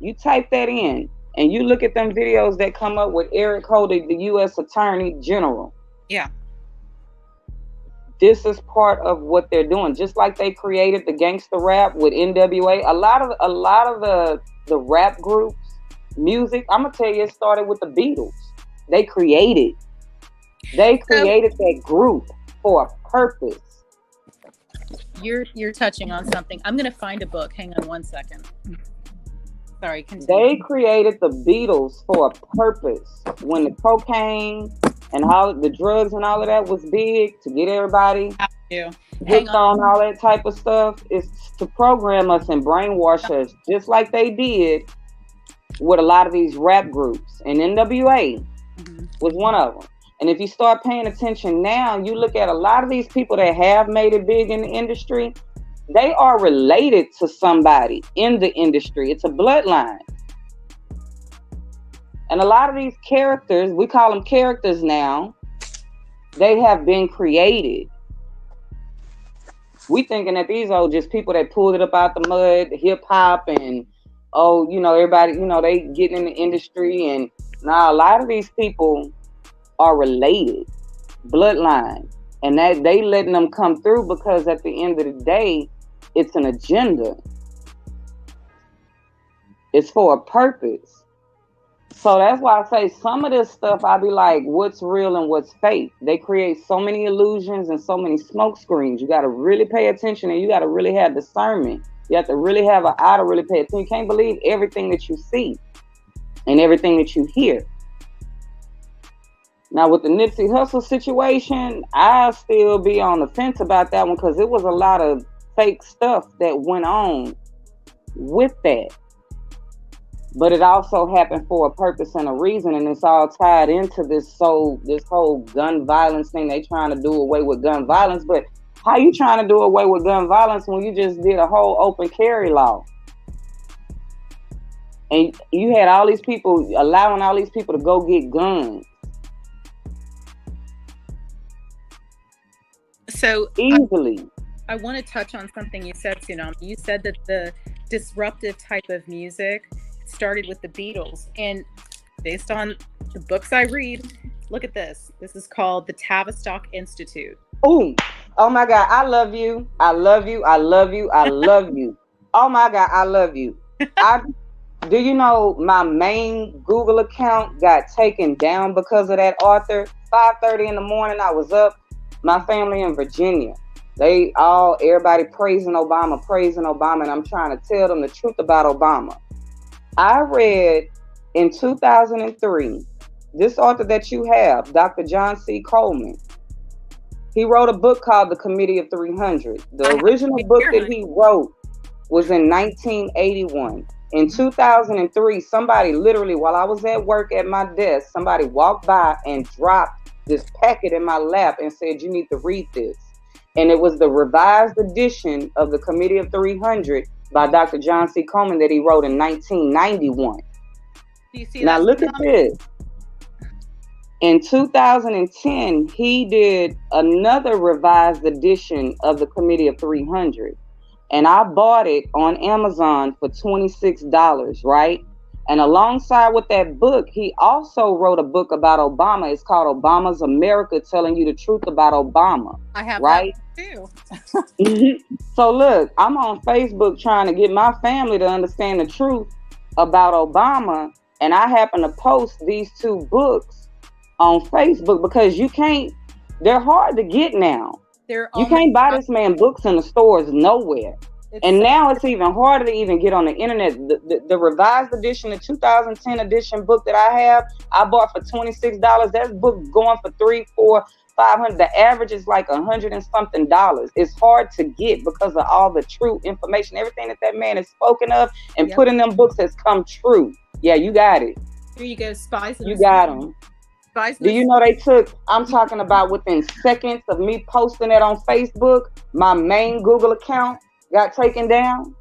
you type that in and you look at them videos that come up with Eric Holder, the U.S. Attorney General. Yeah. This is part of what they're doing. Just like they created the gangster rap with NWA. A lot of the rap groups, music, I'm gonna tell you, it started with the Beatles. They created that group for a purpose. You're touching on something. I'm gonna find a book. Hang on one second. Sorry, continue. They created the Beatles for a purpose. When the cocaine and all the drugs and all of that was big, to get everybody hooked on all that type of stuff, is to program us and brainwash us, just like they did with a lot of these rap groups. And NWA was one of them. And if you start paying attention now, you look at a lot of these people that have made it big in the industry, they are related to somebody in the industry. It's a bloodline. And a lot of these characters, we call them characters now, they have been created. We thinking that these are just people that pulled it up out the mud, the hip hop, and everybody, they getting in the industry. And now a lot of these people are related, bloodline, and that they letting them come through because at the end of the day, it's an agenda. It's for a purpose. So that's why I say some of this stuff, I be like, what's real and what's fake? They create so many illusions and so many smoke screens. You got to really pay attention, and you got to really have discernment. You have to really have an eye to really pay attention. You can't believe everything that you see and everything that you hear. Now, with the Nipsey Hussle situation, I still be on the fence about that one because it was a lot of fake stuff that went on with that. But it also happened for a purpose and a reason, and it's all tied into this whole gun violence thing. They trying to do away with gun violence, but how you trying to do away with gun violence when you just did a whole open carry law? And you had all these people, allowing all these people to go get guns. So easily. I want to touch on something you said, Tsunami. You said that the disruptive type of music started with the Beatles, and based on the books I read, look at this. This is called the Tavistock Institute. Oh my God, I love you. I love you. I love you. I love you. Oh my God, I love you. Do you know my main Google account got taken down because of that author? 5:30 in the morning, I was up. My family in Virginia, everybody praising Obama, and I'm trying to tell them the truth about Obama. I read in 2003 this author that you have, Dr. John C. Coleman, he wrote a book called The Committee of 300. The original book that he wrote was in 1981. In 2003, somebody literally, while I was at work at my desk, somebody walked by and dropped this packet in my lap and said, you need to read this. And it was the revised edition of The Committee of 300 by Dr. John C. Coleman that he wrote in 1991. Do you see now look at this. In 2010, he did another revised edition of The Committee of 300. And I bought it on Amazon for $26, right? And alongside with that book, he also wrote a book about Obama. It's called Obama's America, telling you the truth about Obama. I have right? that too. So look, I'm on Facebook trying to get my family to understand the truth about Obama. And I happen to post these two books on Facebook because they're hard to get now. You can't buy this man books in the stores nowhere. And now it's even harder to even get on the internet. The revised edition, the 2010 edition book that I have, I bought for $26. That book going for $300, $400, $500. The average is like $100 and something. It's hard to get because of all the true information. Everything that man has spoken of and put in them books has come true. Yeah, you got it. Here you go, Spies. You got them. Do you know I'm talking about within seconds of me posting it on Facebook, my main Google account got taken down?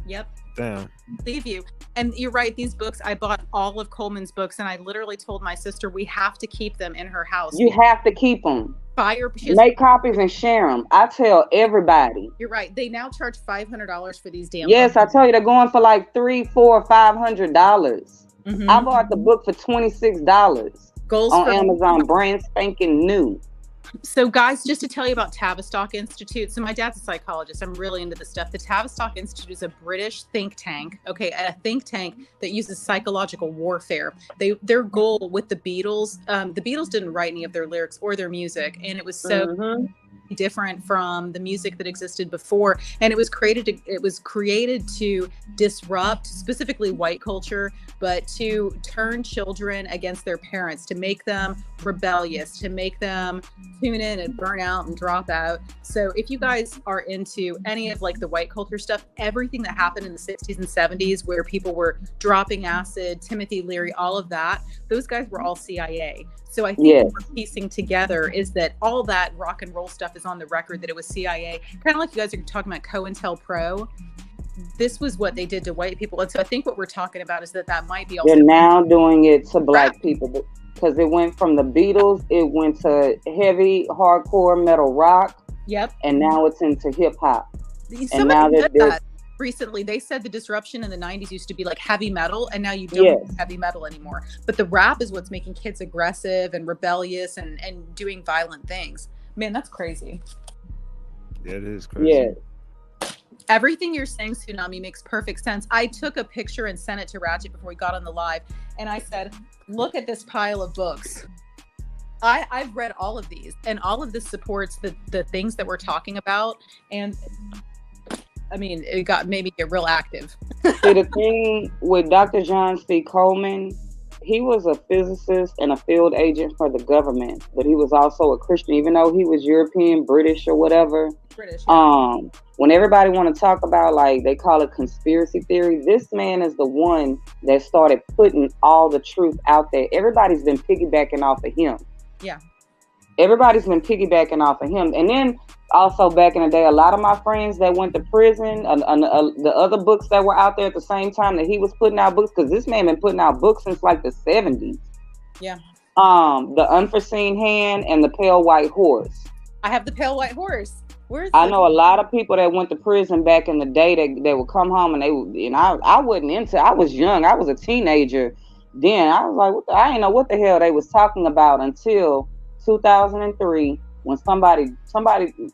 Yep. Damn. Leave you. And you're right, these books, I bought all of Coleman's books and I literally told my sister we have to keep them in her house. You have to keep them. Make copies and share them. I tell everybody. You're right. They now charge $500 for these damn Yes, books. I tell you, they're going for like $300, $400, $500. I bought the book for $26. Goals on Amazon, brand spanking new. So guys, just to tell you about Tavistock Institute. So my dad's a psychologist. I'm really into this stuff. The Tavistock Institute is a British think tank. Okay. A think tank that uses psychological warfare. Their goal with the Beatles didn't write any of their lyrics or their music. And it was so different from the music that existed before. And it was created to disrupt specifically white culture, but to turn children against their parents, to make them rebellious, to make them tune in and burn out and drop out. So if you guys are into any of like the white culture stuff, everything that happened in the 60s and 70s where people were dropping acid, Timothy Leary, all of that, those guys were all CIA. So I think what we're piecing together is that all that rock and roll stuff is on the record that it was CIA. Kind of like you guys are talking about COINTELPRO. This was what they did to white people. And so I think what we're talking about is that might be also... They're now doing it to black people because it went from the Beatles, it went to heavy, hardcore metal rock. Yep. And now it's into hip hop. And now that recently they said the disruption in the 90s used to be like heavy metal, and now you don't have heavy metal anymore. But the rap is what's making kids aggressive and rebellious and doing violent things. Man, that's crazy. Yeah, it is crazy. Yeah. Everything you're saying, Tsunami, makes perfect sense. I took a picture and sent it to Ratchet before we got on the live, and I said, look at this pile of books. I've read all of these, and all of this supports the things that we're talking about. And I mean, it made me get real active. See, the thing with Dr. John C. Coleman, he was a physicist and a field agent for the government, but he was also a Christian, even though he was European, British, or whatever. British. Yeah. When everybody want to talk about, like, they call it conspiracy theory, this man is the one that started putting all the truth out there. Everybody's been piggybacking off of him. Yeah. Everybody's been piggybacking off of him. And then also back in the day, a lot of my friends that went to prison, the other books that were out there at the same time that he was putting out books, because this man been putting out books since like the 70s. Yeah. The Unforeseen Hand and the Pale White Horse. I have the Pale White Horse. I know a lot of people that went to prison back in the day that would come home and I wasn't into. I was young. I was a teenager then. I was like, I didn't know what the hell they was talking about until 2003 when somebody,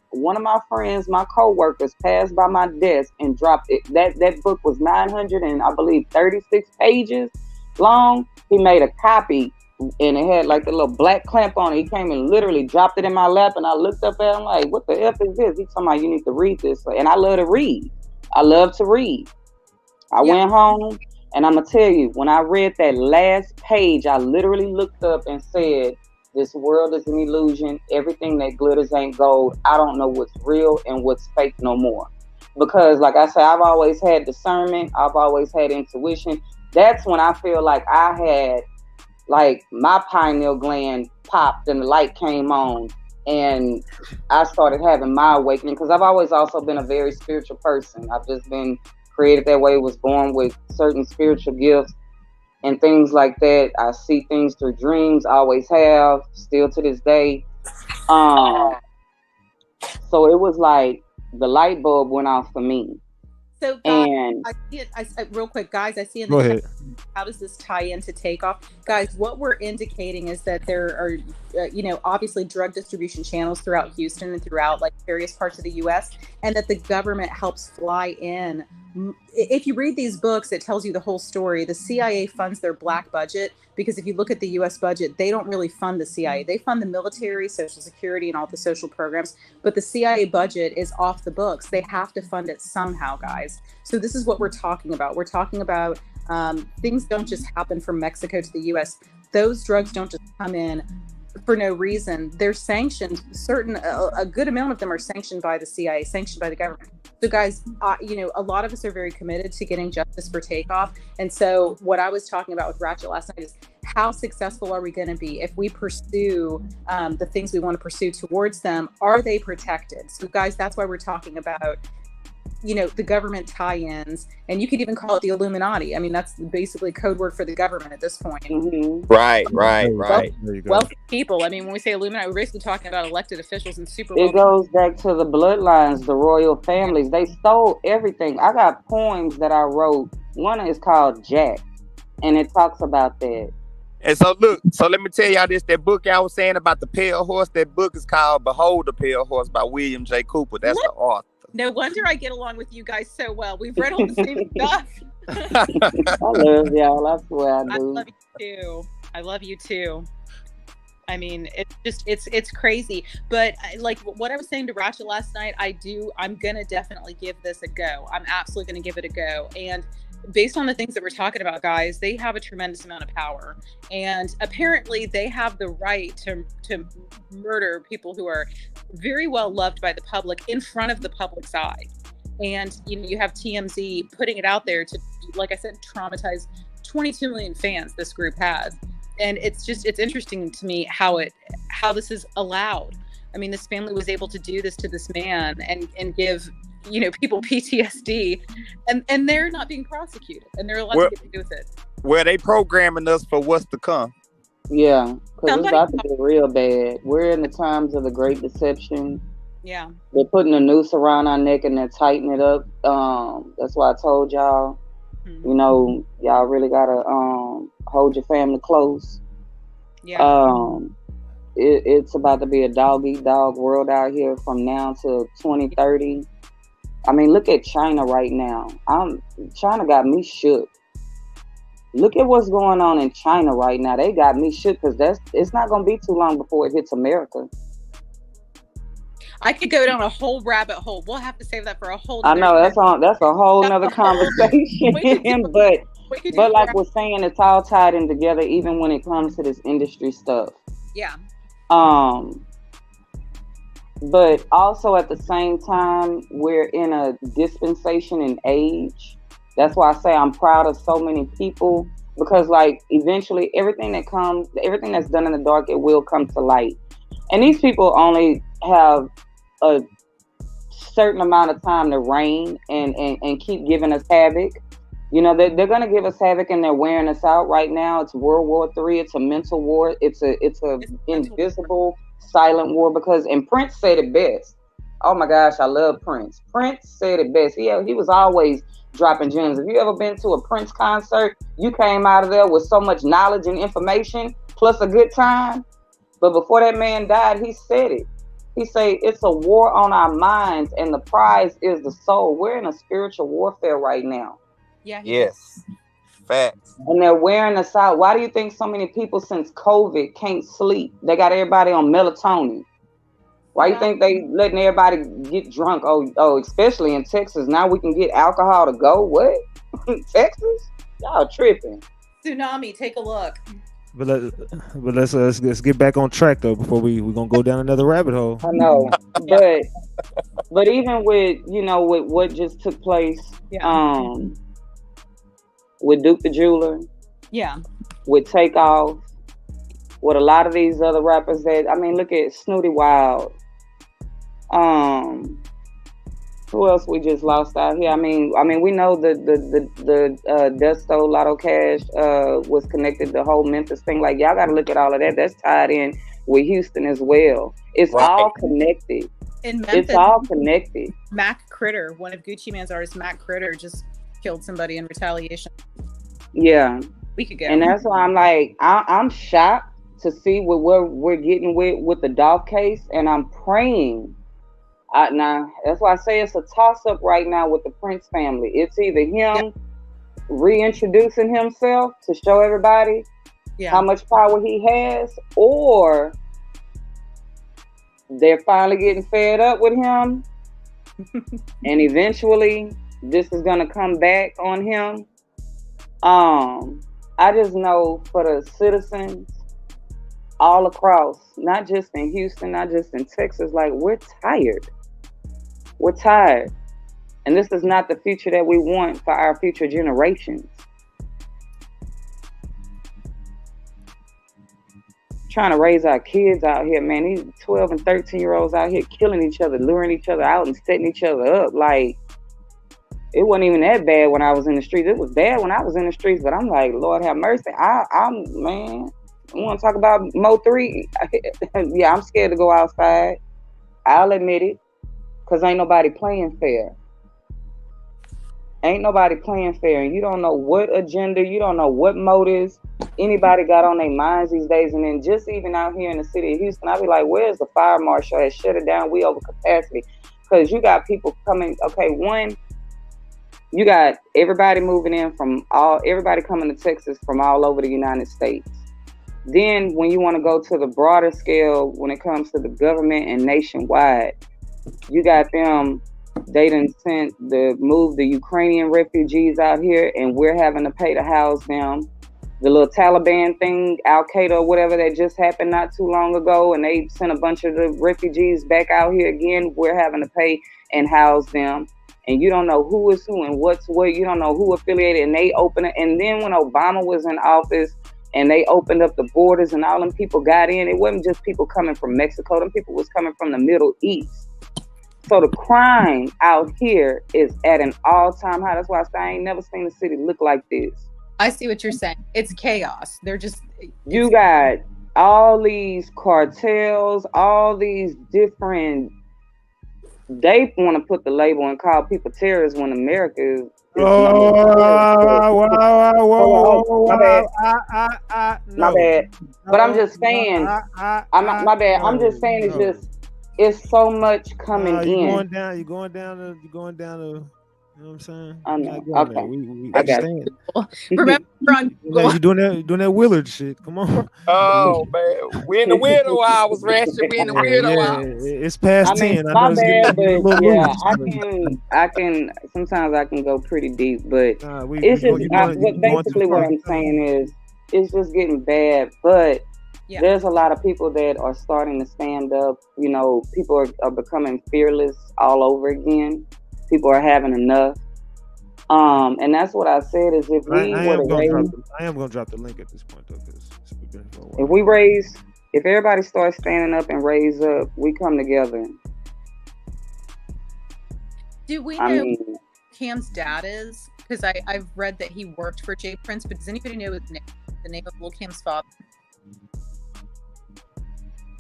one of my friends, my co-workers, passed by my desk and dropped it. That book was 900 and I believe 36 pages long. He made a copy. And it had like a little black clamp on it. He came and literally dropped it in my lap, and I looked up at him like, what the F is this? He told me, you need to read this. And I love to read. I went home And I'm going to tell you, when I read that last page, I literally looked up and said, this world is an illusion. Everything that glitters ain't gold. I don't know what's real and what's fake no more. Because like I said, I've always had discernment. I've always had intuition. That's when I feel like I had like my pineal gland popped and the light came on and I started having my awakening, because I've always also been a very spiritual person. I've just been created that way, was born with certain spiritual gifts and things like that. I see things through dreams, always have, still to this day. So it was like the light bulb went off for me. So, guys, and I see it. Real quick, guys, I see in the chat, how does this tie into Takeoff? Guys, what we're indicating is that there are, obviously drug distribution channels throughout Houston and throughout like various parts of the U.S., and that the government helps fly in. If you read these books, it tells you the whole story. The CIA funds their black budget because if you look at the U.S. budget, they don't really fund the CIA. They fund the military, Social Security, and all the social programs. But the CIA budget is off the books. They have to fund it somehow, guys. So this is what we're talking about. We're talking about things don't just happen from Mexico to the U.S. Those drugs don't just come in for no reason. They're sanctioned. A good amount of them are sanctioned by the CIA, sanctioned by the government. So guys, a lot of us are very committed to getting justice for Takeoff. And so what I was talking about with Ratchet last night is how successful are we going to be if we pursue the things we want to pursue towards them? Are they protected? So guys, that's why we're talking about the government tie-ins, and you could even call it the Illuminati. I mean, that's basically code word for the government at this point. Mm-hmm. Right. Wealthy people. I mean, when we say Illuminati, we're basically talking about elected officials and super. It goes back to the bloodlines, the royal families. They stole everything. I got poems that I wrote. One is called Jack, and it talks about that. And so let me tell y'all this, that book I was saying about the pale horse, that book is called Behold the Pale Horse by William J. Cooper. That's the author. No wonder I get along with you guys so well. We've read all the same stuff. I love y'all. I swear I do. I love you too. I love you too. I mean, it's crazy. But like what I was saying to Ratchet last night, I'm going to definitely give this a go. I'm absolutely going to give it a go. And based on the things that we're talking about, guys, they have a tremendous amount of power. And apparently they have the right to murder people who are very well loved by the public in front of the public's eye. And, you have TMZ putting it out there to, like I said, traumatize 22 million fans this group has. And it's interesting to me how this is allowed. I mean, this family was able to do this to this man and give people PTSD, and they're not being prosecuted, and they're allowed to get away with it. Well, they programming us for what's to come. Yeah, because it's about to get real bad. We're in the times of the Great Deception. Yeah. They're putting a noose around our neck and they're tightening it up. That's why I told y'all, y'all really gotta hold your family close. Yeah. It's about to be a dog-eat-dog world out here from now to 2030. I mean, look at China right now. China got me shook. Look at what's going on in China right now. They got me shook because it's not going to be too long before it hits America. I could go down a whole rabbit hole. We'll have to save that for a whole. I know that's a whole nother conversation. but like we're saying, it's all tied in together, even when it comes to this industry stuff. Yeah. But also at the same time, we're in a dispensation in age. That's why I say I'm proud of so many people, because like eventually everything that's done in the dark, it will come to light. And these people only have a certain amount of time to reign and keep giving us havoc. They're going to give us havoc, and they're wearing us out right now. It's World War III. It's a mental war. It's a invisible, silent war. And Prince said it best. Oh my gosh, I love Prince. Prince said it best. He was always dropping gems. If you ever been to a Prince concert, you came out of there with so much knowledge and information, plus a good time. But before that man died, he said it. He said, it's a war on our minds, and the prize is the soul. We're in a spiritual warfare right now. Yeah. Yes. Facts. And they're wearing us out. Why do you think so many people since COVID can't sleep? They got everybody on melatonin. Why you think they letting everybody get drunk? Oh, especially in Texas. Now we can get alcohol to go. What? Texas? Y'all tripping. Tsunami, take a look. But let's get back on track though before we're gonna go down another rabbit hole. I know, but even with with what just took place, with Duke the Jeweler, with Takeoff, with a lot of these other rappers that look at Snooty Wild. Who else we just lost out here? We know the Death Stoll Lotto Cash was connected. The whole Memphis thing, like y'all got to look at all of that. That's tied in with Houston as well. It's all connected. In Memphis, it's all connected. Mac Critter, one of Gucci Mane's artists, Mac Critter, just killed somebody in retaliation. Yeah, a week ago. And that's why I'm like, I'm shocked to see what we're getting with the Dolph case, and I'm praying. Now that's why I say it's a toss-up right now with the Prince family. It's either him reintroducing himself to show everybody how much power he has, or they're finally getting fed up with him, and eventually this is gonna come back on him. I just know for the citizens all across, not just in Houston, not just in Texas, like we're tired. We're tired. And this is not the future that we want for our future generations. Trying to raise our kids out here, man. These 12 and 13-year-olds out here killing each other, luring each other out and setting each other up. Like, it wasn't even that bad when I was in the streets. It was bad when I was in the streets, but I'm like, Lord have mercy. I'm man, I want to talk about Mo 3. Yeah, I'm scared to go outside. I'll admit it. Because ain't nobody playing fair. Ain't nobody playing fair. And you don't know what agenda, you don't know what motives anybody got on their minds these days. And then just even out here in the city of Houston, I be like, where's the fire marshal? Has shut it down. We over capacity. Because you got people coming. Okay, one, you got everybody moving in everybody coming to Texas from all over the United States. Then when you want to go to the broader scale, when it comes to the government and nationwide, you got them, they done moved the Ukrainian refugees out here, and we're having to pay to house them. The little Taliban thing, Al-Qaeda or whatever that just happened not too long ago, and they sent a bunch of the refugees back out here again. We're having to pay and house them. And you don't know who is who and what's what. You don't know who affiliated, and they open it. And then when Obama was in office, and they opened up the borders and all them people got in, it wasn't just people coming from Mexico. Them people was coming from the Middle East. So the crime out here is at an all-time high. That's why I say I ain't never seen a city look like this. I see what you're saying. It's chaos. You got all these cartels, all these different. They want to put the label and call people terrorists when America is. My bad. But I'm just saying. My bad. I'm just saying it's so much coming in. You're going down to, you know what I'm saying? I know. Okay. I got it. Remember, you're doing that Willard shit. Come on. Oh man, we in the weirdo hours, Ratchet. We in the weirdo hours. It's past 10. My bad, but yeah, I can. Sometimes I can go pretty deep, but it's just basically what I'm saying is it's just getting bad, but. Yeah. There's a lot of people that are starting to stand up. You know, people are becoming fearless all over again. People are having enough. And that's what I said is if we I am going to drop the link at this point, though. If everybody starts standing up and raise up, we come together. Do we know who Cam's dad is? Because I've read that he worked for Jay Prince, but does anybody know the name of Lil Cam's father?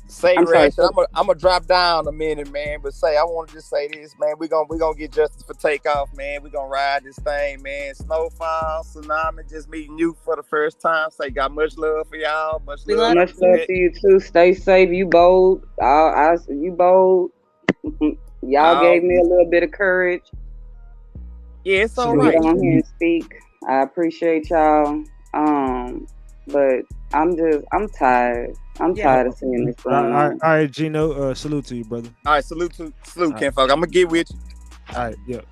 Say, Ratchet, I'm gonna drop down a minute, man. But I want to just say this, man. We gonna get justice for Takeoff, man. We gonna ride this thing, man. Snowfall, Tsunami, just meeting you for the first time. Got much love for y'all. Much love to you too. Stay safe. You bold. You bold. Y'all gave me a little bit of courage. Yeah, it's all right. Get on here and speak. I appreciate y'all. But I'm tired. I'm tired of seeing this going on. All right, Gino, salute to you, brother. All right, salute, Ken Folk. I'm gonna get with you. All right, yeah.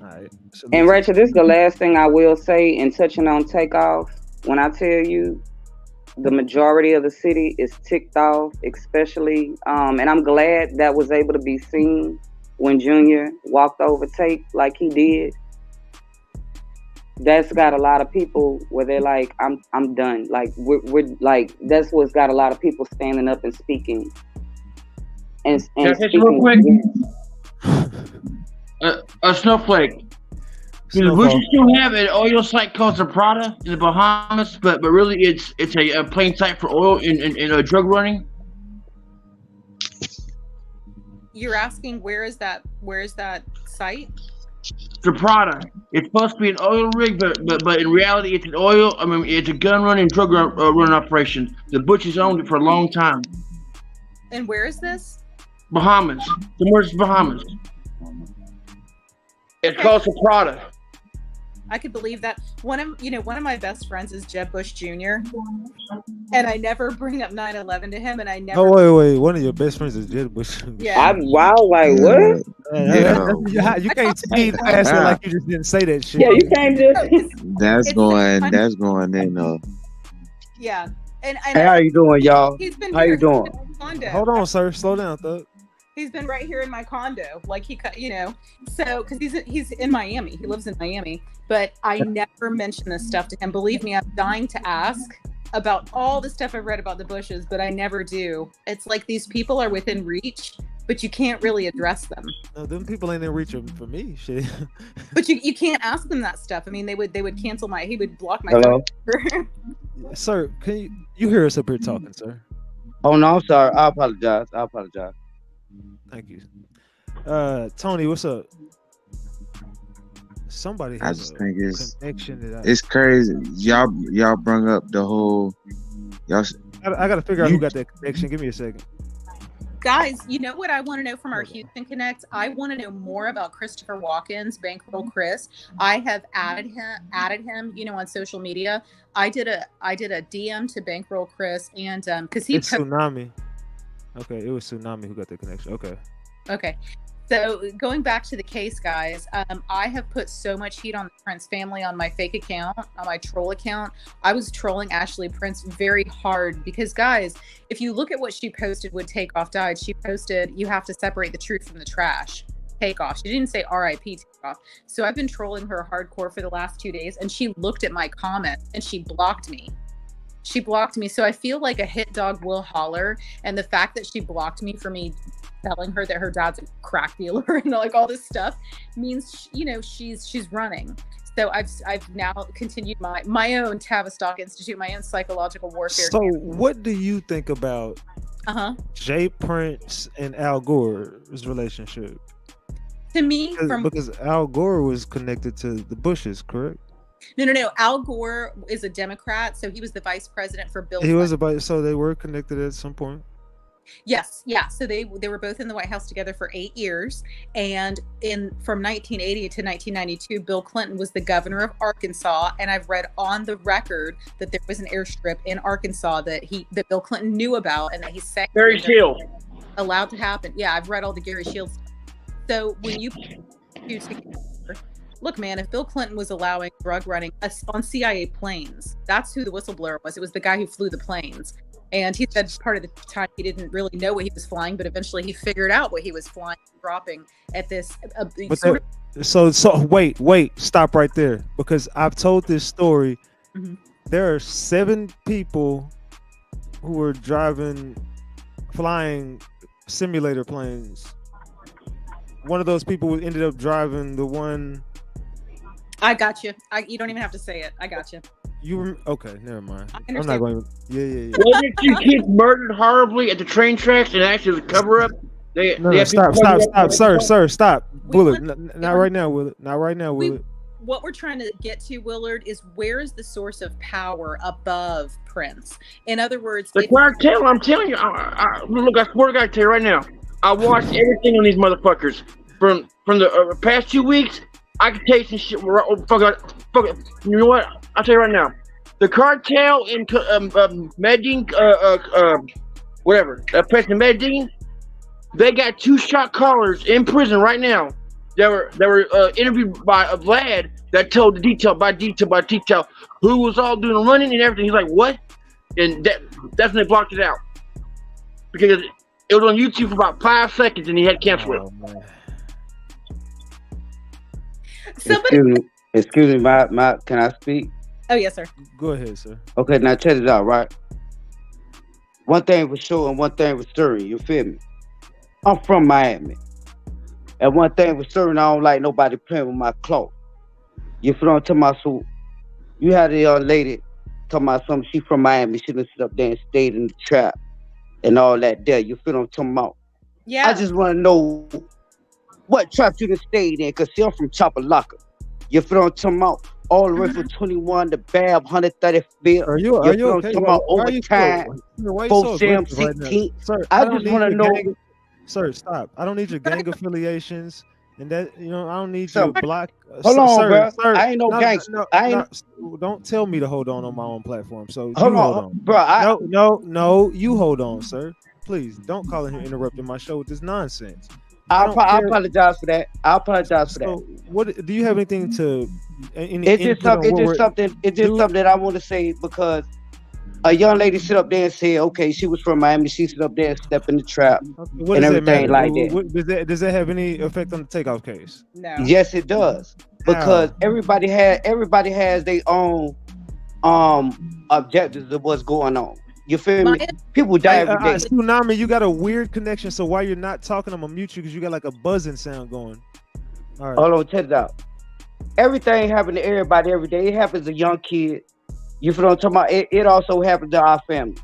All right. And Ratchet, this is the last thing I will say in touching on Takeoff. When I tell you the majority of the city is ticked off, especially, and I'm glad that was able to be seen when Junior walked over Take like he did. That's got a lot of people where they're like, I'm done. Like we're like, that's what's got a lot of people standing up and speaking. And speaking real quick? A Snowflake. The Bushes still have an oil site called Prada in the Bahamas, but really it's a plain site for oil in drug running. You're asking where is that site? Prada. It's supposed to be an oil rig, but in reality it's it's a gun running drug run operation. The Bushes owned it for a long time. And where is this? Bahamas. Somewhere's Bahamas. It's called Prada. I could believe that. One of my best friends is Jeb Bush Jr. And I never bring up 9/11 to him, and I never. Oh wait! One of your best friends is Jeb Bush. Yeah. What? Yeah. You can't speed faster like you just didn't say that shit. Yeah, you can't just. That's going in though. Yeah. And hey, how you doing, y'all? How you doing? Hold on, sir. Slow down, Thug. He's been right here in my condo, like so because he's in Miami. He lives in Miami, but I never mention this stuff to him. Believe me, I'm dying to ask about all the stuff I've read about the Bushes, but I never do. It's like these people are within reach, but you can't really address them. No, them people ain't in reach for me, shit. But you can't ask them that stuff. I mean, they would cancel he would block my Hello? phone. Sir, can you hear us up here talking, sir? Oh no, I'm sorry. I apologize. Thank you. Tony, what's up? Somebody has I just think connection it's crazy. Y'all bring up the whole I gotta figure out who got that connection. Give me a second. Guys, you know what I want to know from our Houston Connect? I want to know more about Christopher Walken's Bankroll Chris. I have added him, on social media. I did a DM to Bankroll Chris, and because it's Tsunami. Okay, it was Tsunami who got the connection. Okay. So going back to the case, guys, I have put so much heat on the Prince family on my fake account, on my troll account. I was trolling Ashley Prince very hard because, guys, if you look at what she posted when Takeoff died, she posted, "You have to separate the truth from the trash." Takeoff. She didn't say R.I.P. Takeoff. So I've been trolling her hardcore for the last 2 days, and she looked at my comment and she blocked me. So I feel like a hit dog will holler, and the fact that she blocked me for me telling her that her dad's a crack dealer and like all this stuff means she's running. So I've now continued my own Tavistock Institute, my own psychological warfare. So what do you think about Jay Prince and Al Gore's relationship? To me, because Al Gore was connected to the Bushes, correct? No. Al Gore is a Democrat, so he was the vice president for Bill Clinton. So they were connected at some point. Yes, yeah. So they were both in the White House together for 8 years, and from 1980 to 1992, Bill Clinton was the governor of Arkansas. And I've read on the record that there was an airstrip in Arkansas that Bill Clinton knew about, and that he said Gary Shields allowed to happen. Yeah, I've read all the Gary Shields stuff. So when you look, man, if Bill Clinton was allowing drug running on CIA planes, that's who the whistleblower was. It was the guy who flew the planes. And he said part of the time he didn't really know what he was flying, but eventually he figured out what he was flying and dropping at this. So wait, stop right there, because I've told this story. Mm-hmm. There are 7 people who were flying simulator planes. One of those people ended up driving the one. I got you. You don't even have to say it. I got you. Okay, never mind. I'm not going to. Yeah. Wasn't you kids murdered horribly at the train tracks and actually the cover up? Stop, sir, stop. Willard, not right now, Willard. What we're trying to get to, Willard, is where is the source of power above Prince? In other words, the cartel. I'm telling you. Look, I swear to God, I tell you right now. I watched everything on these motherfuckers from the past 2 weeks. I can tell you some shit. Fuck it. You know what? I'll tell you right now. The cartel in Medellin, whatever, President Medellin, they got 2 shot callers in prison right now that were interviewed by a lad that told the detail by detail who was all doing the running and everything. He's like, what? And that's when they blocked it out because it was on YouTube for about 5 seconds and he had canceled it. Excuse me, my. Can I speak? Oh yes, sir. Go ahead, sir. Okay, now check it out, right? One thing for sure and one thing for certain, you feel me? I'm from Miami. And one thing for certain, I don't like nobody playing with my clothes. You feel what I'm talking about? So you had a young lady talking about something, she from Miami, she done sit up there and stayed in the trap and all that there. You feel what I'm talking about? Yeah. I just want to know what trap you done stayed in, because I'm from Chapalaka. You feel what I'm talking about? All the way from 21 to Bab, 130 feet. Are you okay? About overtime, 4 Sam, 16. Sir, I just want to know. Sir, stop. I don't need your gang affiliations. And that, I don't need your block. Hold on, sir, bro. Sir, I ain't no gangster. Don't tell me to hold on my own platform. So hold on, bro. No, you hold on, sir. Please don't call in here interrupting my show with this nonsense. I apologize for that. So, what do you have anything to? It's just something that I want to say, because a young lady sit up there and say, okay, she was from Miami. She sit up there and step in the trap and everything like that. Does that have any effect on the Takeoff case? No. Yes, it does, because everybody has their own objectives of what's going on. You feel me? People die every day. Tsunami, you got a weird connection. So while you're not talking, I'm gonna mute you because you got like a buzzing sound going. All right. Hold on, check it out. Everything happens to everybody every day. It happens to young kids. You feel what I'm talking about? It also happens to our family.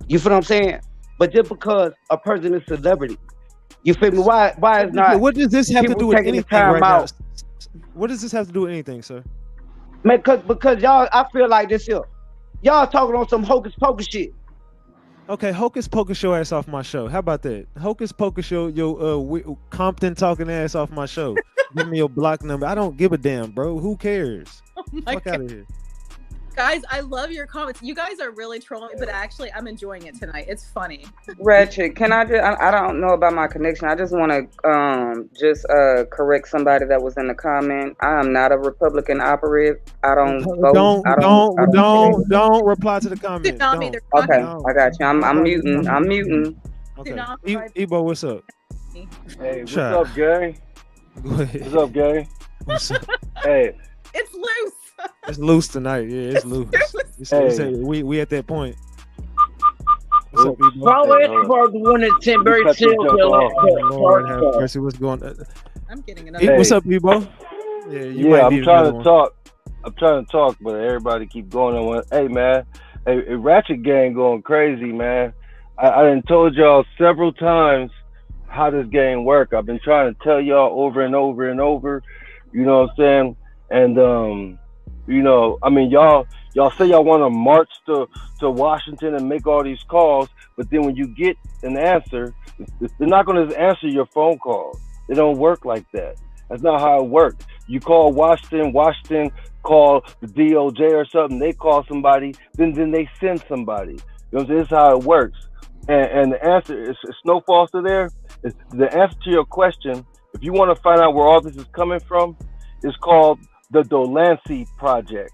You feel what I'm saying? But just because a person is a celebrity, you feel me? Why is not? What does this have to do with anything right now? What does this have to do with anything, sir? Man, because y'all, I feel like this here. Y'all talking on some hocus pocus shit. Okay, hocus pocus your ass off my show. How about that? Hocus pocus your Compton talking ass off my show. Give me your block number. I don't give a damn, bro. Who cares? Oh my Fuck out of here. Guys, I love your comments. You guys are really trolling, but actually, I'm enjoying it tonight. It's funny. Ratchet, can I just? I don't know about my connection. I just want to correct somebody that was in the comment. I am not a Republican operative. I don't vote. Don't reply to the comment. Okay, I got you. I'm muting. Okay. Ebo, what's up? Hey, what's up, gang? What's up, gang? What's up? Hey, it's loose. It's loose tonight. Yeah, it's loose. We at that point. What's up, Ebo? The one that sent Barry Lord have mercy. What's going on? I'm getting another. What's up, Ebo? I'm trying to talk. I'm trying to talk, but everybody keep going on. Hey, man. Hey, Ratchet Gang going crazy, man. I done told y'all several times how this game work. I've been trying to tell y'all over and over and over. You know what I'm saying? And I mean, y'all say y'all want to march to Washington and make all these calls, but then when you get an answer, they're not going to answer your phone calls. It don't work like that. That's not how it works. You call Washington call the DOJ or something, they call somebody, then they send somebody. You know what I'm saying? This is how it works. And the answer is no false there. The answer to your question, if you want to find out where all this is coming from, is called the Delancey Project.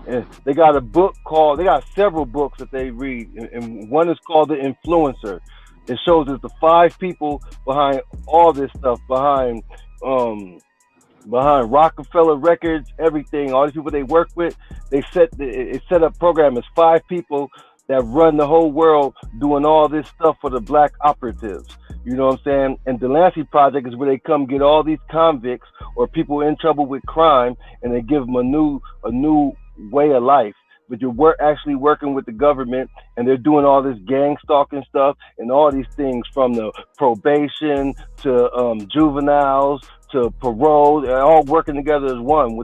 And they got they got several books that they read, and one is called The Influencer. It shows that the 5 people behind all this stuff, behind Rockefeller Records, everything, all these people they work with, it set up program as 5 people that run the whole world doing all this stuff for the black operatives. You know what I'm saying? And the Delancey Project is where they come get all these convicts or people in trouble with crime, and they give them a new way of life. But you're actually working with the government, and they're doing all this gang stalking stuff and all these things, from the probation to juveniles to parole. They're all working together as one.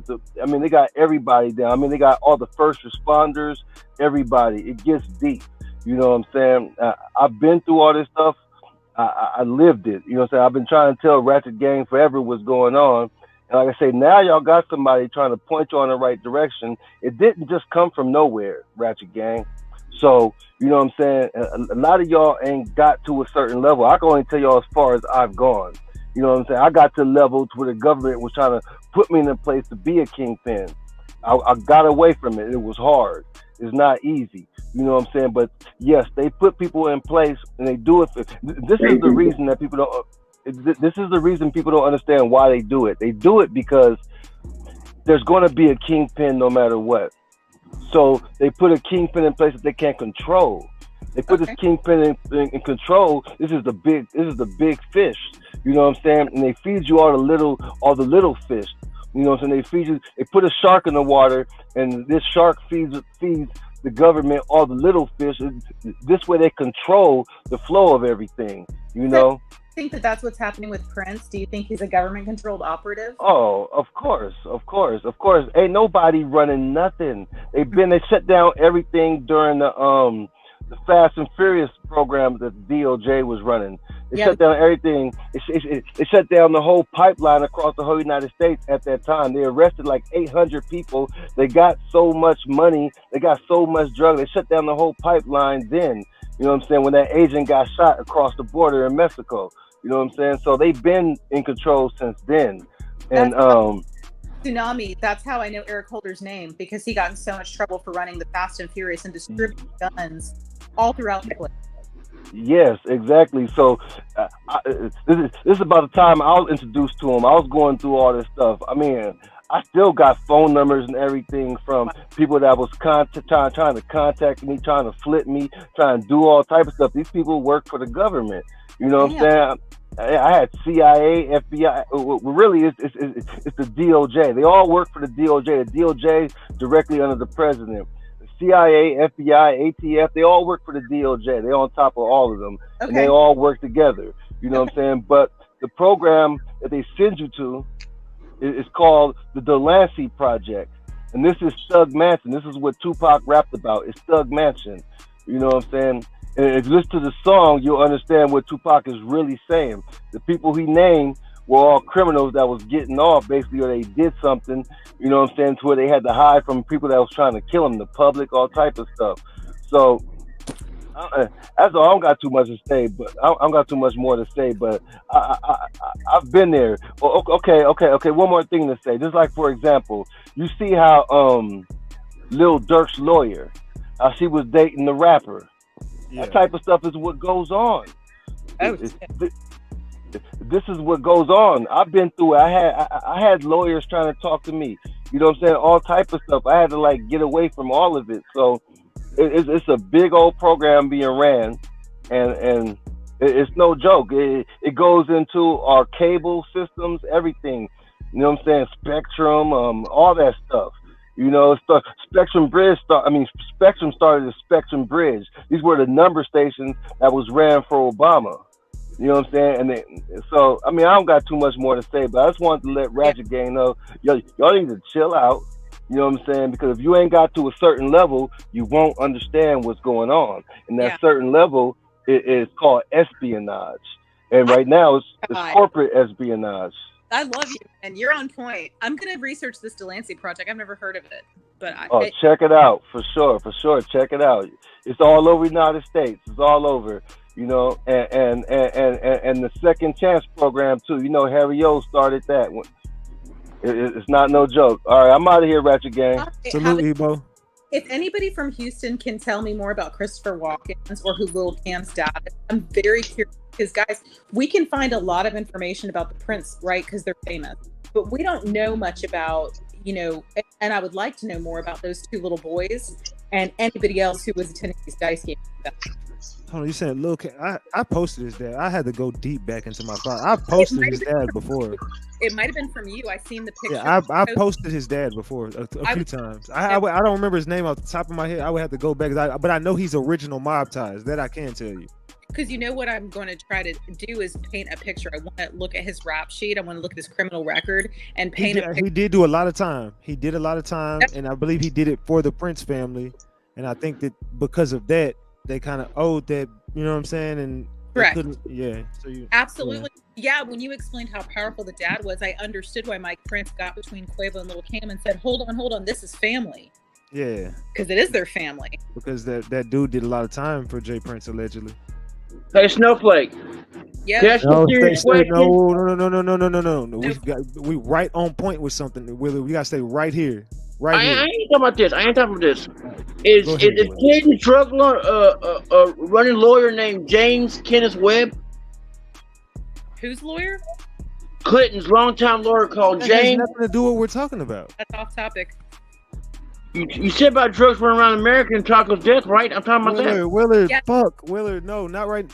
They got everybody down. I mean, they got all the first responders, everybody. It gets deep. You know what I'm saying? I've been through all this stuff. I lived it. You know what I'm saying? I've been trying to tell Ratchet Gang forever what's going on. And like I say, now y'all got somebody trying to point you in the right direction. It didn't just come from nowhere, Ratchet Gang. So, you know what I'm saying? A lot of y'all ain't got to a certain level. I can only tell y'all as far as I've gone. You know what I'm saying? I got to levels where the government was trying to put me in a place to be a kingpin. I got away from it. It was hard. It's not easy. You know what I'm saying? But yes, they put people in place, and they do it. This is the reason that people don't. This is the reason people don't understand why they do it. They do it because there's going to be a kingpin no matter what. So they put a kingpin in place that they can't control. They put this kingpin in control. This is the big fish. You know what I'm saying? And they feed you all the little fish. You know what I'm saying? They put a shark in the water, and this shark feeds the government all the little fish. This way they control the flow of everything, you know? I think that's what's happening with Prince. Do you think he's a government-controlled operative? Oh, of course. Ain't nobody running nothing. They shut down everything during the Fast and Furious program that the DOJ was running. They shut down everything. It shut down the whole pipeline across the whole United States at that time. They arrested like 800 people. They got so much money. They got so much drug. They shut down the whole pipeline then. You know what I'm saying? When that agent got shot across the border in Mexico. You know what I'm saying? So they've been in control since then. And Tsunami, that's how I know Eric Holder's name, because he got in so much trouble for running the Fast and Furious and distributing guns all throughout the place. Yes, exactly. So this is about the time I was introduced to him. I was going through all this stuff. I mean, I still got phone numbers and everything from people that was trying to contact me, trying to flip me, trying to do all type of stuff. These people work for the government. You know what I'm saying? I had CIA, FBI. Really, it's the DOJ. They all work for the DOJ. The DOJ directly under the president. The CIA, FBI, ATF, they all work for the DOJ. They're on top of all of them, and they all work together. You know what I'm saying? But the program that they send you to is called the Delancey Project, and this is Thug Mansion. This is what Tupac rapped about. It's Thug Mansion. You know what I'm saying? And if you listen to the song, you'll understand what Tupac is really saying. The people he named were all criminals that was getting off, basically, or they did something, you know what I'm saying, to where they had to hide from people that was trying to kill them, the public, all type of stuff. So that's all. I don't got too much to say, but I don't got too much more to say, but I've been there. Well, okay. One more thing to say. Just like, for example, you see how Lil Durk's lawyer, how she was dating the rapper. That type of stuff is what goes on. This is what goes on. I've been through it. I had lawyers trying to talk to me. You know what I'm saying? All type of stuff. I had to like get away from all of it. So it's a big old program being ran, and it's no joke. It goes into our cable systems, everything. You know what I'm saying? Spectrum, all that stuff. You know, Spectrum started as Spectrum Bridge. These were the number stations that was ran for Obama. You know what I'm saying? So, I mean, I don't got too much more to say, but I just wanted to let Ratchet Gang know, y'all need to chill out. You know what I'm saying? Because if you ain't got to a certain level, you won't understand what's going on. And that certain level is called espionage. And right now, it's corporate espionage. I love you, and you're on point. I'm gonna research this Delancey project. I've never heard of it, but check it out for sure. Check it out. It's all over the United States. It's all over, you know. And the Second Chance program too. You know, Harry O started that one. It's not no joke. All right, I'm out of here, Ratchet Gang. Salute, Ebo. If anybody from Houston can tell me more about Christopher Walken or who Lil Cam's dad is, I'm very curious. Because, guys, we can find a lot of information about the Prince, right? Because they're famous. But we don't know much about, you know, and I would like to know more about those two little boys and anybody else who was attending these dice games. Hold on, you said Lil Cam. I posted his dad. I had to go deep back into my thoughts. I posted his dad before. It might have been from you. I seen the picture. Yeah, I posted his dad before a few times. I don't remember his name off the top of my head. I would have to go back, but I know he's original Mob Ties. That I can tell you. Because you know what I'm going to try to do is paint a picture. I want to look at his rap sheet. I want to look at his criminal record and paint a picture. He did do a lot of time. He did a lot of time, and I believe he did it for the Prince family. And I think that because of that, they kind of owed that. You know what I'm saying? And correct. So absolutely. Yeah. When you explained how powerful the dad was, I understood why Mike Prince got between Quavo and Lil Cam and said, "Hold on, this is family." Yeah. Because it is their family. Because that dude did a lot of time for Jay Prince allegedly. Hey, Snowflake. Yeah. No, no. We right on point with something, Willie. We gotta stay right here. Right here. I ain't talking about this. I ain't talking about this. Is Clinton's drug running lawyer named James Kenneth Webb? Whose lawyer? Clinton's longtime lawyer called That James. has nothing to do with what we're talking about. That's off topic. You said about drugs running around America and Taco's death, right? I'm talking about that. Willard, fuck. Willard, no, not right.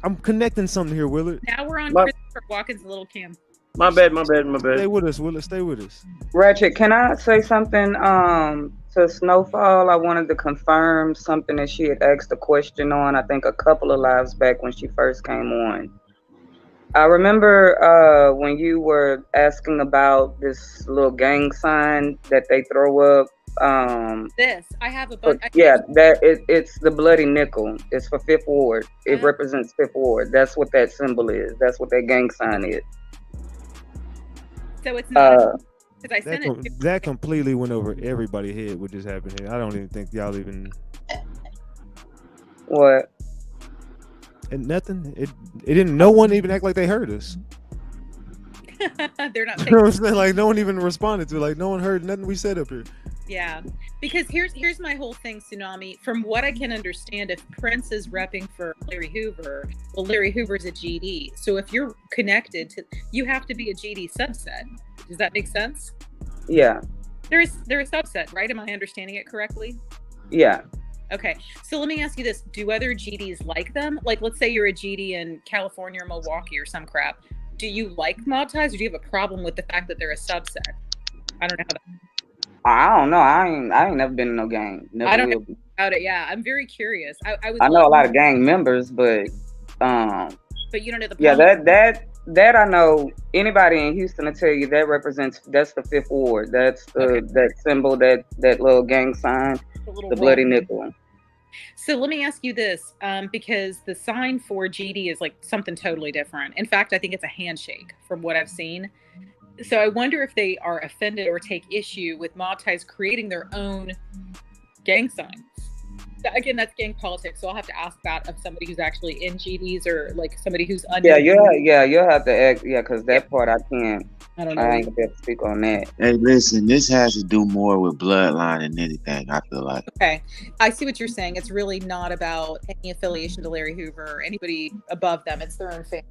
I'm connecting something here, Willard. Now we're on Christopher Walken's little Kim. My bad. Stay with us, Willard. Stay with us. Ratchet, can I say something to Snowfall? I wanted to confirm something that she had asked a question on, I think a couple of lives back when she first came on. I remember when you were asking about this little gang sign that they throw up. I have a bunch. It's the bloody nickel. It's for Fifth Ward. It represents Fifth Ward. That's what that symbol is. That's what that gang sign is. So it's not because I sent it. That completely went over everybody's head. What just happened here? I don't even think y'all even. What? And nothing. It didn't. No one even act like they heard us. They're not. You know what I'm saying? Like no one even responded to. Like no one heard nothing we said up here. Yeah, because here's my whole thing, Tsunami. From what I can understand, if Prince is repping for Larry Hoover, well, Larry Hoover's a GD. So if you're connected to, you have to be a GD subset. Does that make sense? Yeah. They're a subset, right? Am I understanding it correctly? Yeah. Okay, so let me ask you this: do other GDs like them? Like, let's say you're a GD in California or Milwaukee or some crap. Do you like mod ties, or do you have a problem with the fact that they're a subset? I don't know how that. I don't know. I ain't never been in no gang. Never I don't will know be. about it. Yeah, I'm very curious. I know a lot of gang members, but but you don't know the. Yeah, that I know. Anybody in Houston will tell you that's the Fifth Ward. That's that symbol, that little gang sign, the bloody nickel. So let me ask you this, because the sign for GD is like something totally different. In fact, I think it's a handshake from what I've seen. So I wonder if they are offended or take issue with mod ties creating their own gang signs. Again, that's gang politics. So I'll have to ask that of somebody who's actually in GDs or like somebody who's under. You'll have to ask. Yeah, because that part I can't. I don't know. I ain't gonna be able to speak on that. Hey, listen, this has to do more with bloodline than anything, I feel like. Okay, I see what you're saying. It's really not about any affiliation to Larry Hoover or anybody above them. It's their own family.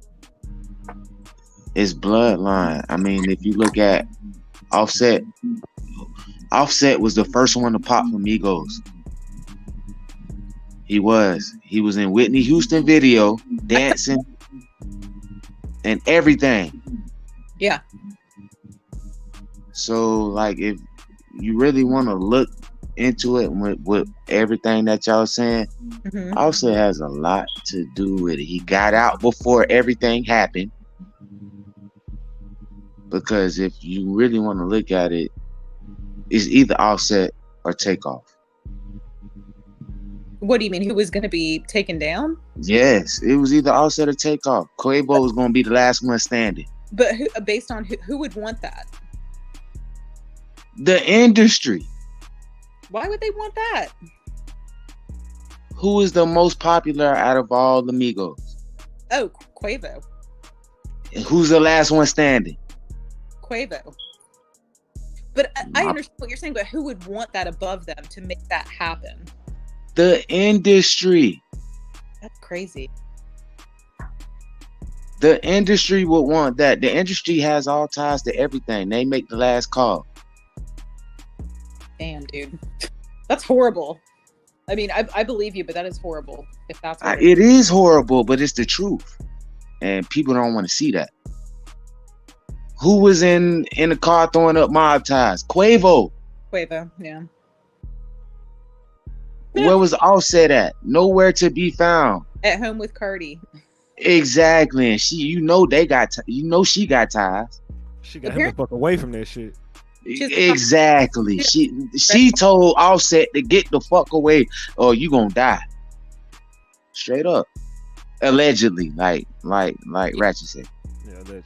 It's bloodline. I mean, if you look at Offset was the first one to pop for Migos. He was in Whitney Houston video, dancing and everything. Yeah. So, like, if you really want to look into it with everything that y'all saying, Offset has a lot to do with it. He got out before everything happened. Because if you really want to look at it, it's either Offset or Takeoff. What do you mean? Who was going to be taken down? Yes, it was either Offset or Takeoff. Quavo was going to be the last one standing. But based on who would want that? The industry. Why would they want that? Who is the most popular out of all the Migos? Oh, Quavo. And who's the last one standing? Quavo. But I understand what you're saying, but who would want that above them to make that happen? The industry. That's crazy. The industry would want that. The industry has all ties to everything. They make the last call. Damn, dude. That's horrible. I mean, I believe you, but that is horrible. If that's what it is horrible, but it's the truth. And people don't want to see that. Who was in the car throwing up mob ties? Quavo, yeah. Where was Offset at? Nowhere to be found. At home with Cardi. Exactly. And she got ties. She got him the fuck away from that shit. Exactly. She told Offset to get the fuck away or you gonna die. Straight up. Allegedly, like Ratchet said. Yeah,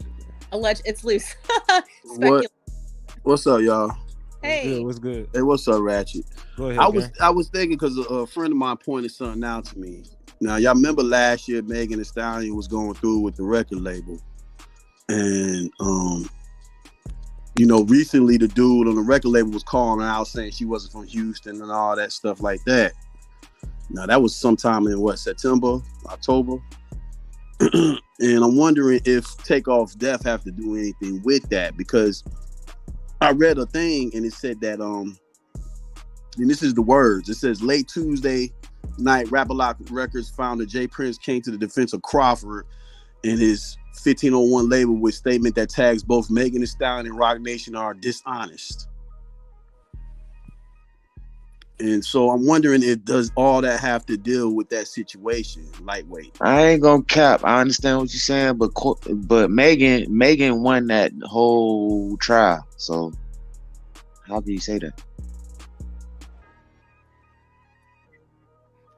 allegedly. It's loose. What's up, y'all? Hey, what's good? Hey, what's up, Ratchet? Go ahead. I was thinking because a friend of mine pointed something out to me. Now, y'all remember last year Megan Thee Stallion was going through with the record label. And, recently the dude on the record label was calling her out saying she wasn't from Houston and all that stuff like that. Now, that was sometime in September, October? And I'm wondering if Takeoff's death have to do anything with that, because I read a thing and it said that, and this is the words, it says late Tuesday night, Rap-A-Lot Records founder Jay Prince came to the defense of Crawford in his 1501 label with statement that tags both Megan Thee Stallion and Roc Nation are dishonest. And so I'm wondering if does all that have to deal with that situation, Lightweight. I ain't gonna cap. I understand what you're saying, but Megan won that whole trial. So how can you say that?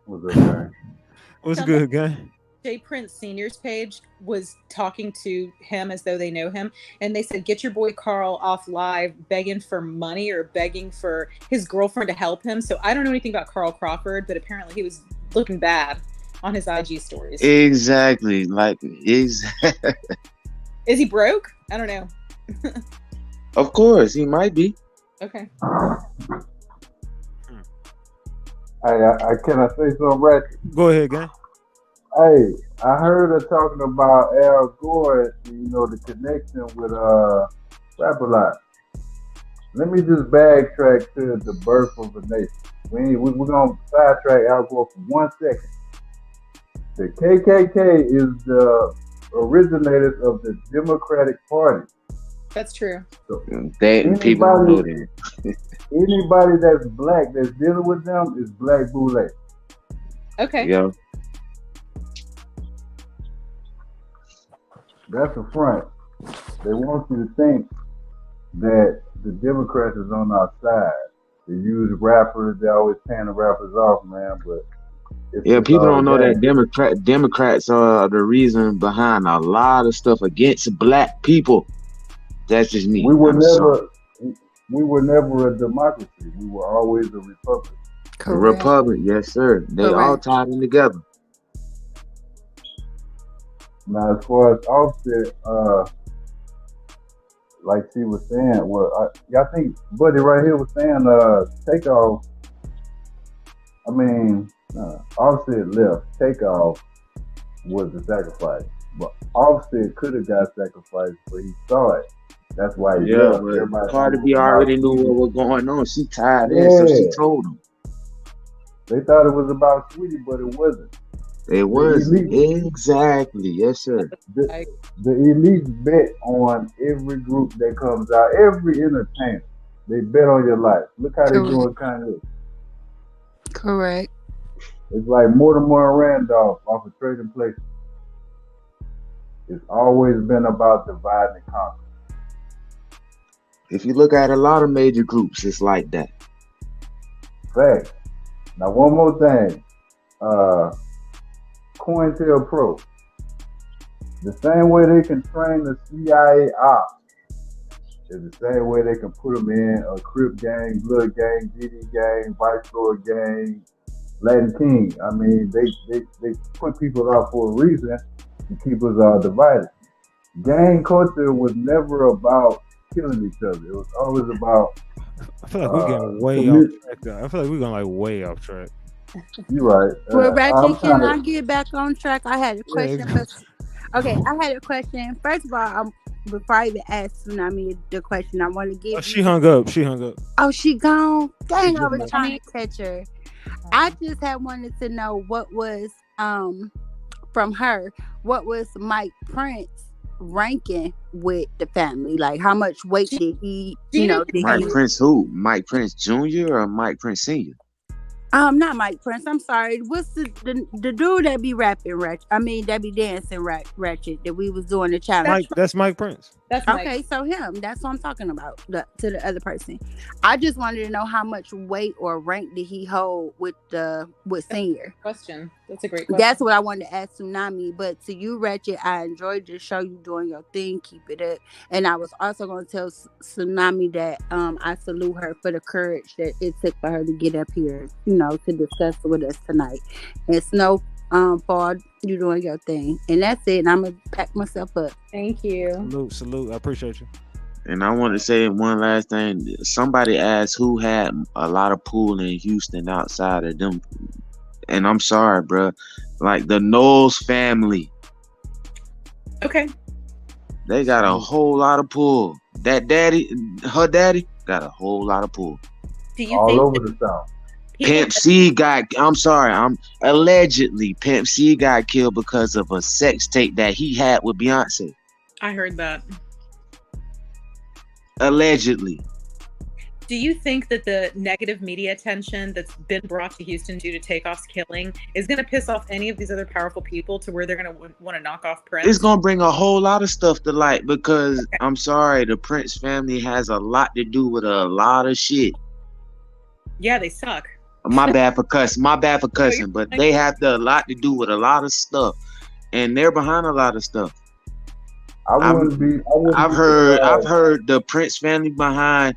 What's up, guy? What's good, guy? Jay Prince Sr.'s page was talking to him as though they know him, and they said, get your boy Carl off live begging for money or begging for his girlfriend to help him. So I don't know anything about Carl Crawford, but apparently he was looking bad on his IG stories. Exactly. Is he broke? I don't know. Of course, he might be. Okay. I can I say something, Ratchet? Go ahead, guy. Hey, I heard her talking about Al Gore, the connection with Rap-A-Lot. Let me just backtrack to the birth of a nation. We're going to sidetrack Al Gore for 1 second. The KKK is the originators of the Democratic Party. That's true. So people don't know that. Anybody that's black that's dealing with them is Black Boule. Okay. Yeah. That's a front. They want you to think that the Democrats is on our side. They use rappers. They always paying the rappers off, man. But people don't know that Democrats are the reason behind a lot of stuff against black people. That's just me. We were never a democracy. We were always a republic. Correct. A republic, yes, sir. They all tied in together. Now, as far as Offset, like she was saying, I think Buddy right here was saying, Takeoff. I mean, Offset left. Takeoff was the sacrifice, but Offset could have got sacrificed, but he saw it. That's why he left. Cardi B already knew what was going on. She tied in, so she told him. They thought it was about Sweetie, but it wasn't. It was exactly, yes, sir. The elites bet on every group that comes out, every entertainer. They bet on your life. Look how they doing Kanye. Correct. It's like Mortimer and Randolph off of Trading Places. It's always been about divide and conquer. If you look at a lot of major groups, it's like that. Fact. Now, one more thing. COINTELPRO. The same way they can train the CIA ops is the same way they can put them in a Crip gang, Blood gang, GD gang, Vice Lord gang, Latin King. I mean, they put people out for a reason to keep us divided. Gang culture was never about killing each other. It was always about. I feel like we're getting way off track. Though. I feel like we're going way off track. You're right. Well, Ratchet, can I get back on track? I had a question. Okay, I had a question. First of all, before I even ask Tsunami the question, I want to give. Oh, she hung up. Oh, she gone. Dang, I was trying to catch her. I just had wanted to know what was from her. What was Mike Prince ranking with the family? Like, how much weight did he? Mike Prince who? Mike Prince Jr. or Mike Prince Sr.? Not Mike Prince. I'm sorry. What's the dude that be rapping Ratchet? I mean, that be dancing Ratchet that we was doing the challenge. That's Mike Prince. That's okay. Mike. So him. That's what I'm talking about. To the other person. I just wanted to know how much weight or rank did he hold with Senior? Question. That's a great question. That's what I wanted to ask Tsunami. But to you, Ratchet, I enjoyed the show. You doing your thing. Keep it up. And I was also going to tell Tsunami that I salute her for the courage that it took for her to get up here, to discuss with us tonight. And Snow, for you doing your thing. And that's it. And I'm gonna pack myself up. Thank you. Salute. I appreciate you. And I want to say one last thing. Somebody asked who had a lot of pool in Houston outside of them. And I'm sorry, bro. Like the Knowles family. Okay. They got a whole lot of pool. Her daddy got a whole lot of pool. Do you all think over the South. Pimp C allegedly Pimp C got killed because of a sex tape that he had with Beyonce. I heard that. Allegedly. Do you think that the negative media attention that's been brought to Houston due to Takeoff's killing is going to piss off any of these other powerful people to where they're going to want to knock off Prince? It's going to bring a whole lot of stuff to light because I'm sorry, the Prince family has a lot to do with a lot of shit. Yeah, they suck. My bad for cussing, but they have a lot to do with a lot of stuff, and they're behind a lot of stuff. I've heard the Prince family behind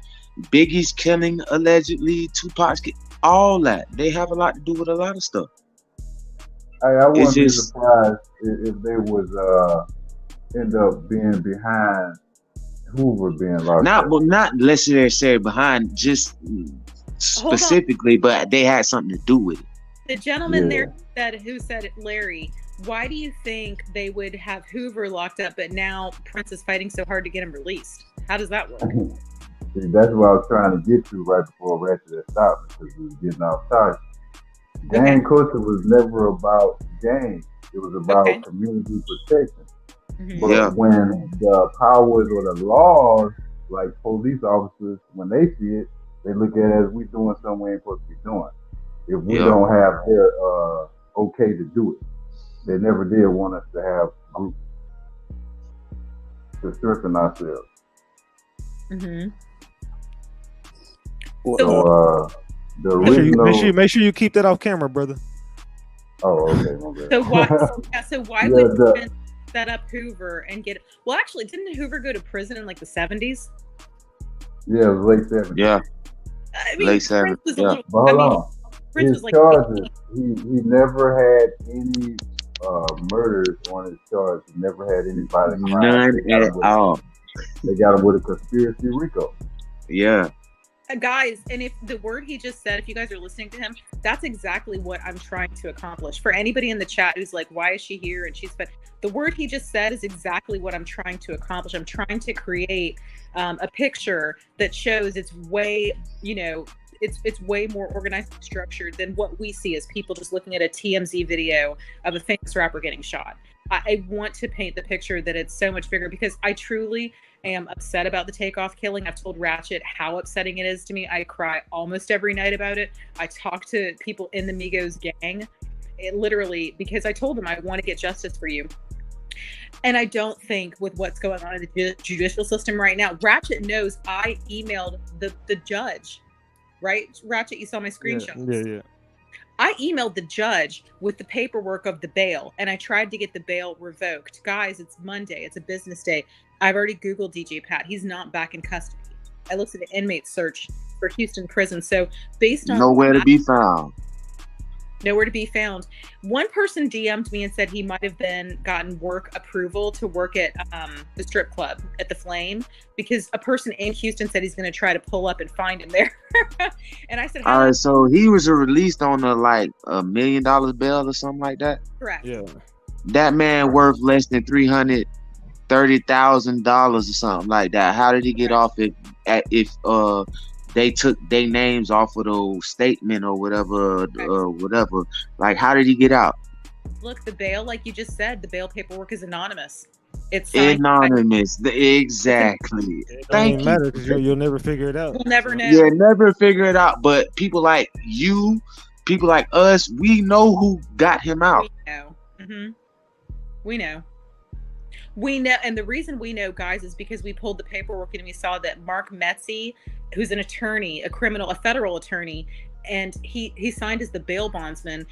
Biggie's killing, allegedly, Tupac's all that. They have a lot to do with a lot of stuff. I wouldn't be surprised if they was end up being behind Hoover being locked up. Not let's say behind just specifically, but they had something to do with it. The gentleman there who said Larry, why do you think they would have Hoover locked up, but now Prince is fighting so hard to get him released? How does that work? See, that's what I was trying to get to right before Ratchet had stopped because we was getting off topic. Gang culture was never about gang. It was about community protection. Mm-hmm. But when the powers or the laws, like police officers, when they see it, they look at it as we doing something we ain't supposed to be doing. If we don't have their okay to do it. They never did want us to have groups to strengthen ourselves. Mm-hmm. So the original... make sure you keep that off camera, brother. Oh, okay, my bad. So why would Prince set up Hoover and get? Well, actually, didn't Hoover go to prison in like the 70s? Yeah, it was late 70s. Yeah, I mean, late 70s. But hold on. His charges, he never had any murders on his charge. He never had any violent crimes. None at all. They got him with a conspiracy RICO. Yeah. Guys, and if the word he just said, if you guys are listening to him, that's exactly what I'm trying to accomplish. For anybody in the chat who's like, why is she here? And the word he just said is exactly what I'm trying to accomplish. I'm trying to create a picture that shows it's way, it's way more organized and structured than what we see as people just looking at a TMZ video of a famous rapper getting shot. I want to paint the picture that it's so much bigger because I truly am upset about the Takeoff killing. I've told Ratchet how upsetting it is to me. I cry almost every night about it. I talk to people in the Migos gang, because I told them I want to get justice for you. And I don't think with what's going on in the judicial system right now, Ratchet knows I emailed the judge, right? Ratchet, you saw my screenshots. Yeah. I emailed the judge with the paperwork of the bail, and I tried to get the bail revoked. Guys, it's Monday. It's a business day. I've already Googled DJ Pat. He's not back in custody. I looked at the inmate search for Houston prison. So based on nowhere to be found. Nowhere to be found. One person DM'd me and said he might have gotten work approval to work at the strip club at the Flame because a person in Houston said he's going to try to pull up and find him there. And I said, all right, so he was released on $1 million bail or something like that. Correct. Yeah. That man worth less than $330,000 or something like that. How did he get off it if they took their names off of the statement or whatever, Like, how did he get out? Look, the bail, like you just said, the bail paperwork is anonymous. It's anonymous. Exactly. Thank you. Matter because you'll never figure it out. We'll never know. You'll never figure it out. But people like you, people like us, we know who got him out. We know. Mm-hmm. We know, and the reason we know, guys, is because we pulled the paperwork and we saw that Mark Metzi, who's an attorney, a federal attorney, and he signed as the bail bondsman.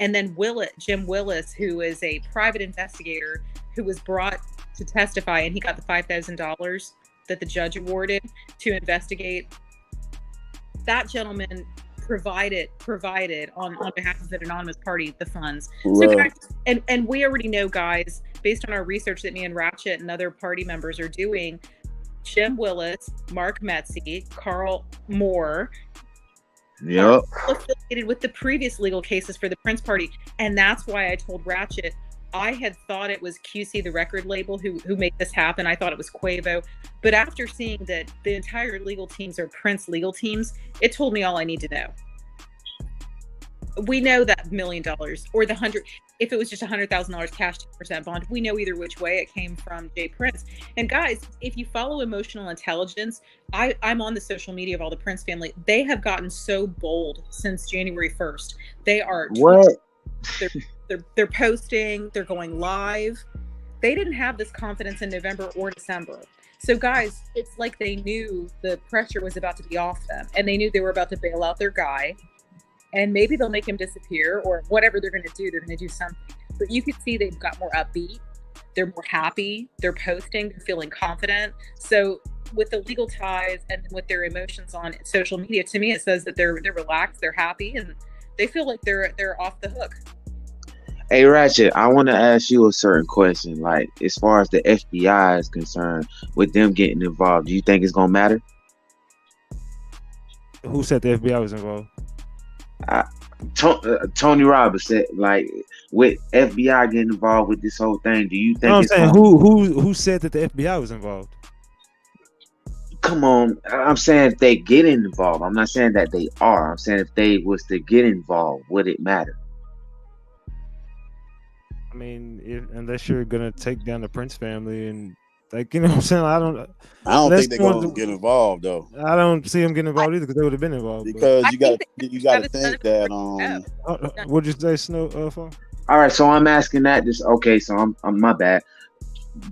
And then Jim Willis, who is a private investigator who was brought to testify, and he got the $5,000 that the judge awarded to investigate. That gentleman provided on behalf of an anonymous party the funds. Right. So guys, and we already know, guys, based on our research that me and Ratchet and other party members are doing, Jim Willis, Mark Metzi, Carl Moore, Yep, affiliated with the previous legal cases for the Prince party. And that's why I told Ratchet I had thought it was QC, the record label, who made this happen. I thought it was Quavo. But after seeing that the entire legal teams are Prince legal teams, it told me all I need to know. We know that $1 million or the 100, if it was just $100,000 cash, 10% bond, we know either which way it came from Jay Prince. And guys, if you follow Emotional Intelligence, I'm on the social media of all the Prince family. They have gotten so bold since January 1st. They are what? They're posting, they're going live. They didn't have this confidence in November or December. So guys, it's like they knew the pressure was about to be off them, and they knew they were about to bail out their guy. And maybe they'll make him disappear, or whatever they're going to do, they're going to do something. But you can see they've got more upbeat. They're more happy. They're posting. They're feeling confident. So with the legal ties and with their emotions on social media, to me, it says that they're relaxed, they're happy, and they feel like they're off the hook. Hey, Ratchet, I want to ask you a certain question. Like, as far as the FBI is concerned, with them getting involved, do you think it's going to matter? Who said the FBI was involved? Tony Roberts said, like, with FBI getting involved with this whole thing, do you think? No, I'm saying who said that the FBI was involved? Come on, I'm saying if they get involved. I'm not saying that they are. I'm saying if they was to get involved, would it matter? I mean, unless you're gonna take down the Prince family and, like, you know what I'm saying? I don't think they're gonna get involved though. I don't see them getting involved either, because they would have been involved. Because you got to think that what'd you say, Snow? For? All right, so I'm asking that. So I'm my bad.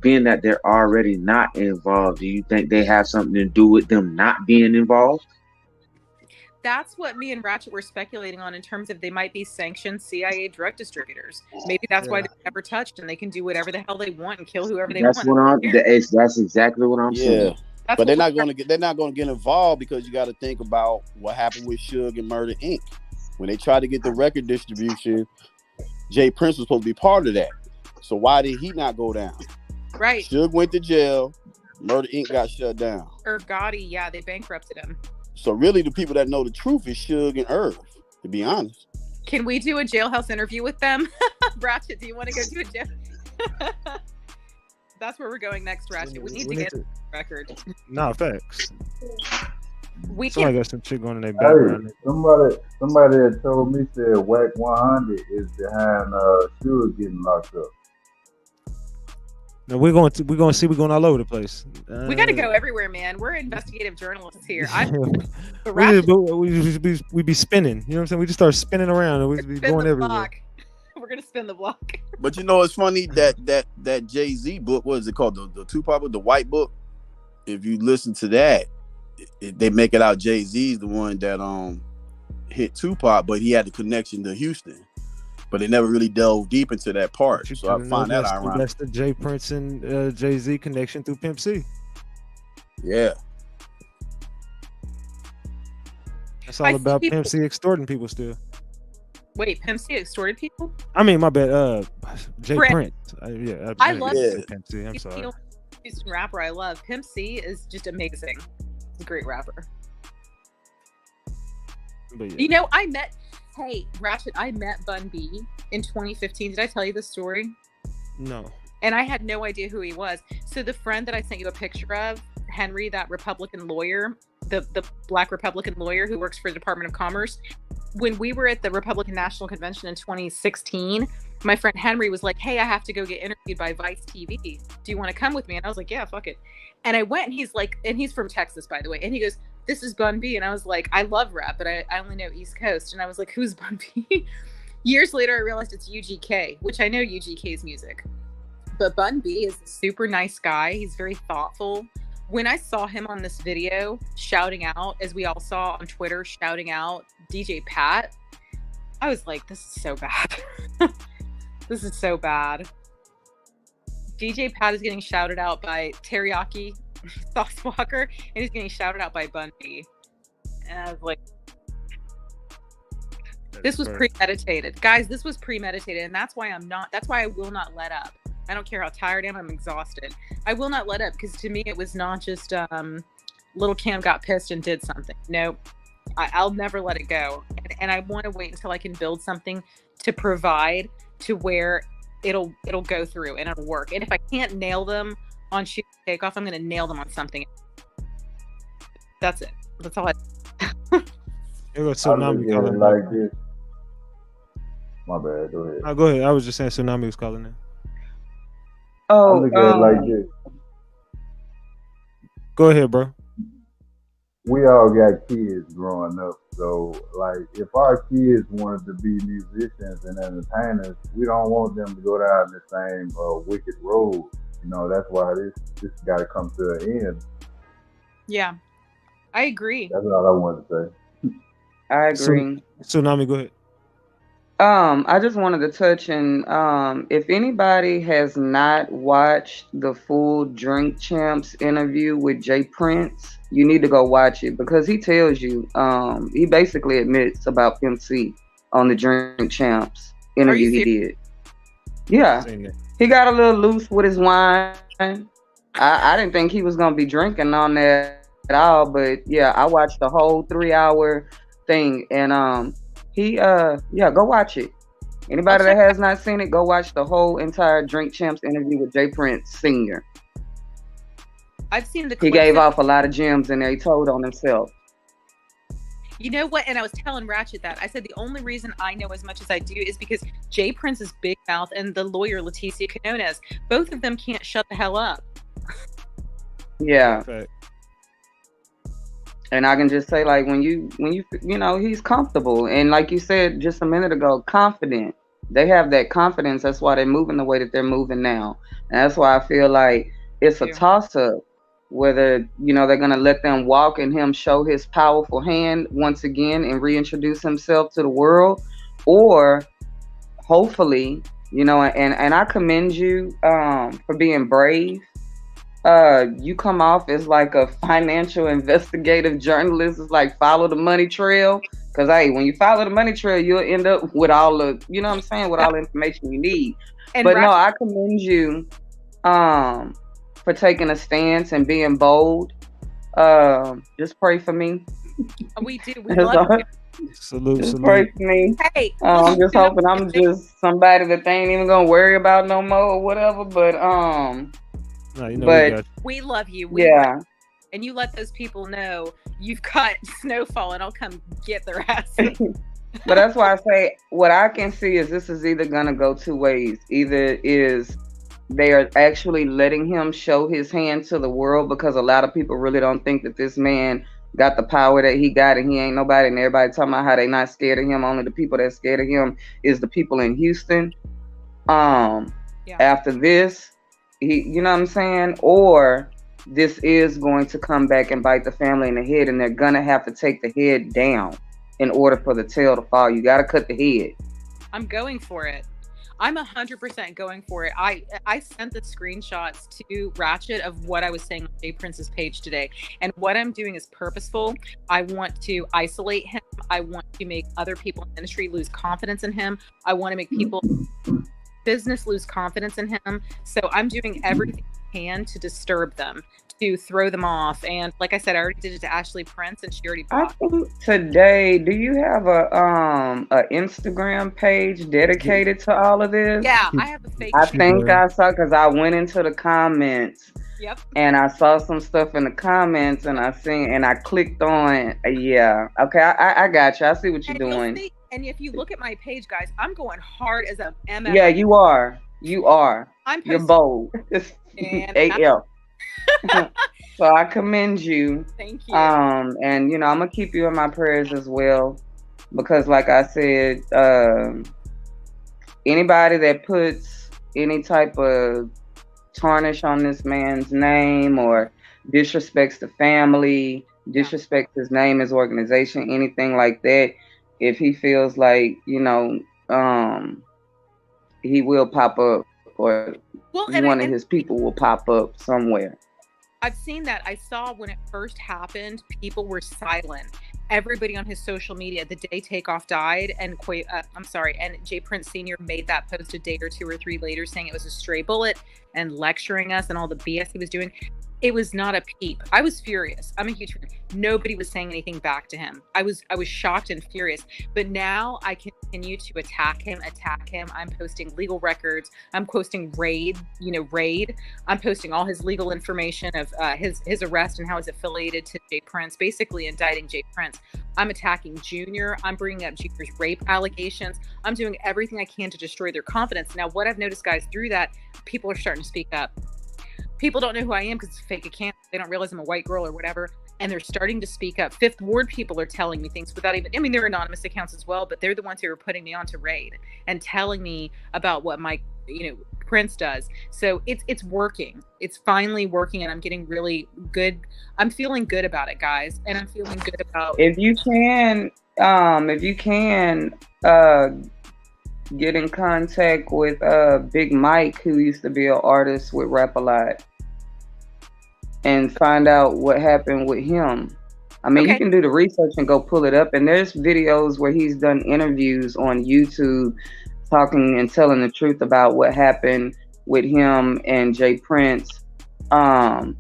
Being that they're already not involved, do you think they have something to do with them not being involved? That's what me and Ratchet were speculating on, in terms of they might be sanctioned CIA drug distributors. Maybe that's why they're never touched, and they can do whatever the hell they want and kill whoever they want. That's exactly what I'm saying. But they're not going to get involved, because you got to think about what happened with Suge and Murder Inc. When they tried to get the record distribution, Jay Prince was supposed to be part of that. So why did he not go down? Right. Suge went to jail. Murder Inc. got shut down. Gotti, yeah, they bankrupted him. So really, the people that know the truth is Suge and Irv, to be honest. Can we do a jailhouse interview with them? Ratchet, do you want to go do a jail? That's where we're going next, Ratchet. We need to get a record. Nah, facts. Somebody got some shit going in their background. Hey, somebody had told me, said Whack 100 is behind Suge getting locked up. No, we're going all over the place. We got to go everywhere, man. We're investigative journalists here. We be spinning. You know what I'm saying? We just start spinning around and we be going everywhere. We're gonna spin the block. But you know, it's funny that Jay-Z book, what is it called? The Tupac book, the White Book. If you listen to that, they make it out Jay-Z's the one that hit Tupac, but he had the connection to Houston. But they never really delved deep into that part. So I find that ironic. That's the Jay Prince and Jay-Z connection through Pimp C. Yeah. That's all about Pimp C extorting people still. Wait, Pimp C extorted people? I mean, my bad. Jay Prince. I love Pimp C. I'm sorry. Houston rapper I love. Pimp C is just amazing. He's a great rapper. But yeah. You know, Ratchet, I met Bun B in 2015. Did I tell you this story? No. And I had no idea who he was. So the friend that I sent you a picture of, Henry, that Republican lawyer, the black Republican lawyer who works for the Department of Commerce, when we were at the Republican National Convention in 2016, my friend Henry was like, hey, I have to go get interviewed by Vice TV. Do you want to come with me? And I was like, yeah, fuck it. And I went, and he's like, and he's from Texas, by the way. And he goes, this is Bun B. And I was like, I love rap, but I only know East Coast. And I was like, who's Bun B? Years later, I realized it's UGK, which I know UGK's music. But Bun B is a super nice guy. He's very thoughtful. When I saw him on this video shouting out, as we all saw on Twitter, shouting out DJ Pat, I was like, this is so bad. This is so bad. DJ Pat is getting shouted out by Teriyaki Sauce Walker, and he's getting shouted out by Bun B. And I was like, This was premeditated, guys. This was premeditated, and that's why I will not let up. I don't care how tired I am. I'm exhausted. I will not let up because to me it was not just little Cam got pissed and did something. No, I'll never let it go, and I want to wait until I can build something to provide to where it'll go through and it'll work. And if I can't nail them on shoot Takeoff, I'm going to nail them on something. That's it. That's all I. I look at it like this. My bad. Go ahead. Go ahead. I was just saying Tsunami was calling in. I look at it like this. Go ahead, bro. We all got kids growing up, so like if our kids wanted to be musicians and entertainers, we don't want them to go down the same wicked road. You know, that's why this got to come to an end. Yeah, I agree. That's all I wanted to say. I agree. Tsunami, go ahead. I just wanted to touch on if anybody has not watched the full Drink Champs interview with Jay Prince, you need to go watch it because he tells you, he basically admits about Pimp C on the Drink Champs interview he did. Yeah. He got a little loose with his wine. I didn't think he was going to be drinking on that at all, but yeah, I watched the whole 3-hour thing and go watch it. Anybody that has not seen it, go watch the whole entire Drink Champs interview with Jay Prince Sr. I've seen the He gave off a lot of gems in there. He told on himself. You know what? And I was telling Ratchet that. I said the only reason I know as much as I do is because Jay Prince's big mouth and the lawyer Leticia Quinones, both of them can't shut the hell up. Yeah. Okay. And I can just say, like, when you know, he's comfortable. And like you said just a minute ago, confident. They have that confidence. That's why they're moving the way that they're moving now. And that's why I feel like it's a toss-up whether, you know, they're going to let them walk and him show his powerful hand once again and reintroduce himself to the world, or hopefully, you know, and I commend you for being brave. You come off as like a financial investigative journalist. It's like follow the money trail. Because, hey, when you follow the money trail, you'll end up with all the, you know what I'm saying, with all the information you need. And but no, I commend you for taking a stance and being bold. Just pray for me. We do. We love you. Salute. Pray for me. Hey, I'm just hoping I'm just somebody that they ain't even gonna worry about no more or whatever. But no, you know, but we love you. Yeah. And you let those people know you've got Snowfall, and I'll come get their ass. But that's why I say what I can see is this is either gonna go two ways. Either is they are actually letting him show his hand to the world, because a lot of people really don't think that this man got the power that he got, and he ain't nobody, and everybody talking about how they not scared of him. Only the people that's scared of him is the people in Houston. After this, you know what I'm saying? Or this is going to come back and bite the family in the head, and they're gonna have to take the head down in order for the tail to fall. You gotta cut the head. I'm going for it. I'm 100% going for it. I sent the screenshots to Ratchet of what I was saying on Jay Prince's page today. And what I'm doing is purposeful. I want to isolate him. I want to make other people in the industry lose confidence in him. I want to make people business lose confidence in him. So I'm doing everything I can to disturb them, to throw them off. And like I said, I already did it to Ashley Prince, and she already bought. I think today, do you have a Instagram page dedicated to all of this? Yeah, I have a fake. I think I saw, because I went into the comments. Yep. And I saw some stuff in the comments, and I clicked on. Yeah. Okay, I got you. I see what you're doing. And if you look at my page, guys, I'm going hard as a MF. Yeah, you are. You're bold. AF. So I commend you. Thank you. And you know, I'm gonna keep you in my prayers as well, because like I said, anybody that puts any type of tarnish on this man's name or disrespects the family, disrespects his name, his organization, anything like that, if he feels like, you know, he will pop up, or one of his people will pop up somewhere. I've seen that. I saw when it first happened, people were silent. everybody on his social media the day Takeoff died, and and Jay Prince Sr. made that post a day or 2 or 3 later saying it was a stray bullet and lecturing us and all the BS he was doing. It was not a peep. I was furious. I'm a huge fan. Nobody was saying anything back to him. I was shocked and furious. But now I continue to attack him. I'm posting legal records. I'm posting raid. I'm posting all his legal information of his arrest and how he's affiliated to Jay Prince, basically indicting Jay Prince. I'm attacking Junior. I'm bringing up Junior's rape allegations. I'm doing everything I can to destroy their confidence. Now, what I've noticed, guys, through that, people are starting to speak up. People don't know who I am because it's a fake account. They don't realize I'm a white girl or whatever. And they're starting to speak up. Fifth Ward people are telling me things without even, they're anonymous accounts as well, but they're the ones who are putting me on to raid and telling me about what my, Prince does. So it's working. It's finally working, and I'm getting really good. I'm feeling good about it, guys. And I'm feeling good about. If you can, get in contact with Big Mike, who used to be an artist with Rap-A-Lot, and find out what happened with him. I mean, you can do the research and go pull it up. And there's videos where he's done interviews on YouTube talking and telling the truth about what happened with him and Jay Prince. That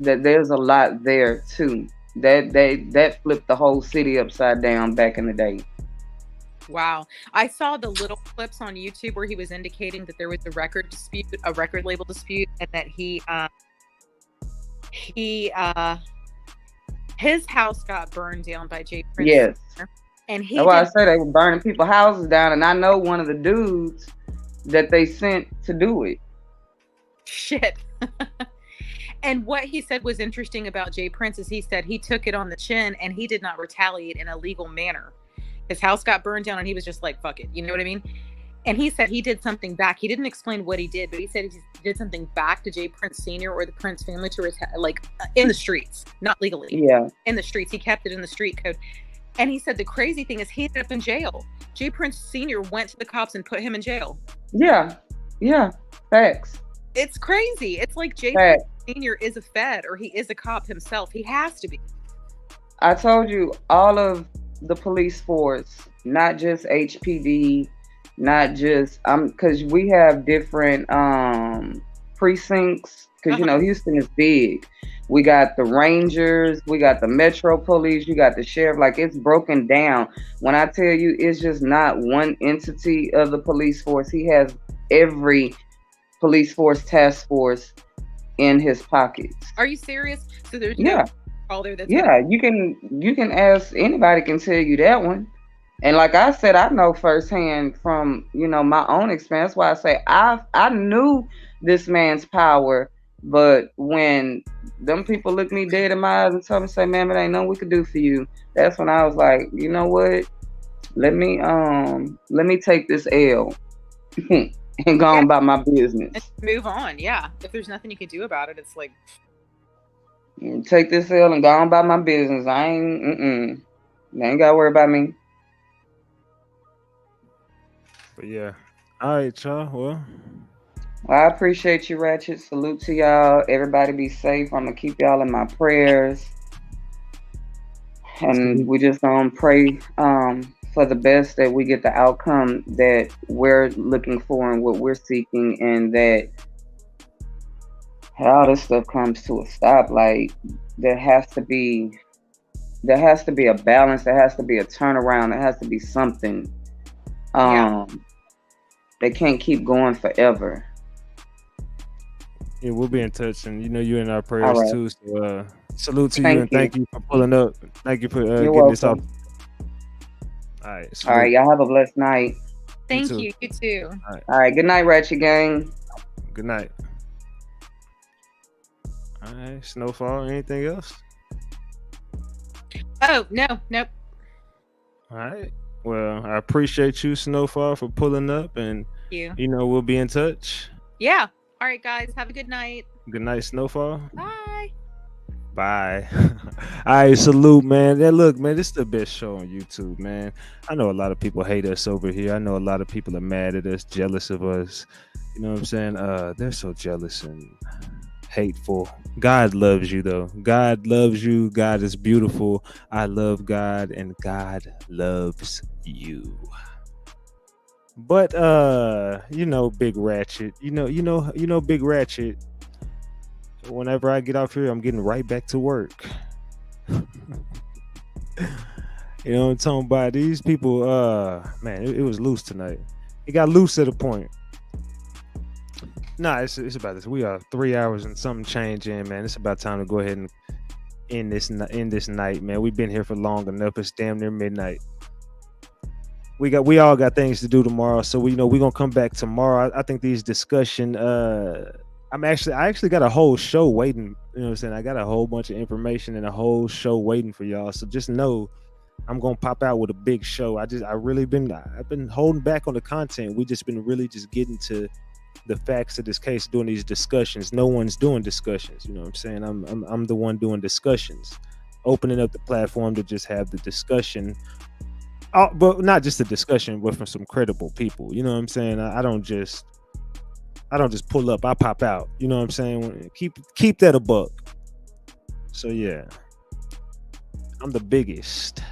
there's a lot there too. That flipped the whole city upside down back in the day. Wow. I saw the little clips on YouTube where he was indicating that there was a record label dispute, and that his house got burned down by Jay Prince. Yes. And that's why I said they were burning people's houses down, and I know one of the dudes that they sent to do it. Shit. And what he said was interesting about Jay Prince is he said he took it on the chin and he did not retaliate in a legal manner. His house got burned down and he was just like, fuck it. You know what I mean? And he said he did something back. He didn't explain what he did, but he said he did something back to Jay Prince Sr. or the Prince family to in the streets, not legally. Yeah. In the streets. He kept it in the street code. And he said the crazy thing is he ended up in jail. Jay Prince Sr. went to the cops and put him in jail. Yeah. Yeah. Facts. It's crazy. It's like Jay Prince Sr. is a Fed, or he is a cop himself. He has to be. I told you, all of the police force, not just HPD, not just because we have different precincts, because Houston is big. We got the Rangers, we got the Metro Police, you got the sheriff. Like, it's broken down. When I tell you, it's just not one entity of the police force. He has every police force task force in his pockets. Are you serious? So there's no call there that's you can ask, anybody can tell you that one. And like I said, I know firsthand from my own experience. That's why I say I knew this man's power, but when them people looked me dead in my eyes and told me, say, man, it ain't nothing we could do for you, that's when I was like, you know what? Let me take this L and go on about my business. Move on, yeah. If there's nothing you can do about it, it's like, take this L and go on about my business. I ain't gotta worry about me. But yeah. All right, y'all. Well, I appreciate you, Ratchet. Salute to y'all. Everybody be safe. I'm gonna keep y'all in my prayers. And we just gonna pray for the best, that we get the outcome that we're looking for and what we're seeking, and that all this stuff comes to a stop. Like, there has to be a balance, there has to be a turnaround, there has to be something. They can't keep going forever. Yeah, we'll be in touch, and you're in our prayers too. So salute to you, and thank you for pulling up. Thank you for getting this off. All right. All right, y'all have a blessed night. Thank you. You too. All right. Good night, Ratchet Gang. Good night. All right, Snowfall. Anything else? Oh, no, nope. All right. Well, I appreciate you, Snowfall, for pulling up, and Thank you. We'll be in touch. Yeah. All right, guys. Have a good night. Good night, Snowfall. Bye. Bye. All right, salute, man. Yeah, look, man, this is the best show on YouTube, man. I know a lot of people hate us over here. I know a lot of people are mad at us, jealous of us. You know what I'm saying? They're so jealous and hateful. God loves you though. God loves you. God is beautiful. I love God and God loves you. But Big Ratchet, Big Ratchet, whenever I get off here, I'm getting right back to work. You know what I'm talking about? These people, man, it was loose tonight. It got loose at a point. Nah, it's about this. We are 3 hours and something change in, man. It's about time to go ahead and end this night, man. We've been here for long enough. It's damn near midnight. We all got things to do tomorrow, so we're gonna come back tomorrow. I think these discussion. I actually got a whole show waiting. You know what I'm saying? I got a whole bunch of information and a whole show waiting for y'all. So just know I'm gonna pop out with a big show. I've been holding back on the content. We just been really just getting to the facts of this case, doing these discussions. No one's doing discussions. You know what I'm saying? I'm the one doing discussions, opening up the platform to just have the discussion. But not just the discussion, but from some credible people. You know what I'm saying? I don't just pull up. I pop out. You know what I'm saying? Keep that a buck. So yeah, I'm the biggest.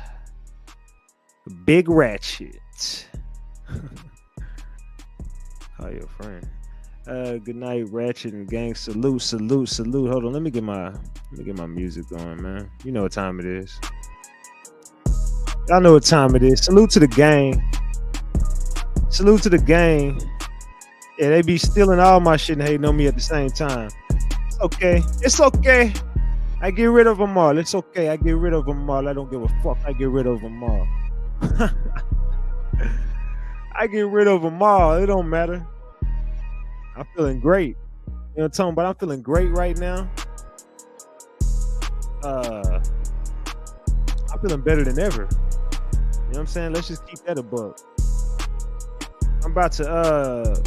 Big Ratchet. Call your friend. Good night, Ratchet and gang. Salute. Hold on, let me get my music going, man. You know what time it is. Y'all know what time it is. Salute to the gang. Yeah, they be stealing all my shit and hating on me at the same time. It's okay. I get rid of them all. It's okay. I get rid of them all. I don't give a fuck. I get rid of them all. I get rid of them all. It don't matter. I'm feeling great. You know what I'm talking about? I'm feeling great right now. I'm feeling better than ever. You know what I'm saying? Let's just keep that a buck. I'm about to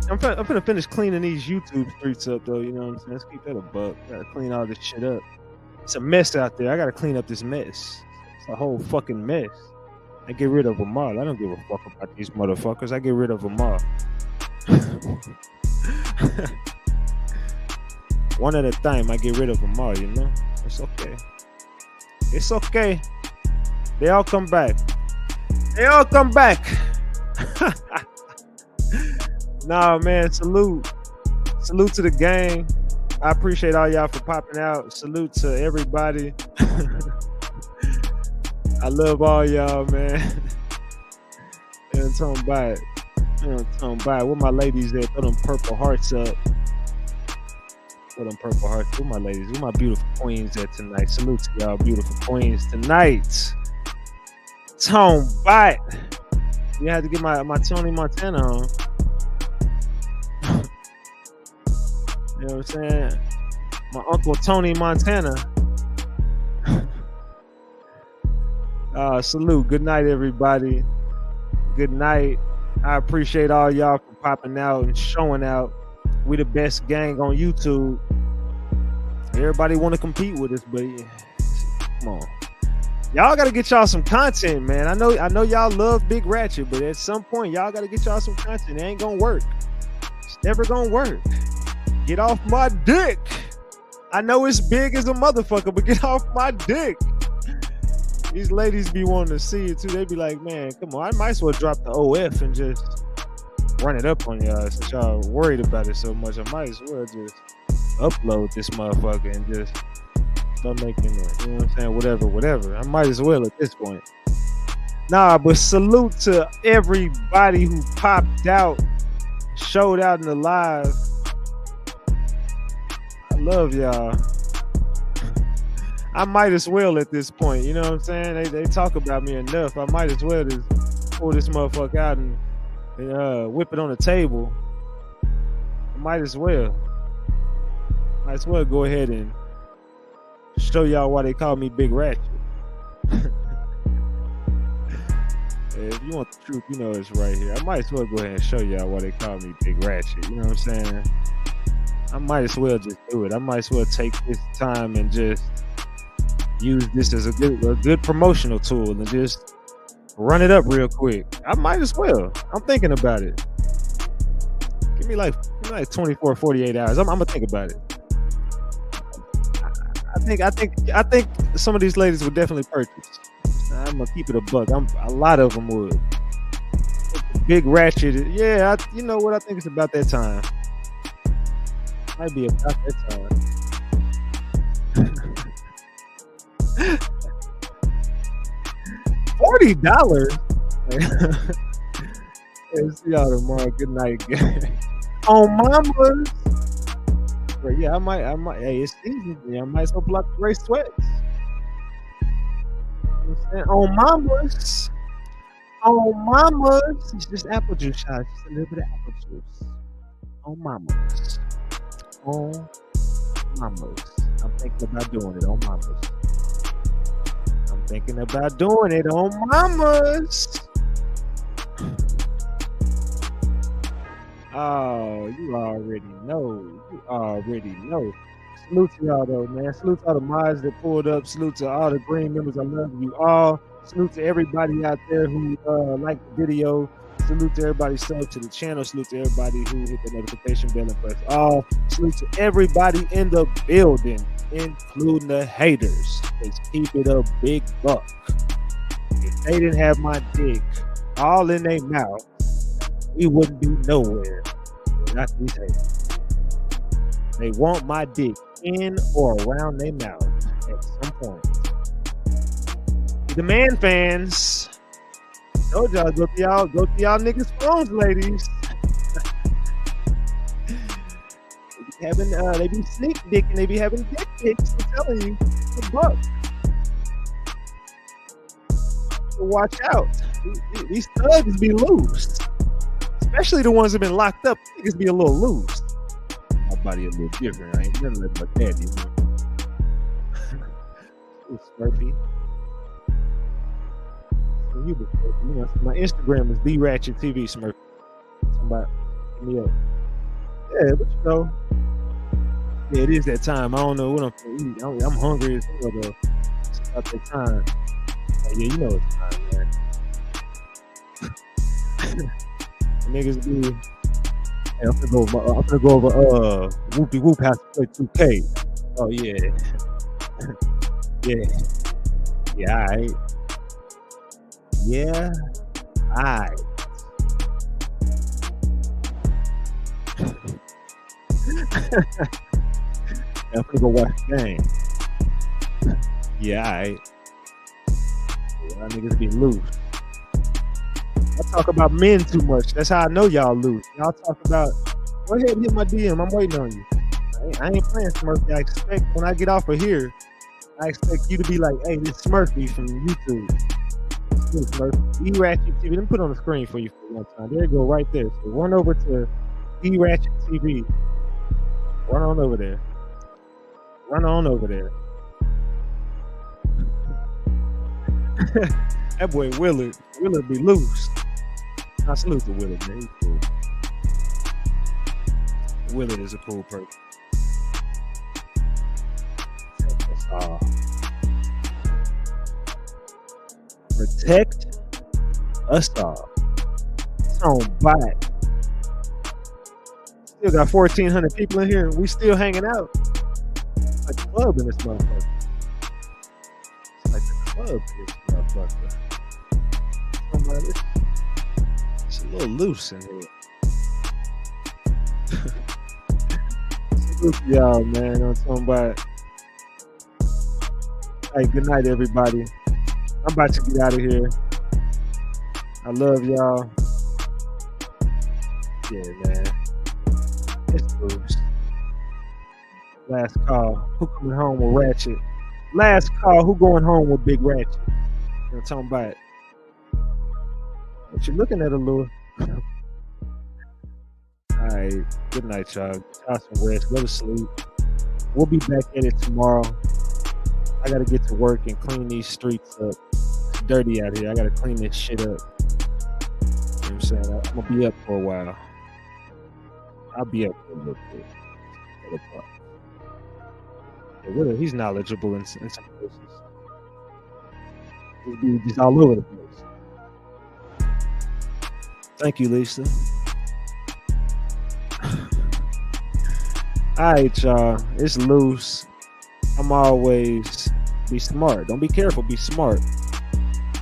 I'm gonna finish cleaning these YouTube streets up though. You know what I'm saying? Let's keep that a buck. Gotta clean all this shit up. It's a mess out there. I gotta clean up this mess. It's a whole fucking mess. I get rid of them all. I don't give a fuck about these motherfuckers. I get rid of them all. One at a time, I get rid of them all, you know? It's okay. It's okay. They all come back. Nah, man, salute to the gang. I appreciate all y'all for popping out. Salute to everybody. I love all y'all, man. And talking about where my ladies at? Throw them purple hearts up. Where my ladies? Where my beautiful queens at tonight? Salute to y'all beautiful queens tonight. Tone bite. You had to get my Tony Montana on. You know what I'm saying? My Uncle Tony Montana. Salute. Good night, everybody. Good night. I appreciate all y'all for popping out and showing out. We the best gang on YouTube. Everybody want to compete with us, but yeah, come on. Y'all got to get y'all some content, man. I know y'all love Big Ratchet, but at some point, y'all got to get y'all some content. It ain't going to work. It's never going to work. Get off my dick. I know it's big as a motherfucker, but get off my dick. These ladies be wanting to see it too. They be like, man, come on. I might as well drop the OF and just run it up on y'all since y'all worried about it so much. I might as well just upload this motherfucker and just start making it. You know what I'm saying? Whatever. I might as well at this point. Nah, but salute to everybody who popped out, showed out in the live. I love y'all. I might as well at this point, you know what I'm saying? They talk about me enough. I might as well just pull this motherfucker out and whip it on the table. I might as well. Might as well go ahead and show y'all why they call me Big Ratchet. If you want the truth, you know it's right here. I might as well go ahead and show y'all why they call me Big Ratchet. You know what I'm saying? I might as well just do it. I might as well take this time and just use this as a good promotional tool and just run it up real quick. I might as well. I'm thinking about it. Give me like like 24, 48 hours. I'm gonna think about it. I think some of these ladies would definitely purchase. I'm gonna keep it a buck. A lot of them would. Big Ratchet, yeah. You know what? I think it's about that time. Might be about that time. $40. See y'all tomorrow. Good night. On mamas. Yeah, I might. Hey, it's season. Yeah, I might as well block the gray sweats. You know what I'm saying? On mamas. On mamas. It's just apple juice shots. Just a little bit of apple juice. On mamas. On mamas. I'm thinking about doing it on mamas. I'm thinking about doing it on mamas. Oh, you already know. You already know. Salute to y'all though, man. Salute to all the mods that pulled up. Salute to all the green members. I love you all. Salute to everybody out there who liked the video. Salute to everybody sub to the channel. Salute to everybody who hit the notification bell and press all. Salute to everybody in the building, including the haters. Let's keep it a big buck. If they didn't have my dick all in their mouth, we wouldn't be nowhere. Not these haters. They want my dick in or around their mouth at some point. The man fans, told y'all go to y'all niggas' phones, ladies. They be sneak dicking, they be having dick pics. I'm telling you, it's a buck. So watch out. These thugs be loose. Especially the ones that been locked up, niggas be a little loose. My body a little different. I ain't nothing like that, you know. Smurfy. So my Instagram is RatchetTV Smurfy. Somebody hit me up. Yeah, but you know. Yeah, it is that time. I don't know what I'm gonna eat. I'm hungry as hell though. It's about that time. Yeah, you know it's time, man. Niggas be. Hey, I'm gonna go over Whoopie Whoop has to play 2K. Oh yeah. Yeah, alright. Yeah, alright. I'm gonna go watch the game. Yeah, alright. Y'all niggas be loose. I talk about men too much. That's how I know y'all loose. Y'all talk about, go ahead and hit my DM. I'm waiting on you. I ain't playing Smurfy. I expect when I get off of here, I expect you to be like, hey, this Smurfy from YouTube. This Smurfy. RatchetTV. Let me put it on the screen for you for one time. There you go, right there. So run over to RatchetTV. Run on over there. Run on over there. That boy Willard be loose. I salute to Willard, man. He's cool. Willard is a cool person. Protect us all. It's on back. Still got 1,400 people in here. We still hanging out. It's like a club in this motherfucker. It's like a club in this motherfucker. It's a little loose in here. Salute to y'all, man. I'm talking about. Hey, good night, everybody. I'm about to get out of here. I love y'all. Yeah, man. It's loose. Last call. Who coming home with Ratchet? Last call. Who going home with Big Ratchet? You know what I'm talking about? What you looking at, a little? All right. Good night, y'all. Have some rest. Go to sleep. We'll be back at it tomorrow. I gotta get to work and clean these streets up. It's dirty out here. I gotta clean this shit up. You know what I'm saying? I'm gonna be up for a while. I'll be up for a little bit. Yeah, he's knowledgeable in some places. He's all over the place. Thank you, Lisa. All right, y'all. It's loose. I'm always be smart. Don't be careful. Be smart.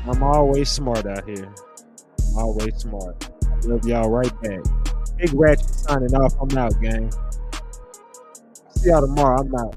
I'm always smart out here. I'm always smart. I love y'all right back. Big Ratchet signing off. I'm out, gang. See y'all tomorrow. I'm out.